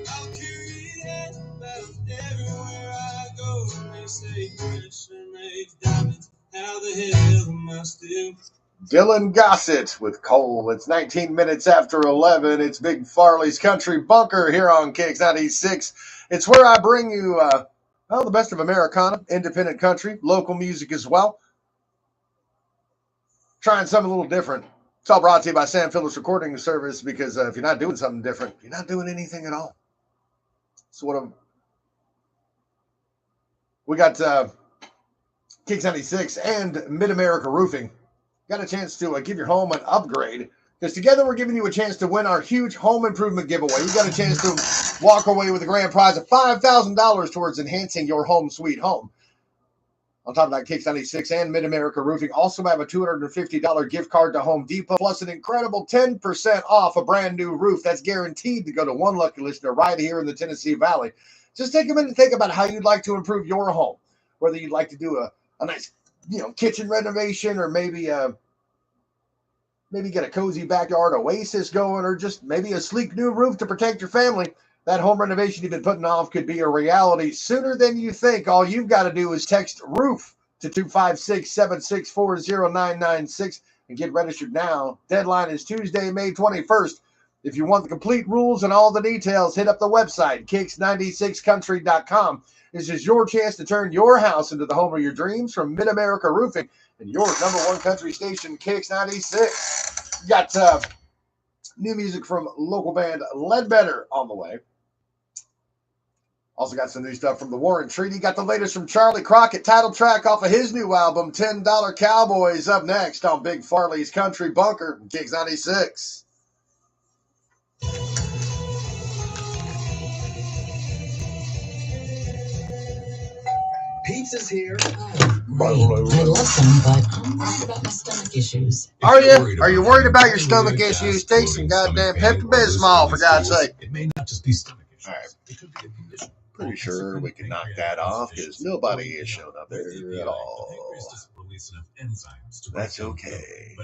I'll carry that belt everywhere I go, and they say pressure makes diamonds. How the hell am I still? Dylan Gossett with Cole. It's 19 minutes after 11. It's Big Farley's Country Bunker here on KX96. It's where I bring you the best of Americana, independent country, local music as well. Trying something a little different. It's all brought to you by Sam Phillips Recording Service, because if you're not doing something different, you're not doing anything at all. So we got KX96 and Mid-America Roofing. Got a chance to give your home an upgrade, because together we're giving you a chance to win our huge home improvement giveaway. You got a chance to walk away with a grand prize of $5,000 towards enhancing your home sweet home. On top of that, KX96 and Mid-America Roofing also have a $250 gift card to Home Depot, plus an incredible 10% off a brand new roof that's guaranteed to go to one lucky listener right here in the Tennessee Valley. Just take a minute and think about how you'd like to improve your home, whether you'd like to do a nice kitchen renovation, or maybe get a cozy backyard oasis going, or just maybe a sleek new roof to protect your family. That home renovation you've been putting off could be a reality sooner than you think. All you've got to do is text ROOF to 256-764-0996 and get registered now. Deadline is Tuesday, May 21st. If you want the complete rules and all the details, hit up the website, kix96country.com. This is your chance to turn your house into the home of your dreams from Mid-America Roofing and your number one country station, KX96. Got new music from local band Ledbetter on the way. Also got some new stuff from the Warren Treaty. Got the latest from Charlie Crockett, title track off of his new album, $10 Cowboys, up next on Big Farley's Country Bunker, KX96. Pizza's here. I love them, but I'm worried about my stomach issues. Are you? Are you worried about your stomach issues? Take some goddamn Pepto-Bismol, for God's sake. It may not just be stomach issues. All right. It could be a condition. Pretty sure we can knock that off, because nobody has shown up there at all. That's okay.